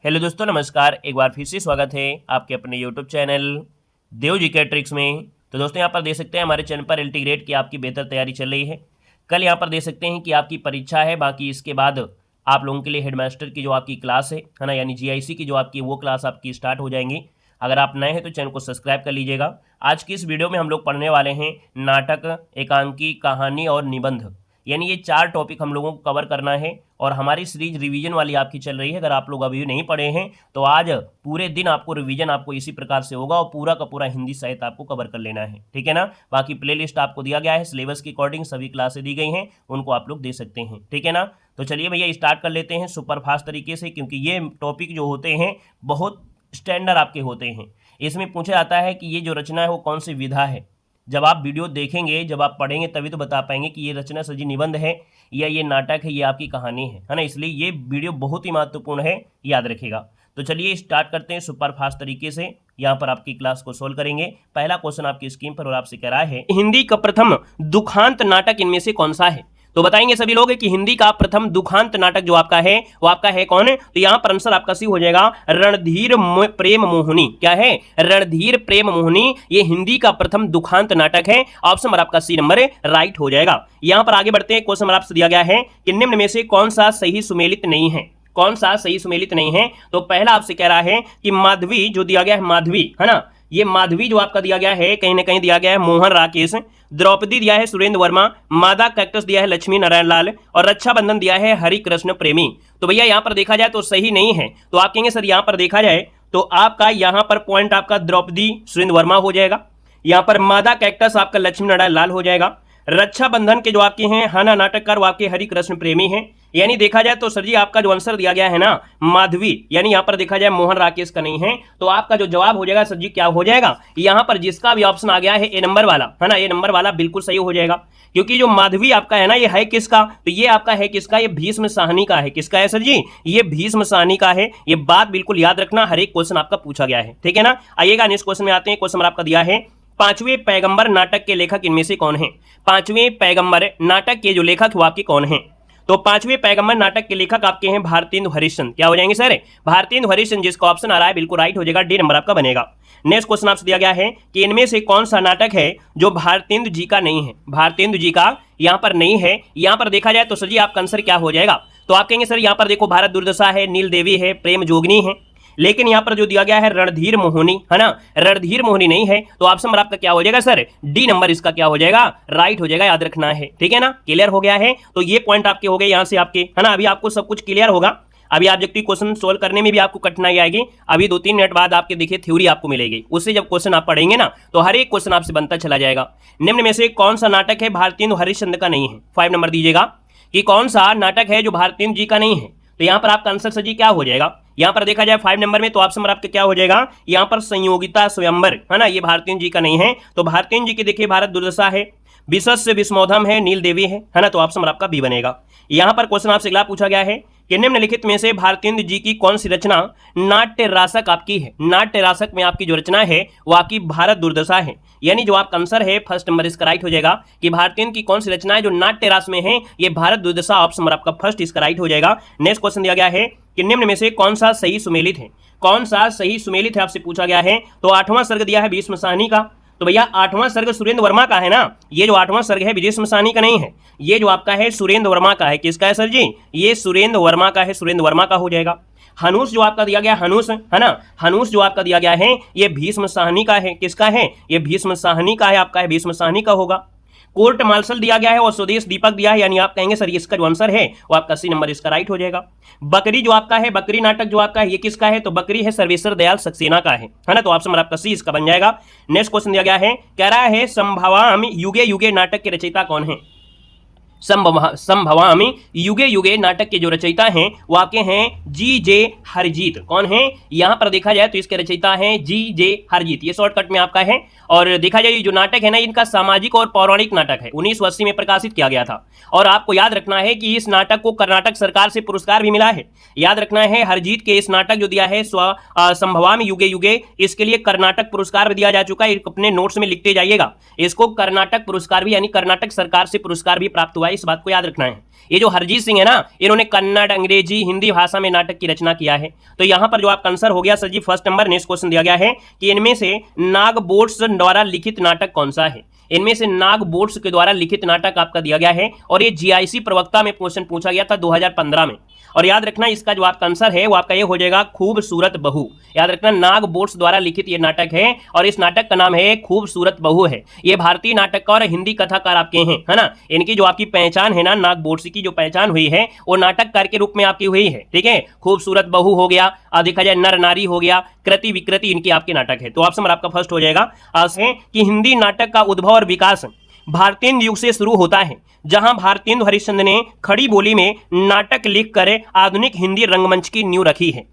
Hello दोस्तों, नमस्कार। एक बार फिर से स्वागत है आपके अपने यूट्यूब चैनल देव जीके ट्रिक्स में। तो दोस्तों यहाँ पर देख सकते हैं हमारे चैनल पर एल्टीग्रेड की आपकी बेहतर तैयारी चल रही है। कल यहाँ पर देख सकते हैं कि आपकी परीक्षा है, बाकी इसके बाद आप लोगों के लिए हेडमास्टर की जो आपकी क्लास है ना, यानी जीआईसी की जो आपकी वो क्लास आपकी स्टार्ट हो जाएंगी। अगर आप नए हैं तो चैनल को सब्सक्राइब कर लीजिएगा। आज की इस वीडियो में हम लोग पढ़ने वाले हैं नाटक, एकांकी, कहानी और निबंध, यानी ये 4 टॉपिक हम लोगों को कवर करना है। और हमारी सीरीज रिवीजन वाली आपकी चल रही है। अगर आप लोग अभी नहीं पढ़े हैं तो आज पूरे दिन आपको रिवीजन आपको इसी प्रकार से होगा और पूरा का पूरा हिंदी साहित्य आपको कवर कर लेना है, ठीक है ना। बाकी प्लेलिस्ट आपको दिया गया है, सिलेबस के अकॉर्डिंग सभी क्लासें दी गई हैं, उनको आप लोग दे सकते हैं, ठीक है ना। तो चलिए भैया स्टार्ट कर लेते हैं सुपर फास्ट तरीके से, क्योंकि ये टॉपिक जो होते हैं बहुत स्टैंडर्ड आपके होते हैं। इसमें पूछा जाता है कि ये जो रचना है वो कौन सी विधा है। जब आप वीडियो देखेंगे, जब आप पढ़ेंगे तभी तो बता पाएंगे कि ये रचना सजी निबंध है या ये नाटक है, ये आपकी कहानी है ना। इसलिए ये वीडियो बहुत ही महत्वपूर्ण है, याद रखिएगा। तो चलिए स्टार्ट करते हैं सुपर फास्ट तरीके से। यहाँ पर आपकी क्लास को सोल्व करेंगे। पहला क्वेश्चन आपकी स्क्रीन पर और आपसे कह रहा है हिंदी का प्रथम दुखांत नाटक इनमें से कौन सा है। तो बताएंगे सभी लोग कि हिंदी का प्रथम दुखांत नाटक जो आपका है वो आपका है कौन है। तो यहां पर आंसर आपका सी हो जाएगा रणधीर प्रेम मोहिनी। क्या है? रणधीर प्रेम मोहिनी, ये हिंदी का प्रथम दुखांत नाटक है। ऑप्शन नंबर आपका सी नंबर राइट हो जाएगा। यहां पर आगे बढ़ते हैं। क्वेश्चन नंबर आपसे दिया गया है कि निम्न में से कौन सा सही सुमेलित नहीं है। कौन सा सही सुमेलित नहीं है? तो पहला आपसे कह रहा है कि माधवी जो दिया गया है, माधवी है ना, ये माधवी जो आपका दिया गया है कहीं ना कहीं दिया गया है मोहन राकेश, द्रौपदी दिया है सुरेंद्र वर्मा, मादा कैक्टस दिया है लक्ष्मी नारायण लाल और रक्षाबंधन दिया है हरि कृष्ण प्रेमी। तो भैया यहाँ पर देखा जाए तो सही नहीं है। तो आप कहेंगे सर यहाँ पर देखा जाए तो आपका यहाँ पर पॉइंट आपका द्रौपदी सुरेंद्र वर्मा हो जाएगा, यहाँ पर मादा कैक्टस आपका लक्ष्मी नारायण लाल हो जाएगा, रक्षाबंधन के जो आपके हैं हाना नाटककार वो आपके हरि कृष्ण प्रेमी हैं। यानी देखा जाए तो सर जी आपका जो आंसर दिया गया है ना माधवी, यानी यहाँ पर देखा जाए मोहन राकेश का नहीं है। तो आपका जो जवाब हो जाएगा सर जी क्या हो जाएगा, यहाँ पर जिसका भी ऑप्शन आ गया है ए नंबर वाला है ना, ए नंबर वाला बिल्कुल सही हो जाएगा। क्योंकि जो माधवी आपका है ना ये है किसका, तो ये आपका है किसका, ये भीष्म साहनी का है। किसका है सर जी? ये भीष्म साहनी का है। ये बात बिल्कुल याद रखना, हर एक क्वेश्चन आपका पूछा गया है, ठीक है ना। आइएगा नेक्स्ट क्वेश्चन में आते हैं। क्वेश्चन आपका दिया है पांचवें पैगंबर नाटक के लेखक इनमें से कौन है। पांचवें पैगंबर नाटक के जो लेखक वो आपके कौन है। तो पांचवें पैगंबर नाटक के लेखक आपके हैं भारतेंदु हरिश्चंद्र। क्या हो जाएंगे सर? भारतेंदु हरिश्चंद्र। जिसका ऑप्शन आ रहा है बिल्कुल राइट हो जाएगा, डी नंबर आपका बनेगा। नेक्स्ट क्वेश्चन आपसे दिया गया है कि इनमें से कौन सा नाटक है जो भारतेंदु जी का नहीं है। भारतेंदु जी का यहाँ पर नहीं है। यहाँ पर देखा जाए तो सर जी आपका आंसर क्या हो जाएगा। तो आप कहेंगे सर यहाँ पर देखो भारत दुर्दशा है, नील देवी है, प्रेम जोगनी है, लेकिन यहाँ पर जो दिया गया है रणधीर मोहिनी है ना, रणधीर मोहिनी नहीं है। तो ऑप्शन नंबर आपका क्या हो जाएगा सर? डी नंबर इसका क्या हो जाएगा, राइट हो जाएगा, याद रखना है, ठीक है ना। क्लियर हो गया है। तो ये पॉइंट आपके हो गए यहाँ से आपके, है ना। अभी आपको सब कुछ क्लियर होगा। अभी ऑब्जेक्टिव क्वेश्चन सोल्व करने में भी आपको कठिनाई आएगी। अभी 2-3 मिनट बाद आपके देखिए थ्योरी आपको मिलेगी, उससे जब क्वेश्चन आप पढ़ेंगे ना तो हर एक क्वेश्चन आपसे बनता चला जाएगा। निम्न में से कौन सा नाटक है भारतेंदु हरिश्चंद्र का नहीं है। 5 नंबर दीजिएगा कि कौन सा नाटक है जो भारतेंदु जी का नहीं है। तो यहाँ पर आपका आंसर सर जी क्या हो जाएगा। यहाँ पर देखा जाए 5 नंबर में तो ऑप्शन नंबर आपका क्या हो जाएगा, यहाँ पर संयोगिता स्वयंवर है ना, ये भारतेंदु जी का नहीं है। तो भारतेंदु जी की देखिए भारत दुर्दशा है, विशस्य विस्मोधम है, नील देवी है ना। तो ऑप्शन नंबर आपका बी बनेगा। यहाँ पर क्वेश्चन आपसे अगला पूछा गया है कि निम्नलिखित में से भारतेंदु जी की कौन सी रचना नाट्य रासक आपकी है। नाट्य रासक में आपकी जो रचना है वो आपकी भारत दुर्दशा है। यानी जो आपका आंसर है फर्स्ट नंबर इसका राइट हो जाएगा कि भारतेंदु की कौन सी रचना है जो नाट्य रास में है, ये भारत दुर्दशा। ऑप्शन नंबर आपका फर्स्ट इसका राइट हो जाएगा। नेक्स्ट क्वेश्चन दिया गया है कि निम्न में से कौन सा सही सुमेलित है। कौन सा सही सुमेलित है आपसे पूछा गया है। तो 8वां सर्ग दिया है भीष्म साहनी का। तो भैया 8वां सर्ग सुरेंद्र वर्मा का है ना, ये जो 8वां सर्ग है भीष्म साहनी का नहीं है, ये जो आपका है सुरेंद्र वर्मा का है। किसका है सर जी? ये सुरेंद्र वर्मा का है, सुरेंद्र वर्मा का हो जाएगा। हनुष जो आपका दिया गया हनुष है ना, हनुष जो आपका दिया गया है ये भीष्म साहनी का है। किसका है? ये भीष्म साहनी का है, आपका है भीष्म साहनी का होगा। कोर्ट मार्शल दिया गया है और स्वदेश दीपक दिया है, यानी आप कहेंगे सर इसका जो आंसर है वो आपका सी नंबर इसका राइट हो जाएगा। बकरी जो आपका है, बकरी नाटक जो आपका है ये किसका है। तो बकरी है सर्वेश्वर दयाल सक्सेना का है ना। तो ऑप्शन नंबर आपका सी इसका बन जाएगा। नेक्स्ट क्वेश्चन दिया गया है, कह रहा है संभवामि युगे युगे नाटक के रचयिता कौन है। संभवामि युगे युगे नाटक के जो रचयिता हैं वो आपके हैं जी जे हरजीत। कौन है? यहाँ पर देखा जाए तो इसके रचयिता हैं जी जे हरजीत। ये शॉर्टकट में आपका है। और देखा जाए जो नाटक है ना इनका सामाजिक और पौराणिक नाटक है, 1980 में प्रकाशित किया गया था। और आपको याद रखना है कि इस नाटक को कर्नाटक सरकार से पुरस्कार भी मिला है। याद रखना है हरजीत के इस नाटक जो दिया है संभवामि युगे युगे, इसके लिए कर्नाटक पुरस्कार भी दिया जा चुका है। अपने नोट्स में लिखते जाइएगा, इसको कर्नाटक पुरस्कार भी यानी कर्नाटक सरकार से पुरस्कार भी प्राप्त हुआ है, इस बात को याद रखना है। ये जो हरजीत सिंह है ना, इन्होंने कन्नड़, अंग्रेजी, हिंदी भाषा में नाटक की रचना किया है। तो यहाँ पर जो आपका आंसर हो गया सर जी फर्स्ट नंबर। नेक्स्ट क्वेश्चन दिया गया है कि इनमें से नागबोट्स द्वारा लिखित नाटक कौन सा है। इनमें से नागबोट्स के द्वारा लिखित नाटक आपका दिया गया है और ये जीआईसी प्रवक्ता में क्वेश्चन पूछा गया था 2015 में। और याद रखना इसका जो आपका आंसर है वो आपका ये हो जाएगा खूबसूरत बहू। याद रखना नागबोट्स द्वारा लिखित ये नाटक है और इस नाटक का नाम है खूबसूरत बहू है। ये भारतीय नाटककार और हिंदी कथाकार आपके हैं, है ना। इनकी जो आपकी पहचान है ना, नागबोट्स की जो पहचान हुई है वो नाटककार के रूप में आपकी हुई है, ठीक है। खूबसूरत बहू हो गया, देखा जाए नर नारी हो गया, कृति विकृति, इनकी आपके नाटक है। तो ऑप्शन आपका फर्स्ट हो जाएगा कि हिंदी नाटक का उद्भव और विकास भारतेंदु युग से शुरू होता है, जहां भारतेंदु हरिश्चंद्र ने खड़ी बोली में नाटक लिखकर आधुनिक हिंदी रंगमंच की नींव रखी है।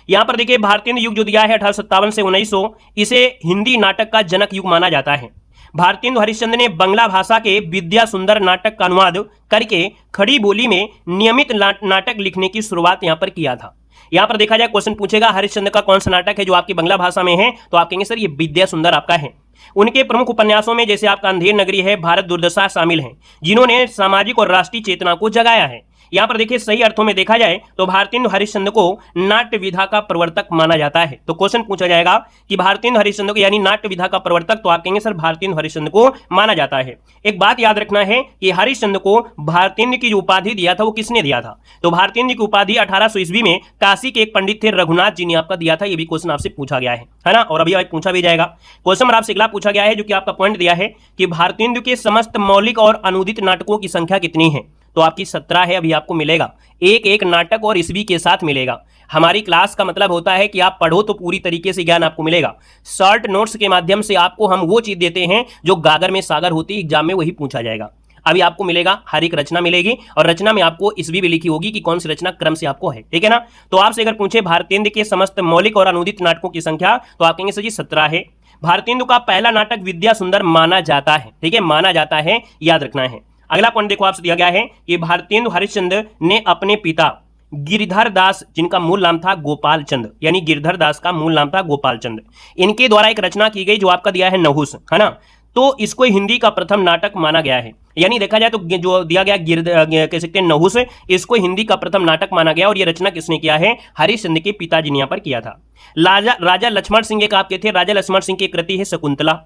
यहां पर देखिए भारतेंदु युग जो दिया है 1857 से 1900, इसे हिंदी नाटक का जनक युग माना जाता है। भारतेंदु हरिश्चंद्र ने बंगला भाषा के विद्या सुंदर नाटक का अनुवाद करके खड़ी बोली में नियमित नाटक लिखने की शुरुआत यहां पर किया था। यहां पर देखा जाए क्वेश्चन पूछेगा हरिश्चंद्र का कौन सा नाटक है जो आपकी बंगला भाषा में है, तो आप कहेंगे सर ये विद्या सुंदर आपका है। उनके प्रमुख उपन्यासों में जैसे आपका अंधेर नगरी है, भारत दुर्दशा शामिल हैं, जिन्होंने सामाजिक और राष्ट्रीय चेतना को जगाया है। यहाँ पर देखिए सही अर्थों में देखा जाए तो भारतेंदु हरिश्चंद्र को नाट्य विधा का प्रवर्तक माना जाता है। तो क्वेश्चन पूछा जाएगा कि भारतेंदु हरिश्चंद्र को यानी नाट्य विधा का प्रवर्तक, तो आप कहेंगे सर भारतेंदु हरिश्चंद्र को माना जाता है। एक बात याद रखना है कि हरिश्चंद्र को भारतेंदु की जो उपाधि दिया था वो किसने दिया था, तो भारतेंदु की उपाधि 1800 ईस्वी में काशी के एक पंडित थे रघुनाथ जी ने आपका दिया था। ये भी क्वेश्चन आपसे पूछा गया है ना, और अभी पूछा भी जाएगा। क्वेश्चन आपसे अगला पूछा गया है जो कि आपका पॉइंट दिया है कि भारतेंदु के समस्त मौलिक और अनुदित नाटकों की संख्या कितनी है, तो आपकी 17 है। अभी आपको मिलेगा एक एक नाटक और ईस्वी के साथ मिलेगा। हमारी क्लास का मतलब होता है कि आप पढ़ो तो पूरी तरीके से ज्ञान आपको मिलेगा। शॉर्ट नोट्स के माध्यम से आपको हम वो चीज देते हैं जो गागर में सागर होती है, एग्जाम में वही पूछा जाएगा। अभी आपको मिलेगा हर एक रचना मिलेगी और रचना में आपको ईस्वी भी लिखी होगी कि कौन सी रचना क्रम से आपको है, ठीक है ना। तो आपसे अगर पूछे भारतेंदु के समस्त मौलिक और अनुदित नाटकों की संख्या, तो आप कहेंगे सर जी 17 है। भारतेंदु का पहला नाटक विद्या सुंदर माना जाता है, ठीक है, माना जाता है, याद रखना है। अगला पॉइंट देखो आपसे दिया गया है कि भारतेंदु हरिश्चंद्र ने अपने पिता गिरधर दास, जिनका मूल नाम था गोपाल चंद, यानी गिरधर दास का मूल नाम था गोपाल चंद, इनके द्वारा एक रचना की गई जो आपका दिया है नहुस, है ना। तो इसको हिंदी का प्रथम नाटक माना गया है। यानी देखा जाए तो जो दिया गया कह सकते हैं नहुस, इसको हिंदी का प्रथम नाटक माना गया और ये रचना किसने किया है, हरिश्चंद्र के पिताजी ने यहाँ पर किया था। राजा लक्ष्मण सिंह एक आपके थे, राजा लक्ष्मण सिंह की कृति है शकुंतला,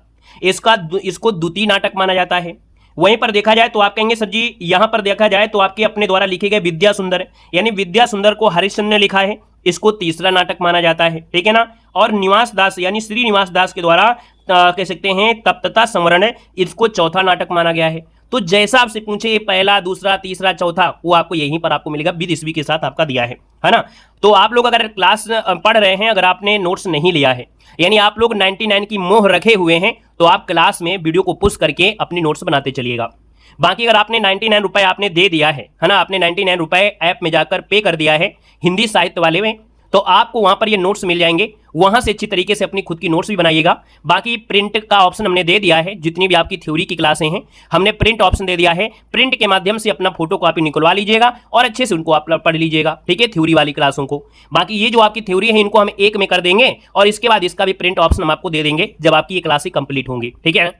इसको द्वितीय नाटक माना जाता है। वहीं पर देखा जाए तो आप कहेंगे सर जी यहां पर देखा जाए तो आपके अपने द्वारा लिखे गए विद्या सुंदर, यानी विद्या सुंदर को हरिश्चंद्र ने लिखा है, इसको तीसरा नाटक माना जाता है, ठीक है ना। और निवास दास यानी श्री निवास दास के द्वारा कह सकते हैं तप्तता संवरण, इसको चौथा नाटक माना गया है। तो जैसा आपसे पूछे पहला, दूसरा, तीसरा, चौथा, वो आपको यहीं पर आपको मिलेगा, विद ईस्वी के साथ आपका दिया है ना। तो आप लोग अगर क्लास पढ़ रहे हैं, अगर आपने नोट्स नहीं लिया है, यानी आप लोग 99 की मोह रखे हुए हैं, तो आप क्लास में वीडियो को पुश करके अपनी नोट्स बनाते चलिएगा। बाकी अगर आपने 99 रुपए आपने दे दिया है ना, आपने 99 रुपए ऐप में जाकर पे कर दिया है हिंदी साहित्य वाले में, तो आपको वहां पर ये नोट्स मिल जाएंगे। वहां से अच्छी तरीके से अपनी खुद की नोट्स भी बनाइएगा। बाकी प्रिंट का ऑप्शन हमने दे दिया है, जितनी भी आपकी थ्योरी की क्लासें हैं हमने प्रिंट ऑप्शन दे दिया है। प्रिंट के माध्यम से अपना फोटो कॉपी निकलवा लीजिएगा और अच्छे से उनको आप पढ़ लीजिएगा, ठीक है, थ्योरी वाली क्लासों को। बाकी ये जो आपकी थ्योरी है इनको हम एक में कर देंगे और इसके बाद इसका भी प्रिंट ऑप्शन हम आपको दे देंगे जब आपकी ये क्लासें कंप्लीट होंगी, ठीक है,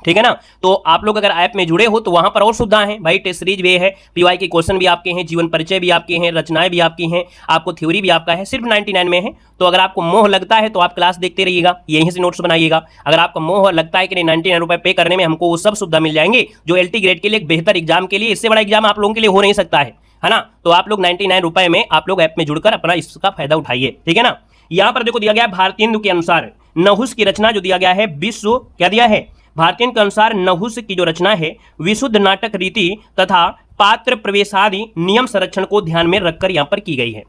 ठीक है ना। तो आप लोग अगर ऐप में जुड़े हो तो वहां पर और सुविधाएं हैं भाई, टेस्ट सीरीज भी है, पीवाई के क्वेश्चन भी आपके हैं, जीवन परिचय भी आपके हैं, रचनाएं भी आपकी हैं, आपको थ्योरी भी आपका है, सिर्फ 99 में है। तो अगर आपको मोह लगता है तो आप क्लास देखते रहिएगा, यहीं से नोट्स बनाइएगा। अगर आपका मोह लगता है कि नहीं 99 रुपए पे करने में हमको वो सब सुविधा मिल जाएंगे जो LT ग्रेड के लिए एक बेहतर एग्जाम के लिए, इससे बड़ा एग्जाम आप लोगों के लिए हो नहीं सकता है ना। तो आप लोग 99 रुपए में आप लोग ऐप में जुड़कर अपना इसका फायदा उठाइए, ठीक है ना। यहाँ पर देखो दिया गया भारतेंदु के अनुसार नहुस की रचना जो दिया गया है विश्व, क्या दिया है, भारतेंदु के अनुसार नहुस की जो रचना है विशुद्ध नाटक रीति तथा पात्र प्रवेशादि नियम संरक्षण को ध्यान में रखकर यहाँ पर की गई है।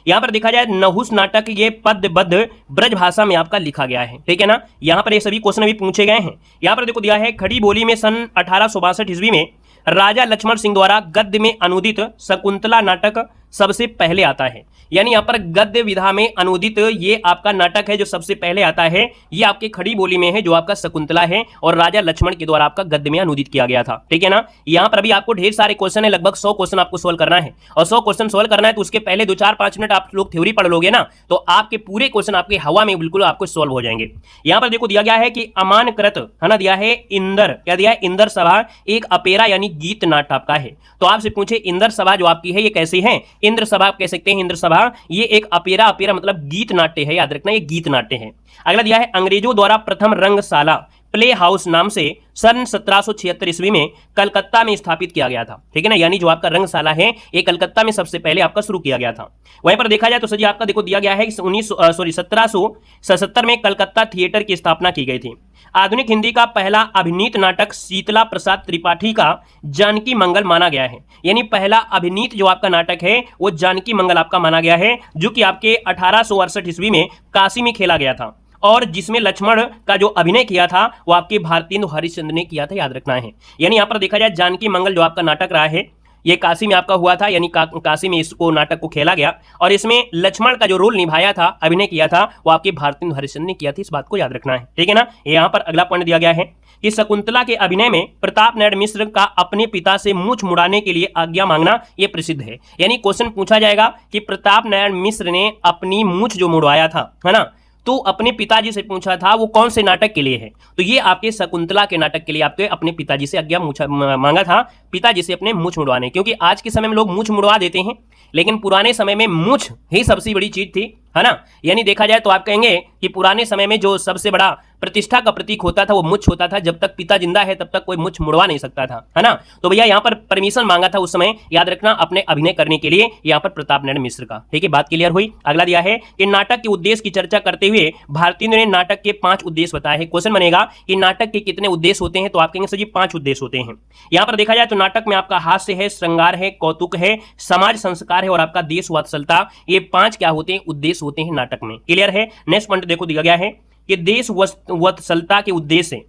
यहाँ पर देखा जाए नहुस नाटक ये पद्यबद्ध ब्रज भाषा में आपका लिखा गया है, ठीक है ना। यहाँ पर ये सभी क्वेश्चन भी पूछे गए हैं। यहाँ पर देखो दिया है खड़ी बोली में सन 1862 ईस्वी में राजा लक्ष्मण सिंह द्वारा गद्य में अनुदित शकुंतला नाटक सबसे पहले आता है। यानी यहाँ पर गद्य विधा में अनुदित ये आपका नाटक है जो सबसे पहले आता है। ये आपके खड़ी बोली में है जो आपका शकुंतला है और राजा लक्ष्मण के द्वारा आपका गद्य में अनुदित किया गया था। ठीक है ना। यहाँ पर अभी आपको ढेर सारे क्वेश्चन है, लगभग 100 क्वेश्चन आपको सोल्व करना है और 100 क्वेश्चन सोल्व करना है तो उसके पहले 2-4-5 मिनट आप लोग थ्योरी पढ़ लोगे ना तो आपके पूरे क्वेश्चन आपके हवा में बिल्कुल आपको सोल्व हो जाएंगे। यहाँ पर देखो दिया गया है कि अमानकृत है ना, दिया है इंदर, क्या दिया है इंदर सभा एक अपेरा यानी गीत नाट्य आपका है। तो आपसे पूछे इंदर सभा जो आपकी है ये कैसी है? इंद्र सभा आप कह सकते हैं, इंद्र सभा ये एक अपेरा, अपेरा मतलब गीत नाट्य है, याद रखना ये गीत नाट्य है। अगला दिया है अंग्रेजों द्वारा प्रथम रंगशाला प्ले हाउस नाम से सन 1776 ईस्वी में कलकत्ता में स्थापित किया गया था। ठीक है ना। यानी जो आपका रंगशाला है ये कलकत्ता में सबसे पहले आपका शुरू किया गया था। वहीं पर देखा जाए तो सजी आपका देखो दिया गया है कि 1777 में कलकत्ता थिएटर की स्थापना की गई थी। आधुनिक हिंदी का पहला अभिनीत नाटक शीतला प्रसाद त्रिपाठी का जानकी मंगल माना गया है। यानी पहला अभिनीत जो आपका नाटक है वो जानकी मंगल आपका माना गया है, जो कि आपके 1868 ईस्वी में काशी में खेला गया था और जिसमें लक्ष्मण का जो अभिनय किया था वो आपके भारतेंदु हरिश्चंद्र ने किया था, याद रखना है। यानी यहाँ पर देखा जाए जानकी मंगल जो आपका नाटक रहा है ये काशी में आपका हुआ था, यानी काशी में इसको नाटक को खेला गया और इसमें लक्ष्मण का जो रोल निभाया था, अभिनय किया था वो आपके भारतेंदु हरिश्चंद्र ने किया था। इस बात को याद रखना है। ठीक है ना। यहाँ पर अगला पॉइंट दिया गया है कि शकुंतला के अभिनय में प्रताप नारायण मिश्र का अपने पिता से मूंछ मुड़ाने के लिए आज्ञा मांगना ये प्रसिद्ध है। यानी क्वेश्चन पूछा जाएगा कि प्रताप नारायण मिश्र ने अपनी मूंछ जो मुड़वाया था, है ना, तो अपने पिताजी से पूछा था वो कौन से नाटक के लिए है? तो ये आपके शकुंतला के नाटक के लिए आपके अपने पिताजी से आज्ञा मांगा था, पिताजी से अपने मूंछ मुड़वाने। क्योंकि आज के समय में लोग मूंछ मुड़वा देते हैं लेकिन पुराने समय में मूंछ ही सबसे बड़ी चीज थी, है ना। यानी देखा जाए तो आप कहेंगे कि पुराने समय में जो सबसे बड़ा प्रतिष्ठा का प्रतीक होता था वो मूंछ होता था। जब तक पिता जिंदा है तब तक कोई मूंछ मुड़वा नहीं सकता था, है ना। तो भैया यहाँ पर परमिशन मांगा था उस समय, याद रखना, अपने अभिनय करने के लिए यहाँ पर प्रताप नारायण मिश्र का। ठीक है, बात क्लियर हुई। अगला दिया है कि नाटक के उद्देश्य की चर्चा करते हुए भारतेंदु ने नाटक के 5 उद्देश्य बताए हैं। क्वेश्चन बनेगा कि नाटक के कितने उद्देश्य होते हैं? तो आप कहेंगे सर जी 5 उद्देश्य होते हैं। यहाँ पर देखा जाए तो नाटक में आपका हास्य है, श्रृंगार है, कौतुक है, समाज संस्कार है और आपका देश वात्सलता, ये 5 क्या होते हैं? उद्देश्य होते हैं नाटक में। क्लियर है। नेक्स्ट पॉइंट देखो दिया गया है कि देश वत्सलता के उद्देश्य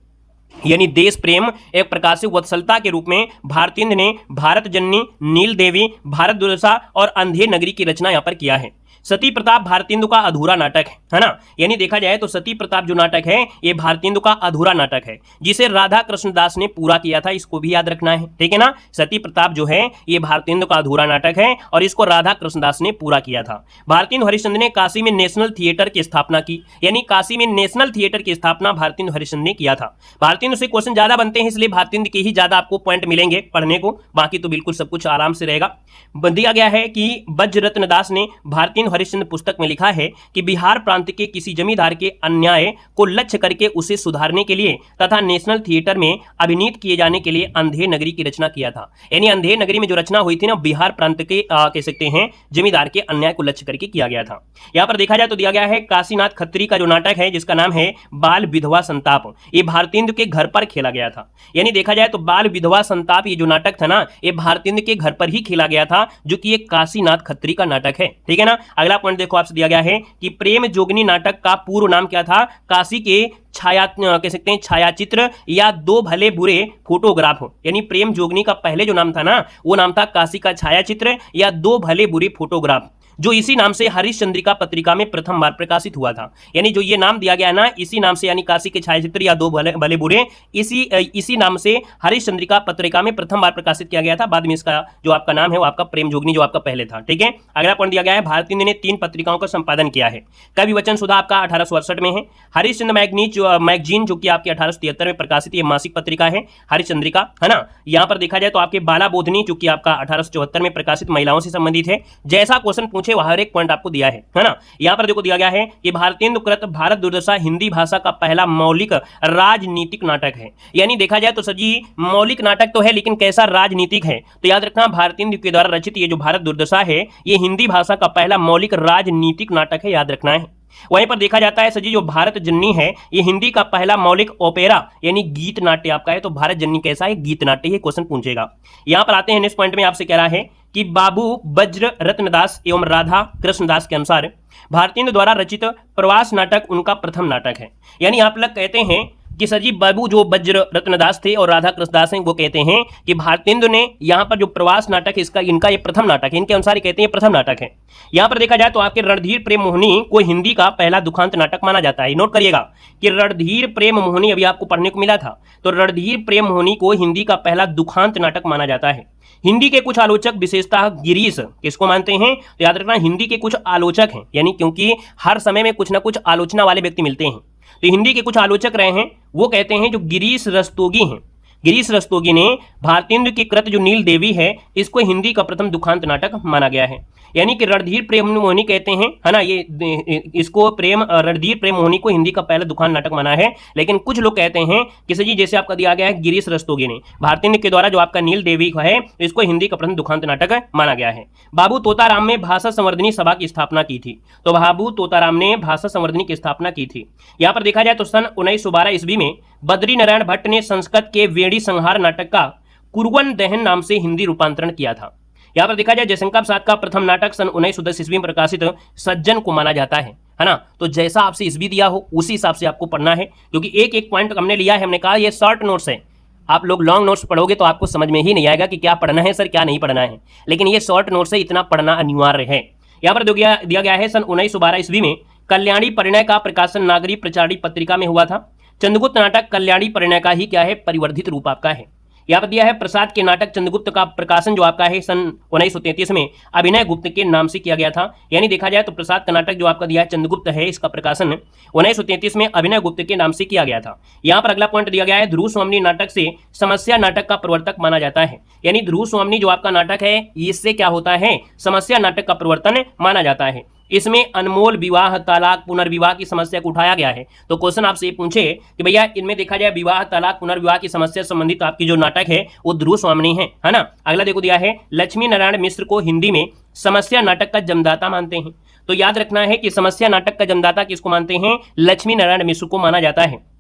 यानी देश प्रेम एक प्रकार से वत्सलता के रूप में भारतेंदु ने भारत जननी, नील देवी, भारत दुर्दशा और अंधेर नगरी की रचना यहाँ पर किया है। सती प्रताप भारतेंदु का अधूरा नाटक है ना। यानी देखा जाए तो सती प्रताप जो नाटक है ये भारतेंदु का अधूरा नाटक है जिसे राधा कृष्णदास ने पूरा किया था, इसको भी याद रखना है। ठीक है ना। सती प्रताप जो है ये भारतेंदु का अधूरा नाटक है और इसको राधा कृष्णदास ने पूरा किया था। भारतेंदु हरिश्चंद्र ने काशी में नेशनल थिएटर की स्थापना की, यानी काशी में नेशनल थिएटर की स्थापना भारतेंदु हरिश्चंद्र ने किया था। भारतेंदु से क्वेश्चन ज्यादा बनते हैं इसलिए भारतेंदु के ही ज्यादा आपको पॉइंट मिलेंगे पढ़ने को, बाकी तो बिल्कुल सब कुछ आराम से रहेगा। दिया गया है कि वज्ररत्न दास ने भारतेंदु हरिश्चंद्र पुस्तक में लिखा है कि बिहार प्रांत के किसी जमींदार के अन्याय को लक्ष्य करके उसे सुधारने के लिए तथा नेशनल थिएटर में अभिनीत किए जाने के लिए अंधेर नगरी की रचना किया था। यानी अंधेर नगरी में जो रचना हुई थी ना बिहार प्रांत के कह सकते हैं जमींदार के अन्याय को लक्ष्य करके किया गया था। यहाँ पर देखा जाए तो दिया गया है काशीनाथ खत्री का जो नाटक है जिसका नाम है बाल विधवा संताप, ये भारतेंदु के घर पर खेला गया था। यानी देखा जाए तो बाल विधवा संताप ये जो नाटक था ना ये भारतेंदु के घर पर ही खेला गया था, जो कि एक काशीनाथ खत्री का नाटक है। ठीक है ना। अगला पॉइंट देखो आपसे दिया गया है कि प्रेम जोगनी नाटक का पूर्व नाम क्या था? काशी के कह सकते हैं छायाचित्र या दो भले बुरे फोटोग्राफ। यानी प्रेम जोगनी का पहले जो नाम था ना वो नाम था काशी का छायाचित्र या दो भले बुरे फोटोग्राफ, जो इसी नाम से हरिश्चंद्रिका पत्रिका में प्रथम बार प्रकाशित हुआ था। यानी जो ये नाम दिया गया ना इसी नाम से, यानी काशी के छायाचित्र या दो भले बुरे, इसी नाम से हरिश्चंद्रिका पत्रिका में प्रथम बार प्रकाशित किया गया था। बाद में इसका जो आपका नाम है वो आपका प्रेम जोगनी जो आपका पहले था। ठीक है। अगला पॉइंट दिया गया है भारतेंदु ने 3 पत्रिकाओं का संपादन किया है। कवि वचन सुधा आपका 1868 में है। हरिश्चंद्र मैगजीन जो कि आपके 1873 में प्रकाशित ये मासिक पत्रिका है हरिश्चंद्रिका, है ना। यहाँ पर देखा जाए तो आपके बाला बोधनी जो कि आपका 1874 में प्रकाशित महिलाओं से संबंधित है। जैसा क्वेश्चन पूछे वह हर एक पॉइंट आपको दिया है ना। यहाँ पर देखो दिया गया है कि भारतेंदु कृत भारत दुर्दशा हिंदी भाषा का पहला मौलिक राजनीतिक नाटक है। यानी देखा जाए तो सजी मौलिक नाटक तो है लेकिन कैसा राजनीतिक है? तो याद रखना भारतेंदु के द्वारा रचित ये जो भारत दुर्दशा है ये हिंदी भाषा का पहला मौलिक राजनीतिक नाटक है, याद रखना है। वहीं पर देखा जाता है सजी जो भारत जननी है ये हिंदी का पहला मौलिक ओपेरा यानी गीत नाट्य आपका है। तो भारत जननी कैसा है? गीत नाट्य, ये क्वेश्चन पूछेगा। यहां पर आते हैं नेक्स्ट पॉइंट में, आपसे कह रहा है कि बाबू वज्र रत्नदास एवं राधा कृष्णदास के अनुसार भारतेंदु द्वारा रचित प्रवास नाटक उनका प्रथम नाटक है। यानी आप लोग कहते हैं कि सर जी बाबू जो वज्र रत्नदास थे और राधा कृष्णदास हैं वो कहते हैं कि भारतेंदु ने यहाँ पर जो प्रवास नाटक है इसका इनका ये प्रथम नाटक है, इनके अनुसार कहते हैं प्रथम नाटक है। यहाँ पर देखा जाए तो आपके रणधीर प्रेम मोहिनी को हिंदी का पहला दुखांत नाटक माना जाता है। नोट करिएगा कि रणधीर प्रेम मोहिनी अभी आपको पढ़ने को मिला था, तो रणधीर प्रेम मोहिनी को हिंदी का पहला दुखांत नाटक माना जाता है। हिंदी के कुछ आलोचक विशेषतः गिरीश किसको मानते हैं, तो याद रखना हिंदी के कुछ आलोचक हैं, यानी क्योंकि हर समय में कुछ ना कुछ आलोचना वाले व्यक्ति मिलते हैं, तो हिंदी के कुछ आलोचक रहे हैं वो कहते हैं जो गिरीश रस्तोगी हैं, गिरीश रस्तोगी ने भारतेंदु की कृत जो नील देवी है इसको हिंदी का प्रथम दुखांत नाटक माना गया है। यानी कि रणधीर प्रेम मोहिनी कहते हैं, है ना, ये इसको रणधीर प्रेम मोहिनी को हिंदी का पहला दुखांत नाटक माना है। लेकिन कुछ लोग कहते हैं कि जी जैसे आपका दिया गया है गिरीश रस्तोगी ने भारतेंदु के द्वारा जो आपका नील देवी है इसको हिंदी का प्रथम दुखांत नाटक माना गया है। बाबू तोताराम ने भाषा संवर्धनी सभा की स्थापना की थी, तो बाबू तोताराम ने भाषा संवर्धनी की स्थापना की थी। यहाँ पर देखा जाए तो सन 1912 ईस्वी में बद्री नारायण भट्ट ने संस्कृत के वेड़ी संहार नाटक का कुरवन दहन नाम से हिंदी रूपांतरण किया था। यहाँ पर देखा जाए जयशंकर प्रसाद का प्रथम नाटक सन 1910 ईस्वी में प्रकाशित सज्जन को माना जाता है ना। तो जैसा आपसे ईस्वी दिया हो उसी हिसाब से आपको पढ़ना है, क्योंकि एक एक पॉइंट हमने लिया है। हमने कहा ये शॉर्ट नोट्स है, आप लोग लॉन्ग नोट्स पढ़ोगे तो आपको समझ में ही नहीं आएगा कि क्या पढ़ना है सर क्या नहीं पढ़ना है, लेकिन ये शॉर्ट नोट्स है, इतना पढ़ना अनिवार्य है। यहाँ पर दिया गया है सन 1912 ईस्वी में कल्याणी परिणय का प्रकाशन नागरी प्रचारी पत्रिका में हुआ था। चंद्रगुप्त नाटक कल्याणी परिणय का ही क्या है परिवर्धित रूप आपका है। यहाँ पर दिया है प्रसाद के नाटक चंद्रगुप्त का प्रकाशन जो आपका है सन 1933 में अभिनय गुप्त के नाम से किया गया था। यानी देखा जाए तो प्रसाद का नाटक जो आपका दिया है चंद्रगुप्त है इसका प्रकाशन 1933 में अभिनय गुप्त के नाम से किया गया था। यहाँ पर अगला पॉइंट दिया गया है ध्रुव स्वामिनी नाटक से समस्या नाटक का प्रवर्तक माना जाता है। यानी ध्रुव स्वामिनी जो आपका नाटक है इससे क्या होता है समस्या नाटक का प्रवर्तन माना जाता है। इसमें अनमोल विवाह तलाक पुनर्विवाह की समस्या को उठाया गया है। तो क्वेश्चन आपसे पूछे कि भैया इनमें देखा जाए विवाह तलाक पुनर्विवाह की समस्या संबंधित आपकी जो नाटक है वो ध्रुव स्वामिनी है ना। अगला देखो दिया है लक्ष्मी नारायण मिश्र को हिंदी में समस्या नाटक का जन्मदाता मानते हैं। तो याद रखना है कि समस्या नाटक का जन्मदाता किसको मानते हैं, लक्ष्मी नारायण मिश्र को माना जाता है।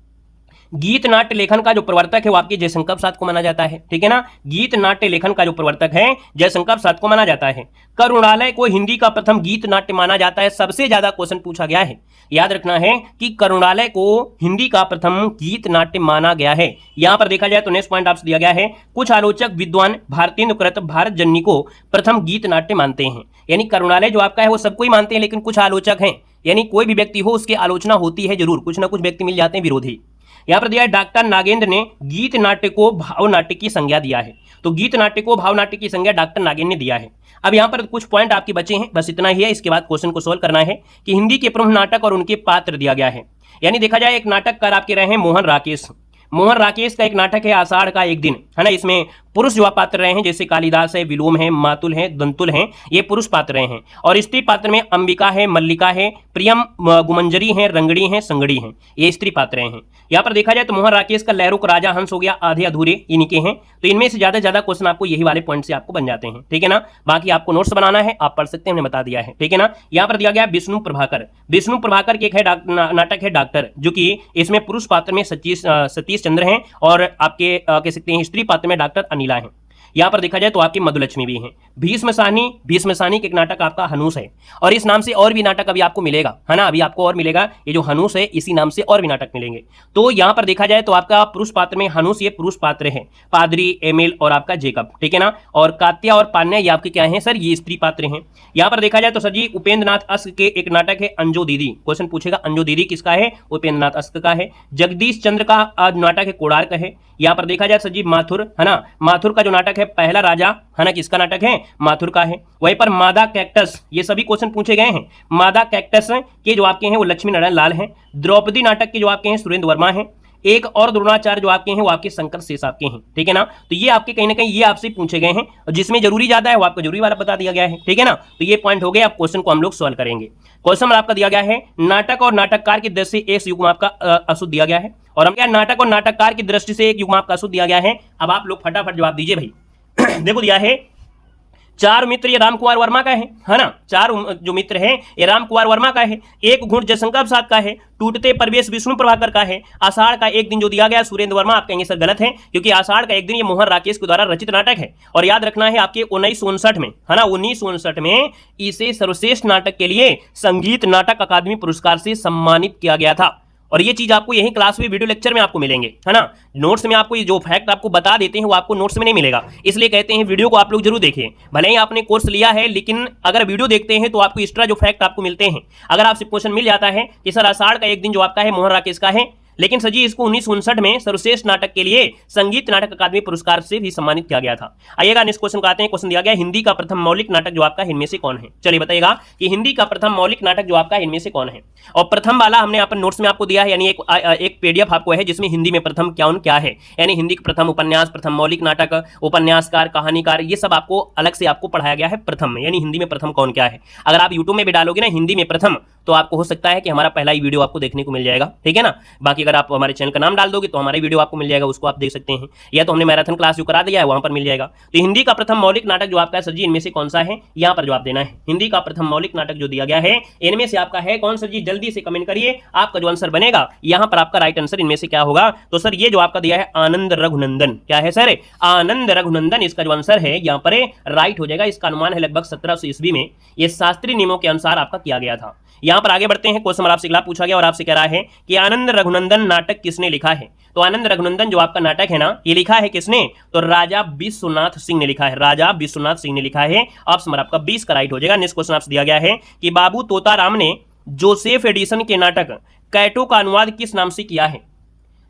गीत नाट्य लेखन का जो प्रवर्तक है वो आपके जयशंकर प्रसाद को माना जाता है, ठीक है ना। गीत नाट्य लेखन का जो प्रवर्तक है जयशंकर प्रसाद को माना जाता है। करुणालय को हिंदी का प्रथम गीत नाट्य माना जाता है, सबसे ज्यादा क्वेश्चन पूछा गया है। याद रखना है कि करुणालय को हिंदी का प्रथम गीत नाट्य माना गया है। यहां पर देखा जाए तो नेक्स्ट पॉइंट आपसे दिया गया है कुछ आलोचक विद्वान भारतेंदु कृत भारत जननी को प्रथम गीत नाट्य मानते हैं। यानी करुणालय जो आपका है वो सबको ही मानते हैं, लेकिन कुछ आलोचक हैं, यानी कोई भी व्यक्ति हो उसकी आलोचना होती है जरूर, कुछ ना कुछ व्यक्ति मिल जाते हैं विरोधी। यहाँ पर दिया है डॉक्टर नागेंद्र ने गीत नाट्य को भाव नाट्य की संज्ञा दिया है। तो गीत नाट्य को भाव नाट्य की संज्ञा डॉक्टर नागेंद्र ने दिया है। अब यहाँ पर कुछ पॉइंट आपके बचे हैं, बस इतना ही है। इसके बाद क्वेश्चन को सोल्व करना है कि हिंदी के प्रमुख नाटक और उनके पात्र दिया गया है। यानी देखा जाए एक नाटककार आपके रहे हैं मोहन राकेश। मोहन राकेश का एक नाटक है आषाढ़ का एक दिन, है ना। इसमें पुरुष जो पात्र रहे हैं जैसे कालिदास है, विलोम है, मातुल है, दंतुल हैं, ये पुरुष पात्र रहे हैं। और स्त्री पात्र में अंबिका है, मल्लिका है, प्रियम गुमंजरी हैं, रंगड़ी हैं, संगड़ी हैं, ये स्त्री पात्र हैं। यहाँ पर देखा जाए तो मोहन राकेश का लहरुक राजा हंस हो गया, आधे अधूरे इनके हैं। तो इनमें से ज्यादा क्वेश्चन आपको यही वाले पॉइंट से आपको बन जाते हैं, ठीक है ना। बाकी आपको नोट्स बनाना है, आप पढ़ सकते हैं, हमने बता दिया है, ठीक है ना। यहाँ पर दिया गया विष्णु प्रभाकर। विष्णु प्रभाकर के एक है नाटक है डॉक्टर, जो कि इसमें पुरुष पात्र में सतीश चंद्र हैं और आपके कह सकते हैं स्त्री पात्र में डॉक्टर अनिला हैं। यहाँ पर देखा जाए तो आपकी मधुलक्ष्मी भी हैं। भीष्म साहनी के एक नाटक आपका हनुस है, और इस नाम से और भी नाटक अभी आपको मिलेगा, है ना। अभी आपको और मिलेगा, ये जो हनुस है इसी नाम से और भी नाटक मिलेंगे। तो यहाँ पर देखा जाए तो आपका पुरुष पात्र में हनुस ये पुरुष पात्र है, पादरी, एमिल और आपका जेकब, ठीक है ना। और कात्या और पान्या ये आपके क्या है सर, ये स्त्री पात्र हैं। यहाँ पर देखा जाए तो सर जी उपेंद्र नाथ अस्क के एक नाटक है अंजो दीदी। क्वेश्चन पूछेगा अंजो दीदी किसका है, उपेंद्र नाथ अस्क का है। जगदीश चंद्र का नाटक है कोणार्क है। यहाँ पर देखा जाए सर जी माथुर, है ना। माथुर का जो नाटक है पहला राजा, है ना, किसका नाटक है, माथुर का है। वहीं पर मादा कैक्टस, ये सभी क्वेश्चन पूछे गए हैं। मादा कैक्टस के जो आपके हैं वो लक्ष्मी नारायण लाल हैं। द्रौपदी नाटक के जो आपके हैं सुरेंद्र वर्मा हैं। एक और द्रोणाचार्य जो आपके हैं वो आपके शंकर शेष आपके हैं, ठीक है ना। तो ये आपके कहीं ना कहीं ये आपसे पूछे गए हैं, और जिसमें जरूरी ज्यादा है वो आपको जरूरी वाला बता दिया गया है, ठीक है ना। तो ये पॉइंट हो गए। अब क्वेश्चन को हम लोग सॉल्व करेंगे। क्वेश्चन आपका दिया गया है नाटक और नाटककार की दृष्टि से एक युग्म आपका अशुद्ध दिया गया है, और हम क्या नाटक और नाटककार की दृष्टि से एक युग्म आपका अशुद्ध दिया गया है। अब आप लोग फटाफट जवाब दीजिए भाई। देखो दिया है चार मित्र ये राम कुमार वर्मा का है ना। चार जो मित्र हैं ये राम कुमार वर्मा का है। एक घूंट जयशंकर प्रसाद का है। टूटते प्रवेश विष्णु प्रभाकर का है। आषाढ़ का एक दिन जो दिया गया सुरेंद्र वर्मा, आप कहेंगे सर गलत है, क्योंकि आषाढ़ का एक दिन ये मोहन राकेश के द्वारा रचित नाटक है। और याद रखना है आपके 1959 में, है ना, 1959 में इसे सर्वश्रेष्ठ नाटक के लिए संगीत नाटक अकादमी पुरस्कार से सम्मानित किया गया था। और ये चीज आपको यही क्लास में वीडियो लेक्चर में आपको मिलेंगे, है ना। नोट्स में आपको ये जो फैक्ट आपको बता देते हैं वो आपको नोट्स में नहीं मिलेगा, इसलिए कहते हैं वीडियो को आप लोग जरूर देखिए। भले ही आपने कोर्स लिया है, लेकिन अगर वीडियो देखते हैं तो आपको एक्स्ट्रा जो फैक्ट आपको मिलते हैं। अगर आपसे क्वेश्चन मिल जाता है कि सर आषाढ़ का एक दिन जो आपका है मोहन राकेश का है, लेकिन सर जी इसको 1959 में सर्वश्रेष्ठ नाटक के लिए संगीत नाटक अकादमी पुरस्कार से भी सम्मानित किया गया था। आइएगा नेक्स्ट क्वेश्चन आते हैं। क्वेश्चन दिया गया हिंदी का प्रथम मौलिक नाटक जो आपका इनमें से कौन है। चलिए बताइएगा कि हिंदी का प्रथम मौलिक नाटक जो आपका इनमें से कौन है। और प्रथम वाला हमने यहाँ पर नोट्स में आपको दिया है, यानी एक पीडीएफ आपको है जिसमें हिंदी में प्रथम क्या है, यानी हिंदी का प्रथम उपन्यास, प्रथम मौलिक नाटक, उपन्यासकार, कहानीकार, ये सब आपको अलग से आपको पढ़ाया गया है प्रथम में, यानी हिंदी में प्रथम कौन क्या है। अगर आप यूट्यूब में भी डालोगे ना हिंदी में प्रथम, तो आपको हो सकता है कि हमारा पहला ही वीडियो आपको देखने को मिल जाएगा, ठीक है ना। बाकी अगर आप हमारे चैनल का नाम डाल दोगे तो हमारा वीडियो आपको मिल जाएगा, उसको आप देख सकते हैं, या तो हमने मैराथन क्लास जो करा दिया है वहां पर मिल जाएगा। तो हिंदी का प्रथम मौलिक नाटक जो आपका है सर जी इनमें से कौन सा है, यहाँ पर जवाब देना है। हिंदी का प्रथम मौलिक नाटक जो दिया गया है इनमें से आपका है कौन सर जी, जल्दी से कमेंट करिए। आपका जो आंसर बनेगा यहाँ पर आपका राइट आंसर इनमें से क्या होगा, तो सर ये जो आपका दिया है आनंद रघुनंदन, क्या है सर, आनंद रघुनंदन, इसका जो आंसर है यहाँ पर राइट हो जाएगा। इसका अनुमान है लगभग 1700 ईस्वी में, ये शास्त्रीय नियमों के अनुसार आपका किया गया था। यहां पर आगे बढ़ते हैं। क्वेश्चन आपसे अगला पूछा गया और आपसे कह रहा है कि आनंद रघुनंदन नाटक किसने लिखा है। तो आनंद रघुनंदन जो आपका नाटक है ना, ये लिखा है किसने, तो राजा विश्वनाथ सिंह ने लिखा है, राजा विश्वनाथ सिंह ने लिखा है। ऑप्शन नंबर आपका 20 का राइट हो जाएगा। नेक्स्ट क्वेश्चन आपसे दिया गया है कि बाबू तोताराम ने जोसेफ एडिसन के नाटक कैटो का अनुवाद किस नाम से किया है।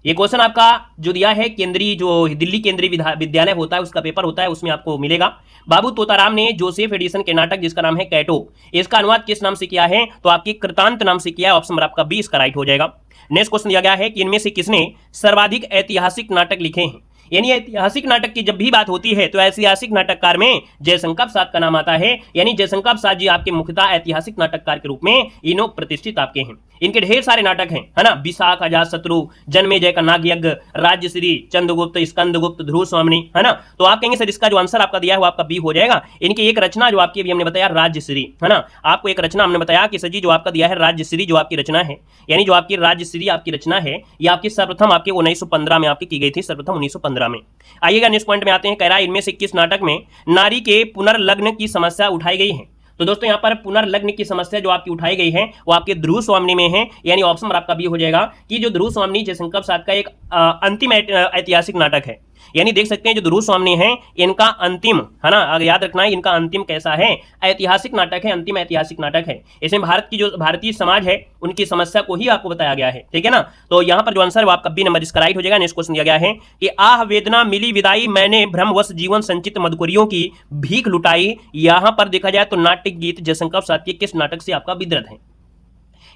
ये क्वेश्चन आपका जो दिया है केंद्रीय, जो दिल्ली केंद्रीय विद्यालय होता है उसका पेपर होता है, उसमें आपको मिलेगा। बाबू तोताराम ने जोसेफ एडिसन के नाटक जिसका नाम है कैटो, इसका अनुवाद किस नाम से किया है, तो आपकी कृतांत नाम से किया है। ऑप्शन नंबर आपका 20 का राइट हो जाएगा। नेक्स्ट क्वेश्चन दिया गया है कि इनमें से किसने सर्वाधिक ऐतिहासिक नाटक लिखे हैं। यानी ऐतिहासिक नाटक की जब भी बात होती है तो ऐतिहासिक नाटककार में जयशंकर प्रसाद का नाम आता है, यानी जयशंकर प्रसाद जी आपके मुख्यतः ऐतिहासिक नाटककार के रूप में इनो प्रतिष्ठित आपके हैं। इनके ढेर सारे नाटक हैं, है ना, विशाख, अजातशत्रु, जन्मेजय का नागयज्ञ, राज्यश्री, चंद्रगुप्त, स्कंदगुप्त, ध्रुव स्वामिनी, है ना। तो आप कहेंगे सर इसका जो आंसर आपका दिया है वो आपका बी हो जाएगा। इनकी एक रचना जो आपकी अभी हमने बताया राज्यश्री, है ना, आपको एक रचना हमने बताया कि सर जी जो आपका दिया है राज्यश्री जो आपकी रचना है, यानी जो आपकी राज्यश्री आपकी रचना है ये आपकी सर्वप्रथम आपके 1915 में आपकी की गई थी, सर्वप्रथम 1915 में। आइएगा नेक्स्ट पॉइंट में आते हैं। कह रहा है इनमें से किस नाटक में नारी के पुनर्लग्न की समस्या उठाई गई है। तो दोस्तों यहाँ पर पुनर्लग्न की समस्या जो आपकी उठाई गई है वो आपके ध्रुव स्वामिनी में है, यानी ऑप्शन नंबर आपका बी हो जाएगा कि जो ध्रुव स्वामिनी जयशंकर प्रसाद का एक अंतिम ऐतिहासिक नाटक है। यानी देख सकते हैं जो ध्रुव स्वामिनी है इनका अंतिम, है ना, अगर याद रखना है इनका अंतिम कैसा है, ऐतिहासिक नाटक है, अंतिम ऐतिहासिक नाटक है। इसमें भारत की जो भारतीय समाज है उनकी समस्या को ही आपको बताया गया है, ठीक है ना। तो यहाँ पर जो आंसर है वो आपका बी नंबर इसका राइट हो जाएगा। नेक्स्ट क्वेश्चन दिया गया है कि आह वेदना मिली विदाई, मैंने भ्रमवश जीवन संचित मदकुरियों की भीख लुटाई। यहाँ पर देखा जाए तो नाट्य गीत जयशंकर प्रसाद के किस नाटक से आपका विद्रत है।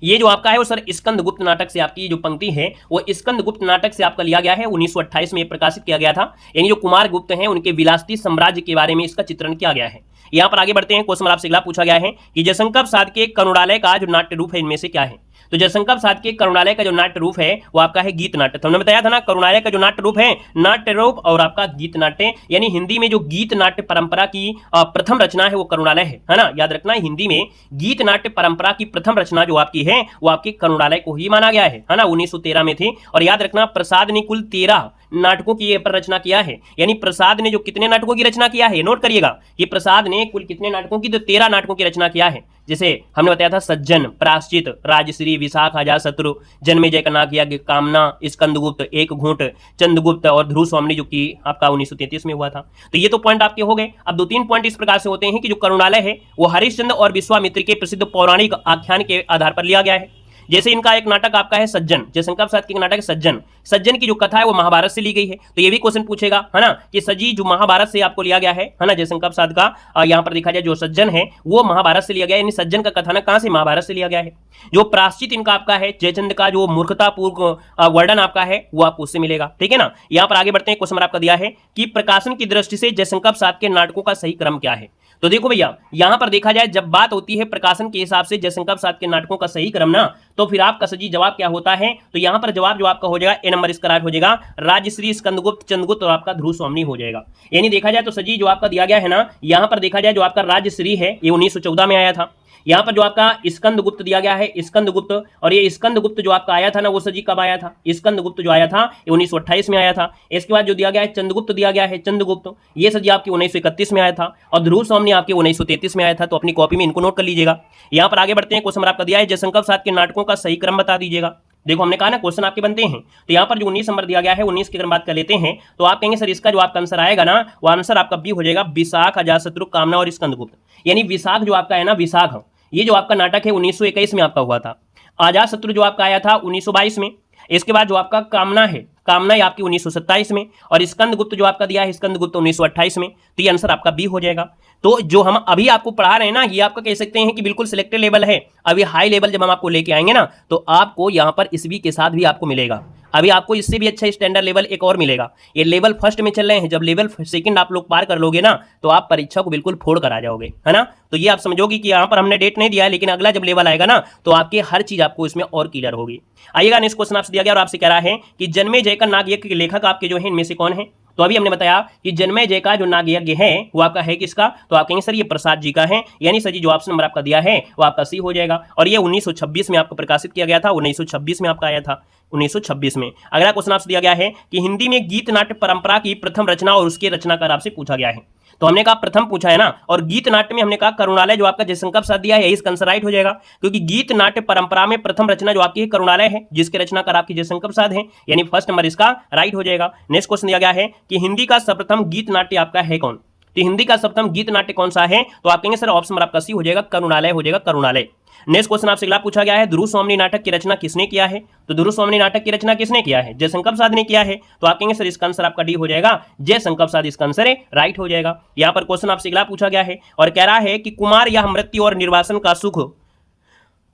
ये जो आपका है वो सर स्कंदगुप्त नाटक से आपकी जो पंक्ति है वो स्कंदगुप्त नाटक से आपका लिया गया है, 1928 में प्रकाशित किया गया था। यानी जो कुमार गुप्त हैं उनके विलासित साम्राज्य के बारे में इसका चित्रण किया गया है। यहाँ पर आगे बढ़ते हैं। क्वेश्चन आपसे अगला पूछा गया है कि जयशंकर प्रसाद के करुणालय का जो नाट्य रूप है इनमें से क्या है। तो जयशंकर प्रसाद के करुणालय का जो नाट्य रूप है वो आपका है गीत नाट्य। तो हमने बताया था ना करुणालय का जो नाट्य रूप है नाट्य रूप और आपका गीत नाट्य, यानी हिंदी में जो गीत नाट्य परंपरा की प्रथम रचना है वो करुणालय है ना। याद रखना हिंदी में गीत नाट्य परंपरा की प्रथम रचना जो आपकी है वो आपकी करुणालय को ही माना गया है ना, 1913 में थी। और याद रखना प्रसाद ने कुल 13 नाटकों की पर रचना किया है। यानी प्रसाद ने जो कितने नाटकों की रचना किया है, नोट करिएगा कि प्रसाद ने कुल कितने नाटकों की, तो 13 नाटकों की रचना किया है। जैसे हमने बताया था सज्जन, प्रायश्चित, राजश्री, विशाख, अजातशत्रु, जन्मेजय का नागयज्ञ, कामना, स्कंदगुप्त, एक घूंट, चंद्रगुप्त और ध्रुव स्वामिनी जो कि आपका 1933 में हुआ था। तो ये तो पॉइंट आपके हो गए। अब 2-3 पॉइंट इस प्रकार से होते हैं कि जो करुणालय है वो हरिश्चंद्र और विश्वामित्र के प्रसिद्ध पौराणिक आख्यान के आधार पर लिया गया है। जैसे इनका एक नाटक आपका है सज्जन, जयशंकर प्रसाद की नाटक है सज्जन, सज्जन की जो कथा है वो महाभारत से ली गई है। तो ये भी क्वेश्चन पूछेगा, है ना, कि सजी जो महाभारत से आपको लिया गया है ना, जयशंकर प्रसाद का यहाँ पर देखा जाए जो सज्जन है वो महाभारत से लिया गया है, यानी सज्जन का कथानक कहाँ से, महाभारत से लिया गया है। जो प्रायश्चित इनका आपका है जयचंद का जो मूर्खतापूर्ण वर्णन आपका है वो आपको उससे मिलेगा, ठीक है ना। यहाँ पर आगे बढ़ते हैं। क्वेश्चन आपका दिया है कि प्रकाशन की दृष्टि से जयशंकर प्रसाद के नाटकों का सही क्रम क्या है। तो देखो भैया यहां पर देखा जाए जब बात होती है प्रकाशन के हिसाब से जयशंकर प्रसाद के नाटकों का सही क्रम ना, तो फिर आपका सही जवाब क्या होता है, तो यहां पर जवाब जो आपका हो जाएगा ए नंबर इसका राइट हो जाएगा, राज्यश्री, स्कंदगुप्त, चंद्रगुप्त और आपका ध्रुव स्वामिनी हो जाएगा। यानी देखा जाए तो सजी जो आपका दिया गया है ना, यहां पर देखा जाए जो आपका राज्यश्री है ये 1914 में आया था। यहाँ पर जो आपका स्कंदगुप्त दिया गया है स्कंदगुप्त, और ये स्कंदगुप्त जो आपका आया था ना वो सजी कब आया था, स्कंदगुप्त जो आया था ये 1928 में आया था। इसके बाद जो दिया गया है चंद्रगुप्त दिया गया है चंद्रगुप्त, ये सजी आपकी 1931 में आया था, और ध्रुव स्वामिनी आपके 1933 में आया था। तो अपनी कॉपी में इनको नोट कर लीजिएगा। यहाँ पर आगे बढ़ते हैं। क्वेश्चन आपका दिया है जयशंकर प्रसाद के नाटकों का सही क्रम बता दीजिएगा। देखो हमने कहा ना क्वेश्चन आपके बनते हैं, तो यहाँ पर जो 19 नंबर दिया गया है 19 की अगर बात कर लेते हैं तो आप कहेंगे सर इसका जो आपका आंसर आएगा ना वो आंसर आपका बी हो जाएगा, विशाख, अजातशत्रु, कामना और स्कंदगुप्त। यानी विशाख जो आपका है ना, विशाख ये जो आपका नाटक है 1921 में आपका हुआ था। अजातशत्रु जो आपका आया था 1922 में। इसके बाद जो आपका कामना है, कामना ये आपकी 1927 में। और स्कंदगुप्त जो आपका दिया है स्कंदगुप्त 1928 में। तो ये आंसर आपका बी हो जाएगा। तो जो हम अभी आपको पढ़ा रहे हैं ना ये आपका कह सकते हैं कि बिल्कुल सिलेक्टेड लेवल है। अभी हाई लेवल जब हम आपको लेके आएंगे ना तो आपको यहाँ पर इसवी के साथ भी आपको मिलेगा। अभी आपको इससे भी अच्छा स्टैंडर्ड लेवल एक और मिलेगा। ये लेवल फर्स्ट में चल रहे हैं, जब लेवल सेकंड आप लोग पार कर लोगे ना तो आप परीक्षा को बिल्कुल फोड़ कर आ जाओगे, है ना। तो ये आप समझोगे कि यहाँ पर हमने डेट नहीं दिया है, लेकिन अगला जब लेवल आएगा ना तो आपके हर चीज आपको इसमें और क्लियर होगी। आइएगा नेक्स्ट क्वेश्चन आपसे दिया गया और आपसे कह रहा है कि जन्मेजय का नागयज्ञ के लेखक आपके जो है इनमें से कौन है। तो अभी हमने बताया कि जन्मेजय का जो नागयज्ञ है वो आपका है किसका, तो आप कहेंगे सर ये प्रसाद जी का है। यानी सर जी जो ऑप्शन नंबर आपका दिया है वो आपका सी हो जाएगा। और ये 1926 में आपको प्रकाशित किया गया था, 1926 में आपका आया था, 1926 में। अगला क्वेश्चन आपसे दिया गया है कि हिंदी में गीत नाट्य परंपरा की प्रथम रचना और उसके रचनाकार आपसे पूछा गया है। तो हमने कहा प्रथम पूछा है ना, और गीत नाट्य में हमने कहा करुणालय जो आपका जयशंकर प्रसाद दिया है इसका आंसर राइट हो जाएगा, क्योंकि गीत नाट्य परंपरा में प्रथम रचना जो आपकी है करुणालय है, जिसके रचनाकार आपकी जयशंकर प्रसाद है। यानी फर्स्ट नंबर इसका राइट हो जाएगा। नेक्स्ट क्वेश्चन दिया गया है कि हिंदी का सर्वप्रथम गीत नाट्य आपका है कौन। तो हिंदी का सर्वप्रथम गीत नाट्य कौन सा है, तो आप कहेंगे सर ऑप्शन नंबर आपका सी हो जाएगा, करुणालय हो जाएगा, करुणालय। नेक्स्ट क्वेश्चन आपसे अगला पूछा गया है ध्रुव स्वामिनी नाटक की रचना किसने किया है। तो ध्रुव स्वामिनी नाटक की रचना किसने किया है, जयशंकर प्रसाद ने किया है। तो आप कहेंगे सर इसका आंसर आपका डी हो जाएगा, जयशंकर प्रसाद इसका आंसर राइट हो जाएगा। यहाँ पर क्वेश्चन आपसे अगला पूछा गया है और कह रहा है कि कुमार यह मृत्यु और निर्वासन का सुख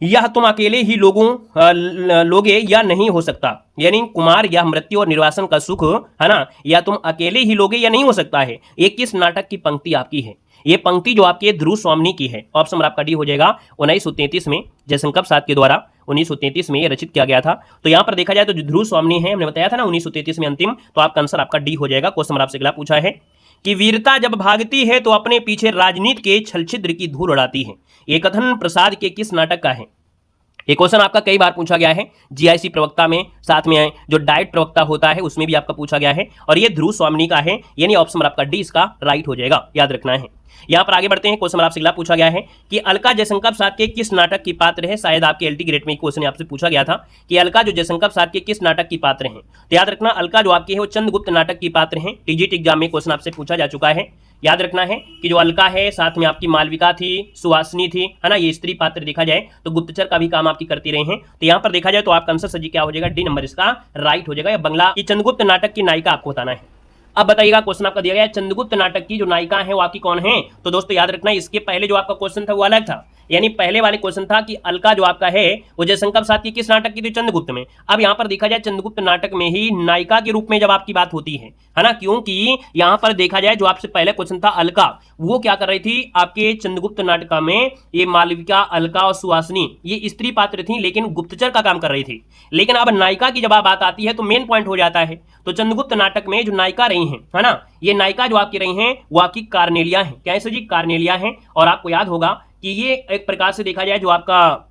यह तुम अकेले ही लोगे या नहीं हो सकता। यानी कुमार यह मृत्यु और निर्वासन का सुख है ना, या तुम अकेले ही लोगे या नहीं हो सकता है, ये किस नाटक की पंक्ति आपकी है। ये पंक्ति जो आपकी ध्रुव स्वामिनी की है, ऑप्शन नंबर आपका डी हो जाएगा। 1933 में जयशंकर प्रसाद के द्वारा 1933 में ये रचित किया गया था। तो यहाँ पर देखा जाए तो जो ध्रुव स्वामिनी है हमने बताया था ना 1933 में अंतिम, तो आपका आंसर आपका डी हो जाएगा। क्वेश्चन नंबर आपसे अगला पूछा है कि वीरता जब भागती है तो अपने पीछे राजनीति के छलछिद्र की धूल उड़ाती है, ये कथन प्रसाद के किस नाटक का है। ये क्वेश्चन आपका कई बार पूछा गया है, जीआईसी प्रवक्ता में, साथ में जो डाइट प्रवक्ता होता है उसमें भी आपका पूछा गया है, और ये ध्रुव स्वामिनी का है। यानी ऑप्शन नंबर आपका डी इसका राइट हो जाएगा, याद रखना है। यहाँ पर आगे बढ़ते हैं। क्वेश्चन आपसे अगला पूछा गया है कि अलका जयशंकर प्रसाद के किस नाटक की पात्र है। शायद आपके एलटी ग्रेड में क्वेश्चन आपसे पूछा गया था कि अलका जो जयशंकर प्रसाद के किस नाटक की पात्र हैं। तो याद रखना अलका जो आपकी है वो चंद्रगुप्त नाटक की पात्र हैं। टीजीटी एग्जाम में क्वेश्चन आपसे पूछा जा चुका है। याद रखना है कि जो अलका है साथ में आपकी मालविका थी, सुहासिनी थी, है ना, ये स्त्री पात्र देखा जाए तो गुप्तचर का भी काम आपकी करती रही हैं। तो यहाँ पर देखा जाए तो आपका आंसर सजी क्या हो जाएगा, डी नंबर इसका राइट हो जाएगा। या बंगला की चंद्रगुप्त नाटक की नायिका आपको बताना है। अब बताइएगा क्वेश्चन आपका दिया गया चंद्रगुप्त नाटक की जो नायिका है वो आपकी कौन है। तो दोस्तों याद रखना इसके पहले जो आपका क्वेश्चन था वो अलग था। यानी पहले वाले क्वेश्चन था कि अलका जो आपका है वो जयशंकर प्रसाद की किस नाटक की थी, चंद्रगुप्त में। अब यहाँ पर देखा जाए चंद्रगुप्त नाटक में ही नायिका के रूप में जब आपकी बात होती है ना, क्योंकि यहाँ पर देखा जाए जो आपसे पहले क्वेश्चन था अलका, वो क्या कर रही थी आपके चंद्रगुप्त नाटक में, ये मालविका, अलका और सुहासिनी ये स्त्री पात्र थी लेकिन गुप्तचर का काम कर रही थी। लेकिन अब नायिका की जब बात आती है तो मेन पॉइंट हो जाता है। तो चंद्रगुप्त नाटक में जो नायिका रही है ना, ये नायिका जो आपकी रही हैं वो आपकी कार्नेलिया है। क्या है जी, कार्नेलिया है। और आपको याद होगा कि ये एक प्रकार से देखा जाए जो आपका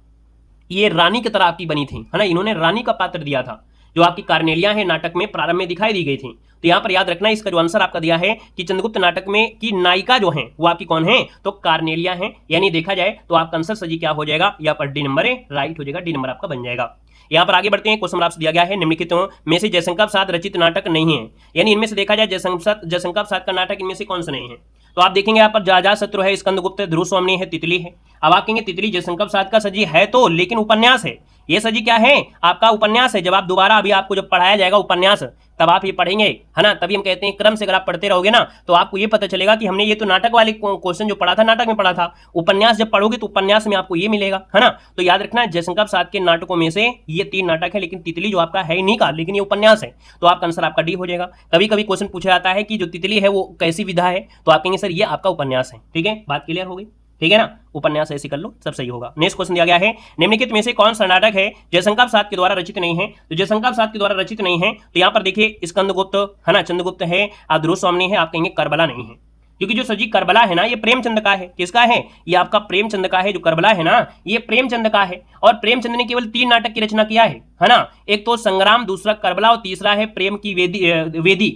ये रानी की तरह आपकी बनी थी, है ना, इन्होंने रानी का पात्र दिया था। जो आपकी कार्नेलिया है नाटक में प्रारंभ में दिखाई दी गई थी। तो यहाँ पर याद रखना इसका जो आंसर आपका दिया है कि चंद्रगुप्त नाटक में की नायिका जो है वो आपकी कौन है, तो कार्नेलिया है। यानी देखा जाए तो आपका आंसर सजी क्या हो जाएगा, यहाँ पर डी नंबर राइट हो जाएगा, डी नंबर आपका बन जाएगा। यहाँ पर आगे बढ़ते हैं। क्वेश्चन आपसे दिया गया है निम्नलिखितों में से जयशंकर प्रसाद रचित नाटक नहीं है। यानी इनमें से देखा जाए जयशंकर प्रसाद का नाटक इनमें से कौन सा नहीं है। तो आप देखेंगे यहाँ पर अजातशत्रु है, स्कंदगुप्त है, ध्रुव स्वामिनी है, तितली है। अब आप कहेंगे तितली जयशंकर प्रसाद का सजी है तो, लेकिन उपन्यास है। ये सजी क्या है, आपका उपन्यास है। जब आप दोबारा अभी आपको जब पढ़ाया जाएगा उपन्यास तब आप ये पढ़ेंगे, है ना, तभी हम कहते हैं क्रम से अगर आप पढ़ते रहोगे ना तो आपको ये पता चलेगा कि हमने ये तो नाटक वाले क्वेश्चन जो पढ़ा था नाटक में पढ़ा था, उपन्यास जब पढ़ोगे तो उपन्यास में आपको ये मिलेगा, है ना। तो याद रखना जयशंकर प्रसाद के नाटकों में से ये 3 नाटक है, लेकिन तितली जो आपका है नहीं का, लेकिन ये उपन्यास है। तो आपका आंसर आपका डी हो जाएगा। कभी कभी क्वेश्चन पूछा जाता है कि जो तितली है वो कैसी विधा है, तो आप कहेंगे सर ये आपका उपन्यास है। ठीक है, बात क्लियर हो गई, ठीक है ना, उपन्यास ऐसे कर लो सब सही होगा। नेक्स्ट क्वेश्चन दिया गया है निम्नलिखित में से कौन सा नाटक है जयशंकर प्रसाद के द्वारा रचित नहीं है। तो जयशंकर प्रसाद के द्वारा रचित नहीं है तो यहाँ पर देखिए स्कंदगुप्त है ना, चंद्रगुप्त है, ध्रुव स्वामिनी है, आप कहेंगे करबला नहीं है। क्योंकि जो सजी करबला है ना ये प्रेमचंद का है। किसका है, ये आपका प्रेमचंद का है। जो करबला है ना ये प्रेमचंद का है, और प्रेमचंद ने केवल 3 नाटक की रचना किया है ना। एक तो संग्राम, दूसरा करबला और तीसरा है प्रेम की वेदी।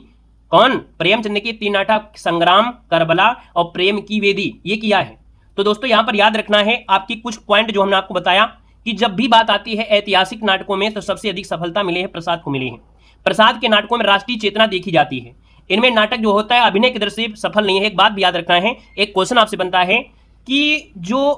कौन, प्रेमचंद के 3 नाटक संग्राम, करबला और प्रेम की वेदी ये किया है। तो दोस्तों यहाँ पर याद रखना है आपकी कुछ पॉइंट जो हमने आपको बताया कि जब भी बात आती है ऐतिहासिक नाटकों में तो सबसे अधिक सफलता मिली है प्रसाद को मिली है। प्रसाद के नाटकों में राष्ट्रीय चेतना देखी जाती है। इनमें नाटक जो होता है अभिनय की दृष्टि से सफल नहीं है। एक बात भी याद रखना है, एक क्वेश्चन आपसे बनता है कि जो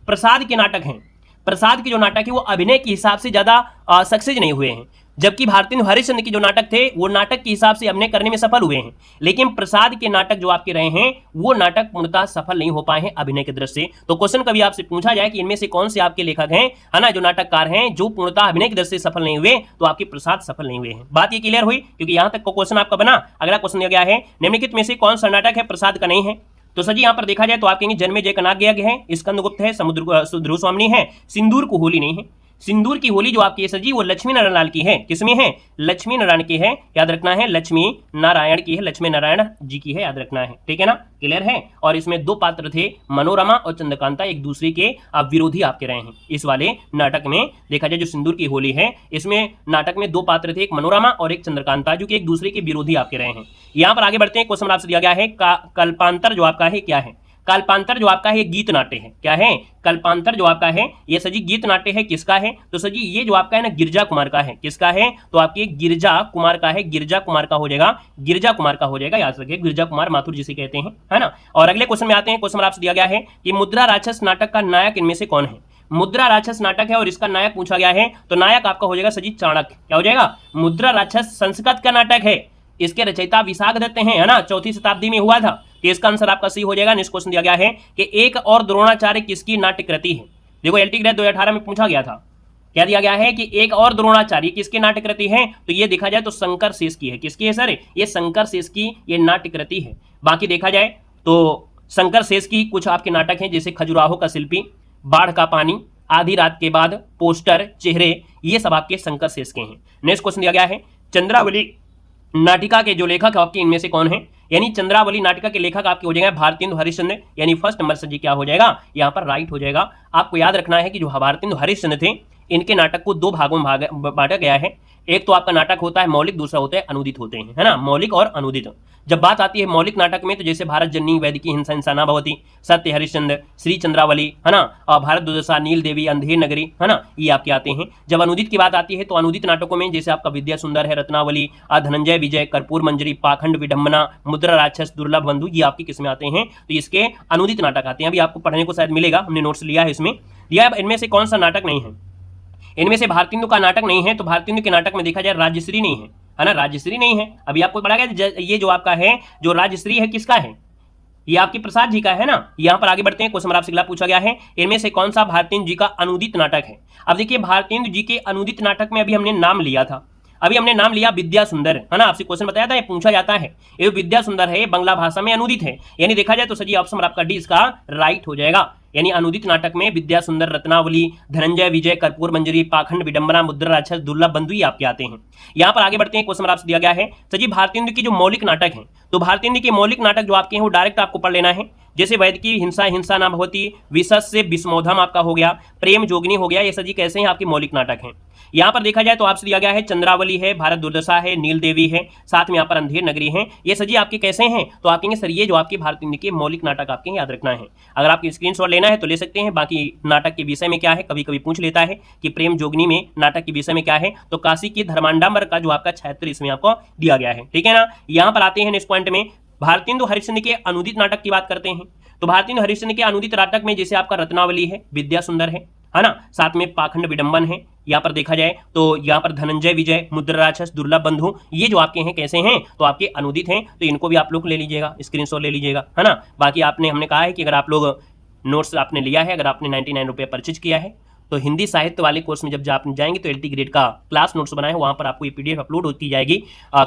प्रसाद के नाटक हैं, प्रसाद के जो नाटक है वो अभिनय के हिसाब से ज्यादा सक्सेस नहीं हुए हैं, जबकि भारतेंदु हरिश्चंद्र के जो नाटक थे वो नाटक के हिसाब से अभिनय करने में सफल हुए हैं। लेकिन प्रसाद के नाटक जो आपके रहे हैं वो नाटक पूर्णतः सफल नहीं हो पाए हैं अभिनय की दृष्टि से। तो क्वेश्चन कभी आपसे पूछा जाए कि इनमें से कौन से आपके लेखक हैं, है ना, जो नाटककार हैं जो पूर्णतः अभिनय की दृष्टि से सफल नहीं हुए, तो आपके प्रसाद सफल नहीं हुए हैं। बात ये क्लियर हुई, क्योंकि यहां तक क्वेश्चन आपका बना। अगला क्वेश्चन दिया गया है, निम्नलिखित में से कौन सा नाटक है प्रसाद का नहीं है? तो सर जी यहाँ पर देखा जाए तो आप कहेंगे जन्मेजय का नाट्य है, स्कंदगुप्त है, ध्रुव स्वामिनी है, सिंदूर को होली नहीं है। सिंदूर की होली जो आपकी है सर जी वो लक्ष्मी नारायण लाल की है। किसमें है? लक्ष्मी नारायण की है, याद रखना है, लक्ष्मी नारायण की है, लक्ष्मी नारायण जी की है, याद रखना है, ठीक है ना, क्लियर है। और इसमें दो पात्र थे, मनोरमा और चंद्रकांता, एक दूसरे के विरोधी आपके रहे हैं। इस वाले नाटक में देखा जाए जो सिंदूर की होली है, इसमें नाटक में दो पात्र थे, एक मनोरमा और एक चंद्रकांता, जो कि एक दूसरे के विरोधी आपके रहे हैं। यहाँ पर आगे बढ़ते हैं, क्वेश्चन आपसे दिया गया है कल्पांतर जो आपका है क्या है? कल्पांतर जो आपका है गीत नाट्य है। क्या है? कल्पांतर जो आपका है ये सजी गीत नाट्य है। किसका है? तो सजी ये जो आपका है ना गिरजा कुमार का है। किसका है? तो आपके गिरजा कुमार का है, गिरजा कुमार का हो जाएगा, गिरजा कुमार का हो जाएगा, याद रखिए, गिरजा कुमार माथुर जिसे कहते हैं, है ना। और अगले क्वेश्चन में आते हैं, क्वेश्चन आपसे दिया गया है कि मुद्रा राक्षस नाटक का नायक इनमें से कौन है? मुद्रा राक्षस नाटक है और इसका नायक पूछा गया है, तो नायक आपका हो जाएगा सजी चाणक्य। क्या हो जाएगा? मुद्रा राक्षस संस्कृत का नाटक है, इसके रचयिता विशाख दत्त हैं, है ना, 4वीं शताब्दी में हुआ था। तो इसका आंसर आपका सही हो जाएगा। नेक्स्ट क्वेश्चन दिया गया है कि एक और द्रोणाचार्य किसकी नाट्य कृति है? देखो एलटी ग्रेड 2018 में पूछा गया था, क्या दिया गया है कि एक और द्रोणाचार्य किसकी नाट्य कृति है? तो ये देखा जाए तो शंकर शेष की है। किसकी है सर? ये शंकर शेष की ये नाट्य कृति है। बाकी देखा जाए तो शंकर शेष की कुछ आपके नाटक हैं, जैसे खजुराहो का शिल्पी, बाढ़ का पानी, आधी रात के बाद, पोस्टर, चेहरे, ये सब आपके शंकर शेष के हैं। नेक्स्ट क्वेश्चन दिया गया है, चंद्रावली नाटिका के जो लेखक आपके इनमें से कौन है? यानी चंद्रावली नाटिका के लेखक आपके हो जाएंगे भारतेंदु हरिश्चंद्र, यानी फर्स्ट नंबर से जी क्या हो जाएगा यहाँ पर राइट हो जाएगा। आपको याद रखना है कि जो भारतेंदु हरिश्चंद्र थे इनके नाटक को दो भागों में बांटा गया है। एक तो आपका नाटक होता है मौलिक, दूसरा होता है अनुदित होते हैं, है ना, मौलिक और अनुदित। जब बात आती है मौलिक नाटक में तो जैसे भारत जननी, वैदिकी हिंसा हिंसा ना भवती, सत्य हरिश्चंद्र, श्री चंद्रावली, है ना, और भारत दुर्दशा, नील देवी, अंधेर नगरी, है ना, ये आपके आते हैं। जब अनुदित की बात आती है तो अनुदित नाटकों में जैसे आपका विद्या सुंदर है, रत्नावली, धनंजय विजय, कर्पूर मंजरी, पाखंड विडंबना, मुद्रा राक्षस, दुर्लभ बंधु, ये आपके किसमें आते हैं? तो इसके अनुदित नाटक आते हैं। अभी आपको पढ़ने को शायद मिलेगा, हमने नोट्स लिया है इसमें। यह इनमें से कौन सा नाटक नहीं है? इनमें से भारतेंदु का नाटक नहीं है, तो भारतेंदु के नाटक में देखा जाए राजश्री नहीं है ना, राजश्री नहीं है। अभी आपको पढ़ा गया ये जो आपका है जो राजश्री है किसका है? ये आपके प्रसाद जी का है ना। यहाँ पर आगे बढ़ते हैं, क्वेश्चन आपसे अगला पूछा गया है, इनमें से कौन सा भारतेंदु जी का अनुदित नाटक है? अब देखिए भारतेंदु जी के अनुदित नाटक में अभी हमने नाम लिया था, अभी हमने नाम लिया विद्या सुंदर, है ना, आपसे क्वेश्चन बताया था, ये पूछा जाता है, ये विद्या सुंदर है, ये बांग्ला भाषा में अनुदित है। यानी देखा जाए तो सही ऑप्शन आपका डी इसका राइट हो जाएगा। यानी अनुदित नाटक में विद्या सुंदर, रत्नावली, धनंजय विजय, कर्पूर मंजरी, पाखंड विडंबना, मुद्रा राक्षस, दुर्लभ बंधु, ये आपके आते हैं। यहाँ पर आगे बढ़ते हैं, क्वेश्चन आपसे दिया गया है सजी भारतेंदु की जो मौलिक नाटक है, तो भारतेंदु के मौलिक नाटक जो आपके हैं वो डायरेक्ट आपको पढ़ लेना है। जैसे वैदिकी हिंसा हिंसा ना भवती, विशस से विस्मोधम आपका हो गया, प्रेम जोगनी हो गया, ये सजी कैसे हैं आपके मौलिक नाटक हैं। यहाँ पर देखा जाए तो आपसे दिया गया है चंद्रावली है, भारत दुर्दशा है, नील देवी है, साथ में यहाँ पर अंधेर नगरी है, ये सजी आपके कैसे हैं? तो आप कहेंगे सर ये जो आपके भारतेंदु के मौलिक नाटक आपके याद रखना है। अगर आपकी स्क्रीनशॉट लेना है तो ले सकते हैं। बाकी नाटक के विषय में क्या है, कभी कभी पूछ लेता है कि प्रेम जोगनी में नाटक के विषय में क्या है, तो काशी की धर्मांडांबर का जो आपका क्षेत्र इसमें आपको दिया गया है, ठीक है ना। यहाँ पर आते हैं नेक्स्ट पॉइंट में, भारतेंदु हरिश्चंद्र के अनुदित नाटक की बात करते हैं। तो भारतेंदु हरिश्चंद्र के अनुदित नाटक में जैसे आपका रत्नावली है, विद्या सुंदर है ना, साथ में पाखंड विडंबन है। यहाँ पर देखा जाए तो यहाँ पर धनंजय विजय, मुद्रा राक्षस, दुर्लभ बंधु, ये जो आपके हैं कैसे हैं? तो आपके अनुदित हैं। तो इनको भी आप लोग ले लीजिएगा, स्क्रीनशॉट ले लीजिएगा, है ना। बाकी हमने कहा है कि अगर आप लोग नोट्स आपने लिया है, अगर आपने 99 रुपये परचेज किया है, तो हिंदी साहित्य वाले कोर्स में जब आप जाएंगे तो एलटी ग्रेड का क्लास नोट्स बनाए हैं, वहाँ पर आपको ये पीडीएफ अपलोड की जाएगी,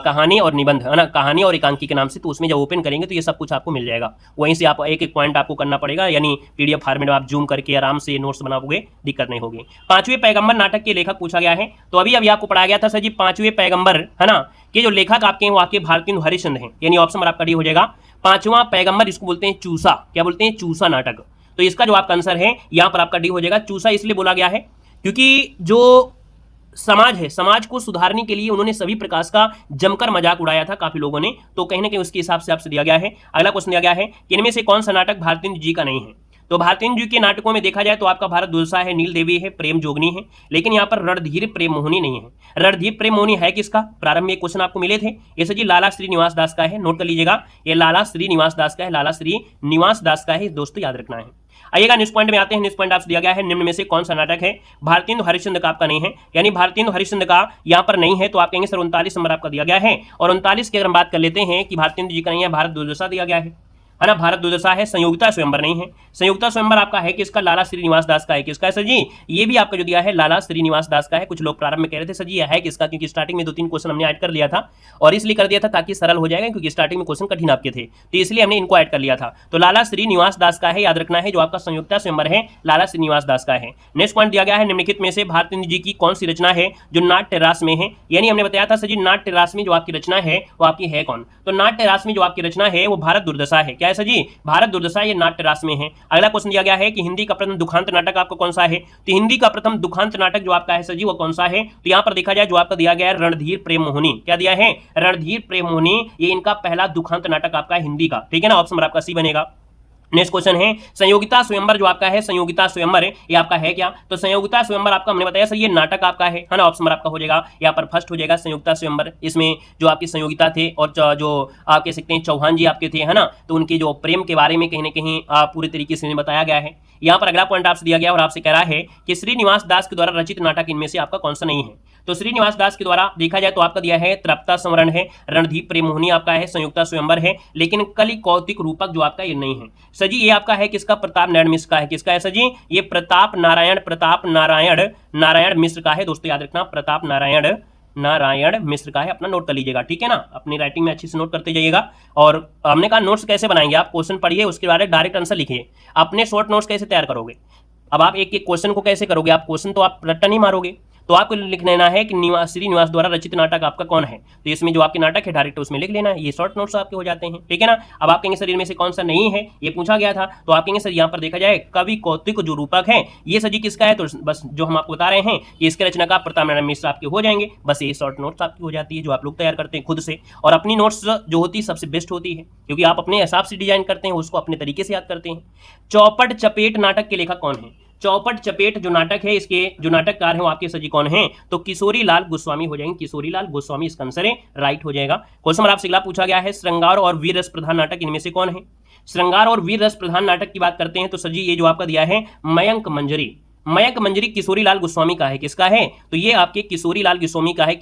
कहानी और निबंध, है ना, कहानी और एकांकी के नाम से। तो उसमें जब ओपन करेंगे तो ये सब कुछ आपको मिल जाएगा। वहीं से आप एक एक पॉइंट आपको करना पड़ेगा, यानी पीडीएफ फॉर्मेट में आप जूम करके आराम से नोट्स बनाओगे, दिक्कत नहीं होगी। 5वें पैगंबर नाटक के लेखक पूछा गया है, तो अभी आपको पढ़ाया गया था सर जी 5वें पैगंबर, है ना, के जो लेखक आपके हैं वो आपके भारतेंदु हरिश्चंद्र हैं, यानी ऑप्शन नंबर आपका डी हो जाएगा। 5वां पैगंबर इसको बोलते हैं चूसा, क्या बोलते हैं? चूसा नाटक। तो इसका जो आपका आंसर है यहाँ पर आपका डी हो जाएगा। चूसा इसलिए बोला गया है क्योंकि जो समाज है, समाज को सुधारने के लिए उन्होंने सभी प्रकार का जमकर मजाक उड़ाया था काफी लोगों ने, तो कहीं ना कहीं उसके हिसाब से आपसे दिया गया है। अगला क्वेश्चन दिया गया है कि इनमें से कौन सा नाटक भारतेंदु जी का नहीं है? तो भारतेंदु जी के नाटकों में देखा जाए तो आपका भारत दुर्दशा है, नील देवी है, प्रेम जोगनी है, लेकिन यहाँ पर रणधीर प्रेम मोहिनी नहीं है। रणधीर प्रेम मोहिनी है किसका? प्रारंभ में क्वेश्चन आपको मिले थे, ये सर जी लाला श्रीनिवास दास का है, नोट कर लीजिएगा, ये लाला श्रीनिवास दास का है, लाला श्रीनिवास दास का है, दोस्तों याद रखना है। आइएगा नेक्स्ट पॉइंट में आते हैं। नेक्स्ट पॉइंट आपसे दिया गया है, निम्न में से कौन सा नाटक है भारतेंदु हरिश्चंद्र का आपका नहीं है, यानी भारतेंदु हरिश्चंद्र का यहाँ पर नहीं है, तो आप कहेंगे सर 39 नंबर आपका दिया गया है। और 39 की अगर हम बात कर लेते हैं कि भारतेंदु जी का नहीं है, भारत दुर्दशा दिया गया है ना, भारत दुर्दशा है, संयोगिता स्वयंवर नहीं है। संयोगिता स्वयंवर आपका है किसका? लाला श्रीनिवास दास का है। किसका है सर जी? ये भी आपका जो दिया है लाला श्रीनिवास दास का है। कुछ लोग प्रारंभ में कह रहे थे सर जी ये है किसका, क्योंकि स्टार्टिंग में 2-3 क्वेश्चन हमने ऐड कर लिया था, और इसलिए कर दिया था ताकि सरल हो जाएगा, क्योंकि स्टार्टिंग में क्वेश्चन कठिन आपके थे, तो इसलिए हमने इनको ऐड कर लिया था। तो लाला श्रीनिवास दास का है, याद रखना है, जो आपका संयुक्ता स्वयंवर है लाला श्रीनिवास दास का है। नेक्स्ट पॉइंट दिया गया है, निम्नलिखित में से भारतेंदु जी की कौन सी रचना है जो नाट्य रास में है, यानी हमने बताया था सर जी नाट्य रास में जो आपकी रचना है वो आपकी है कौन? तो नाट्य रास में जो आपकी रचना है वो भारत दुर्दशा है। क्या है सर जी? भारत दुर्दशा, ये नाट्य रास में है। अगला क्वेश्चन दिया गया है कि हिंदी का प्रथम दुखांत नाटक आपका कौन सा है, तो हिंदी का प्रथम दुखांत नाटक जो आपका है सर जी वो कौन सा है? तो यहां पर देखा जाए जो आपका दिया गया है रणधीर प्रेम मोहिनी। क्या दिया है? रणधीर प्रेम मोहिनी, ये इनका पहला दुखांत नाटक आपका हिंदी का, ठीक है ना, ऑप्शन आपका सी बनेगा। नेक्स्ट क्वेश्चन है संयोगिता स्वयंवर जो आपका है, संयोगिता स्वयंवर ये आपका है क्या? तो संयोगिता स्वयंवर आपका हमने बताया सर ये नाटक आपका है ना, ऑप्शन आपका हो जाएगा यहाँ पर फर्स्ट हो जाएगा संयोगिता स्वयंवर। इसमें जो आपकी संयोगिता थे और जो आप कह सकते हैं चौहान जी आपके थे, है ना, तो उनके जो प्रेम के बारे में कहीं ना कहीं पूरी तरीके से बताया गया है। यहाँ पर अगला पॉइंट आपसे दिया गया और आपसे कह रहा है कि श्रीनिवास दास के द्वारा रचित नाटक इनमें से आपका कौन सा नहीं है? तो श्रीनिवास दास के द्वारा देखा जाए तो आपका दिया है तृप्ता संवरण है, रणधीर प्रेम मोहिनी आपका है, संयुक्ता स्वयंवर है, लेकिन कलि कौतिक रूपक जो आपका ये नहीं है। सर जी ये आपका है किसका? प्रताप नारायण मिश्र का है। किसका है सर जी? ये प्रताप नारायण मिश्र का है, दोस्तों याद रखना, प्रताप नारायण मिश्र का है, अपना नोट कर लीजिएगा, ठीक है ना, अपनी राइटिंग में अच्छे से नोट करते जाइएगा। और हमने कहा नोट्स कैसे बनाएंगे, आप क्वेश्चन पढ़िए उसके बाद डायरेक्ट आंसर लिखिए। अपने शॉर्ट नोट्स कैसे तैयार करोगे? अब आप एक एक क्वेश्चन को कैसे करोगे? आप क्वेश्चन तो आप रट्टा नहीं मारोगे, तो आपको लिख लेना है कि श्रीनिवास द्वारा रचित नाटक आपका कौन है, तो इसमें जो आपके नाटक है डायरेक्ट उसमें लिख लेना है, ये शॉर्ट नोट्स आपके हो जाते हैं, ठीक है ना। अब आप कहेंगे सर इनमें से कौन सा नहीं है, ये पूछा गया था, तो आप कहेंगे सर यहाँ पर देखा जाए कवि कौतिक जो रूपक है ये सर जी किसका है, तो बस जो हम आपको बता रहे हैं कि इसके रचना का प्रताप नारायण मिश्र आपके हो जाएंगे, बस ये शॉर्ट नोट्स आपकी हो जाती है जो आप लोग तैयार करते हैं खुद से। और अपनी नोट्स जो होती है सबसे बेस्ट होती है, क्योंकि आप अपने हिसाब से डिजाइन करते हैं, उसको अपने तरीके से याद करते हैं। चौपट चपेट नाटक के लेखक कौन है? चौपट चपेट जो नाटक है इसके जो नाटककार हैं वो आपके सजी कौन हैं? तो किशोरी लाल गोस्वामी हो जाएंगे, किशोरी लाल गोस्वामी इसका आंसर है, राइट हो जाएगा। क्वेश्चन आपसे अगला पूछा गया है श्रृंगार और वीर रस प्रधान नाटक इनमें से कौन है? श्रृंगार और वीर रस प्रधान नाटक की बात करते हैं तो सजी ये जो आपका दिया है मयंक मंजरी किशोरी लाल गोस्वामी का है। किसका है? तो ये आपके किशोरी लाल गोस्वामी का है,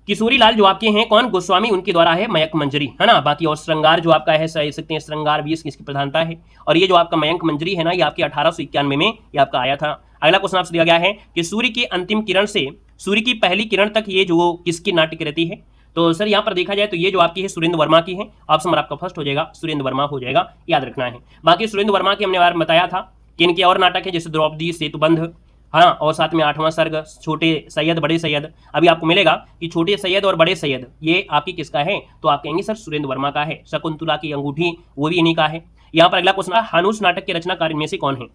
किशोरी लाल जो आपके हैं कौन? गोस्वामी, उनके द्वारा है मयंक मंजरी, है ना। बाकी और श्रृंगार जो आपका है सह सकते हैं श्रृंगार भी इसकी प्रधानता है, और ये जो आपका मयंक मंजरी है ना ये आपके 1891 में ये आपका आया था। अगला क्वेश्चन आपसे दिया गया है कि सूर्य की अंतिम किरण से सूर्य की पहली किरण तक ये जो किसकी नाट्य कृति है? तो सर यहाँ पर देखा जाए तो ये जो आपकी है सुरेंद्र वर्मा की है, ऑप्शन आपका फर्स्ट हो जाएगा, सुरेंद्र वर्मा हो जाएगा, याद रखना है। बाकी सुरेंद्र वर्मा की हमने बार बताया था कि इनके और नाटक है जैसे द्रौपदी सेतुबंध, हाँ, और साथ में 8वां सर्ग, छोटे सैयद बड़े सैयद। अभी आपको मिलेगा कि छोटे सैयद और बड़े सैयद ये आपकी किसका है, तो आप कहेंगे सर सुरेंद्र वर्मा का है। शकुंतला की अंगूठी वो भी इन्हीं का है। यहाँ पर अगला क्वेश्चन है हानुस नाटक के रचनाकार इनमें से कौन है?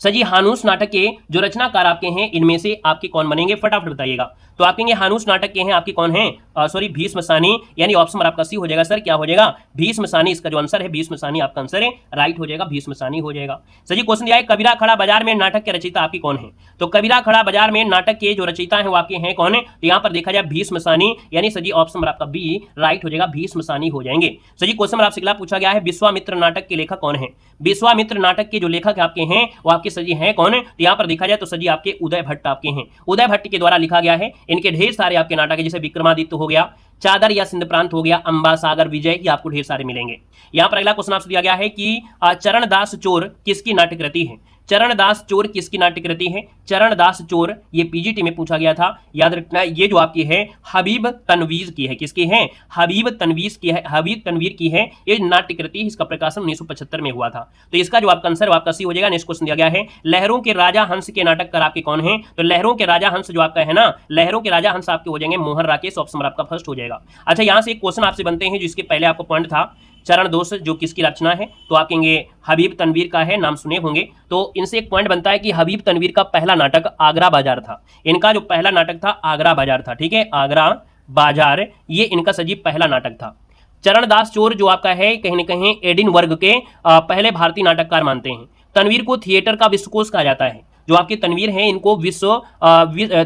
सर जी हानुस नाटक के जो रचनाकार आपके हैं इनमें से आपके कौन बनेंगे, फटाफट बताइएगा। तो आप कहेंगे हानुस नाटक के हैं आपके कौन है, सॉरी भीष्म सानी, यानी ऑप्शन आपका सी हो जाएगा सर, क्या हो जाएगा? भीष्म सानी, इसका जो आंसर है भीष्म सानी आपका आंसर है, राइट हो जाएगा, भीष्म सानी हो जाएगा। सर जी क्वेश्चन दिया है कबीरा खड़ा बाजार में नाटक के रचयिता आपकी कौन है? तो कबीरा खड़ा बाजार में नाटक के जो रचयिता है वो आपके हैं कौन है? तो यहाँ पर देखा जाए भीष्म सानी, यानी सर जी ऑप्शन आपका बी राइट हो जाएगा, भीष्म सानी हो जाएंगे। सर जी क्वेश्चन आपसे अगला पूछा गया है विश्वामित्र नाटक के लेखक कौन है? विश्वामित्र नाटक के जो लेखक आपके हैं वो आपके सर जी हैं कौन है? तो यहाँ पर देखा जाए तो सर जी आपके उदय भट्ट आपके हैं, उदय भट्ट के द्वारा लिखा गया है। इनके ढेर सारे आपके नाटक है जैसे विक्रमादित्य हो गया, चादर या सिंध प्रांत हो गया, अंबा सागर विजय, ये आपको ढेर सारे मिलेंगे। यहाँ पर अगला क्वेश्चन आपसे दिया गया है कि चरणदास चोर किसकी नाट्यकृति है? चरणदास चोर किसकी नाट्यकृति है? चरणदास चोर ये पीजीटी में पूछा गया था, याद रखना। ये जो आपकी है हबीब तनवीर की है, किसकी है? हबीब तनवीर की है ये नाट्यकृति, इसका प्रकाशन 1975 में हुआ था। तो इसका जो आपका आंसर आपका सी हो जाएगा। नेक्स्ट क्वेश्चन दिया गया है लहरों के राजा हंस के नाटककार आपके कौन है? तो लहरों के राजा हंस जो आपका है ना, लहरों के राजा हंस आपके हो जाएंगे मोहन राकेश, ऑप्शन आपका फर्स्ट हो जाएगा। अच्छा, यहाँ से एक क्वेश्चन आपसे बनते हैं जिसके पहले आपको पॉइंट था चरण दोष जो किसकी रचना है, तो आप कहेंगे हबीब तनवीर का है, नाम सुने होंगे। तो इनसे एक पॉइंट बनता है कि हबीब तनवीर का पहला नाटक आगरा बाजार था, इनका जो पहला नाटक था आगरा बाजार था, ठीक है, आगरा बाजार ये इनका सजीव पहला नाटक था। चरणदास चोर जो आपका है कहीं न कहीं एडिनबर्ग के पहले भारतीय नाटककार मानते हैं। तनवीर को थिएटर का विश्वकोश कहा जाता है। जो आपके तनवीर हैं इनको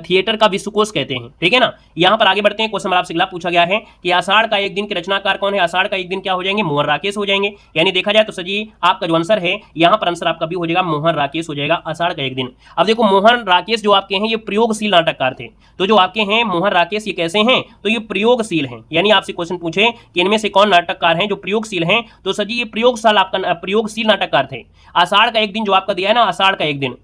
थिएटर का विश्वकोश कहते हैं, ठीक है ना। यहां पर आगे बढ़ते हैं। क्वेश्चन नंबर आपसे अगला पूछा गया है कि आषाढ़ का एक दिन के रचनाकार कौन है। आषाढ़ का एक दिन क्या हो जाएंगे, मोहन राकेश हो जाएंगे। यानी देखा जाए तो सजी आपका जो आंसर है यहां पर आंसर आपका भी हो जाएगा मोहन राकेश हो जाएगा, आषाढ़ का एक दिन। अब देखो मोहन राकेश जो आपके हैं ये प्रयोगशील नाटककार थे। तो जो आपके हैं मोहन राकेश ये कैसे हैं, तो ये प्रयोगशील हैं। यानी आपसे क्वेश्चन पूछे कि इनमें से कौन नाटककार हैं जो प्रयोगशील हैं, तो सजी ये प्रयोगशील नाटककार थे। आषाढ़ का एक दिन जो आपका दिया है ना, आषाढ़ का एक दिन,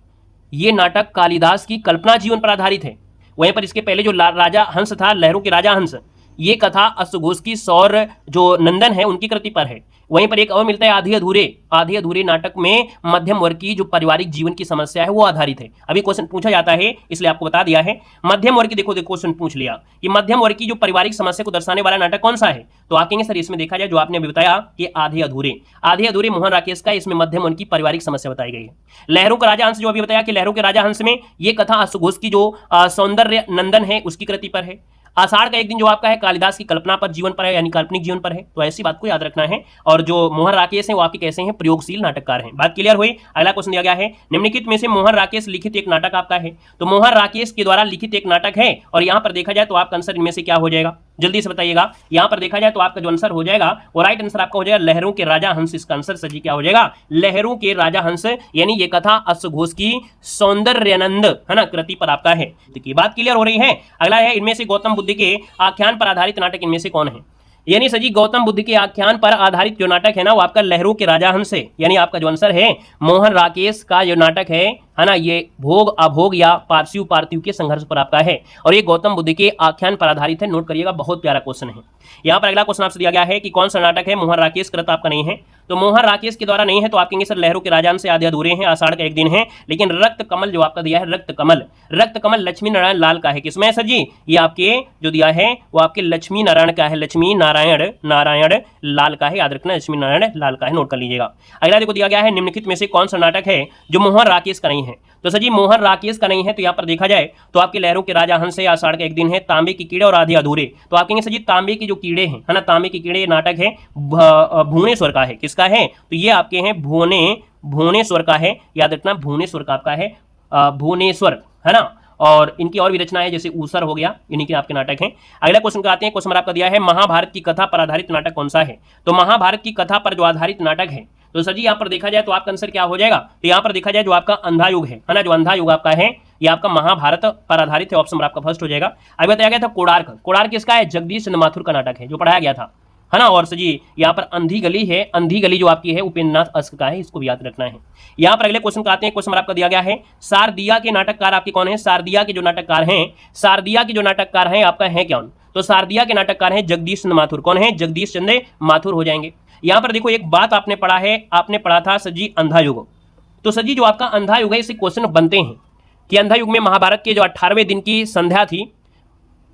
ये नाटक कालिदास की कल्पना जीवन पर आधारित है। वहीं पर इसके पहले जो राजा हंस था, लहरों के राजा हंस, ये कथा अश्वघोष सौर जो नंदन है उनकी कृति पर है। वहीं पर एक और मिलता है आधे अधूरे नाटक में मध्यम वर्ग की जो पारिवारिक जीवन की समस्या है वो आधारित है। अभी क्वेश्चन पूछा जाता है इसलिए आपको बता दिया है। मध्यम वर्ग की देखो क्वेश्चन पूछ लिया कि मध्यम वर्ग की जो पारिवारिक समस्या को दर्शाने वाला नाटक कौन सा है, तो आकेंगे सर इसमें देखा जाए जो आपने अभी बताया कि आधे अधूरे मोहन राकेश का, इसमें मध्यम वर्ग की पारिवारिक समस्या बताई गई है। लहरों का राजा हंस जो अभी बताया कि लहरों के राजा हंस में ये कथा अश्वघोष की जो सौंदर्य नंदन है उसकी कृति पर है। आषाढ़ का एक दिन जो आपका है कालिदास की कल्पना पर जीवन पर है, यानी काल्पनिक जीवन पर है। तो ऐसी बात को याद रखना है। और जो मोहन राकेश हैं वो आपके कैसे हैं, प्रयोगशील नाटककार हैं। बात क्लियर हुई। अगला क्वेश्चन दिया गया है निम्नलिखित में से मोहन राकेश लिखित एक नाटक आपका है। तो मोहन राकेश के द्वारा लिखित एक नाटक है और यहां पर देखा जाए तो आपका आंसर इनमें से क्या हो जाएगा, जल्दी से बताइएगा। यहां पर देखा जाए तो आपका जो आंसर हो जाएगा वो राइट आंसर आपका हो जाएगा लहरों के राजा हंस। इसका आंसर सजी क्या हो जाएगा, लहरों के राजा हंस। यानी ये कथा अश्वघोष की सौंदर्यानंद है ना कृति पर आपका है। देखिए बात क्लियर हो रही है। अगला है इनमें से गौतम बुद्ध के आख्यान पर आधारित नाटक इनमें से कौन है। यानी सजी गौतम बुद्ध के आख्यान पर आधारित जो नाटक है ना वो आपका लहरों के राजा हंस है। यानी आपका जो आंसर है मोहन राकेश का जो नाटक है ना, ये भोग अभोग या पार्थिव पार्थिव के संघर्ष पर आपका है और ये गौतम बुद्ध के आख्यान पर आधारित है। नोट करिएगा, बहुत प्यारा क्वेश्चन है। यहाँ पर अगला क्वेश्चन आपसे दिया गया है कि कौन सा नाटक है मोहन राकेश कृत आपका नहीं है। तो मोहन राकेश के द्वारा नहीं है तो आप कहेंगे सर लहरों के राजा से आधे अधूरे हैं, आषाढ़ का एक दिन है। लेकिन रक्त कमल जो आपका दिया है, रक्त कमल लक्ष्मी नारायण लाल का है। किसमें है सर जी, ये आपके जो दिया है वो आपके लक्ष्मी नारायण का है, लक्ष्मी नारायण लाल का है। याद रखना लक्ष्मी नारायण लाल का है, नोट कर लीजिएगा। अगला देखो दिया गया है निम्नलिखित में से कौन सा नाटक है जो मोहन राकेश का नहीं है। तो सर जी मोहन राकेश का नहीं है तो यहाँ पर देखा जाए तो आपके लहरों के राजा हंस है, आषाढ़ का एक दिन है, तांबे के कीड़े और आधे अधूरे। तो आप कहेंगे सर जी तांबे के जो कीड़े हैं है ना, तांबे के कीड़े नाटक है भुवनेश्वर का है। किसका है, तो ये आपके हैं भुवनेश्वर का है। याद रखना भुवनेश्वर का आपका है, भुवनेश्वर है ना। और इनकी और भी रचना है जैसे ऊसर हो गया, इन्हीं के आपके नाटक हैं। अगला क्वेश्चन का आते हैं। क्वेश्चन आपका दिया है महाभारत की कथा पर आधारित नाटक कौन सा है। तो महाभारत की कथा पर जो आधारित नाटक है तो सर जी यहाँ पर देखा जाए तो आपका आंसर क्या हो जाएगा, तो यहाँ पर देखा जाए जो आपका अंधा युग है ना, जो अंधा युग आपका है ये आपका महाभारत पर आधारित है। ऑप्शन नंबर आपका फर्स्ट हो जाएगा। अभी बताया गया था कोणार्क किसका है, जगदीश चंद्र माथुर का नाटक है जो पढ़ाया गया था है ना। और सर जी यहाँ पर अंधी गली है, अंधी गली जो आपकी है उपेंद्र नाथ अस्क का है, इसको भी याद रखना है। यहाँ पर अगले क्वेश्चन का आते हैं। क्वेश्चन आपका दिया गया है शारदिया के नाटककार आपके कौन है। शारदिया के जो नाटककार हैं आपका है कौन, तो शारदिया के नाटककार हैं जगदीश चंद्र माथुर। कौन है, जगदीश चंद्र माथुर हो जाएंगे। यहाँ पर देखो एक बात आपने पढ़ा है, आपने पढ़ा था सर जी अंधा युग। तो सर जी जो आपका अंधा युग है इससे क्वेश्चन बनते हैं कि अंधा युग में महाभारत के जो 18वें दिन की संध्या थी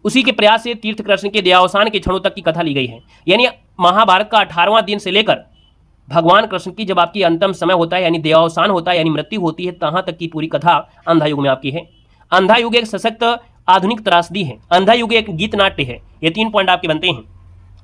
उसी के प्रयास से तीर्थ कृष्ण के देहावसान के क्षणों तक की कथा ली गई है। यानी महाभारत का 18वां दिन से लेकर भगवान कृष्ण की जब आपकी अंतिम समय होता है यानी देहावसान होता है यानी मृत्यु होती है, तहां तक की पूरी कथा अंधा युग में आपकी है। अंधा युग एक सशक्त आधुनिक त्रासदी है, अंधा युग एक गीत नाट्य है। ये 3 पॉइंट आपके बनते हैं।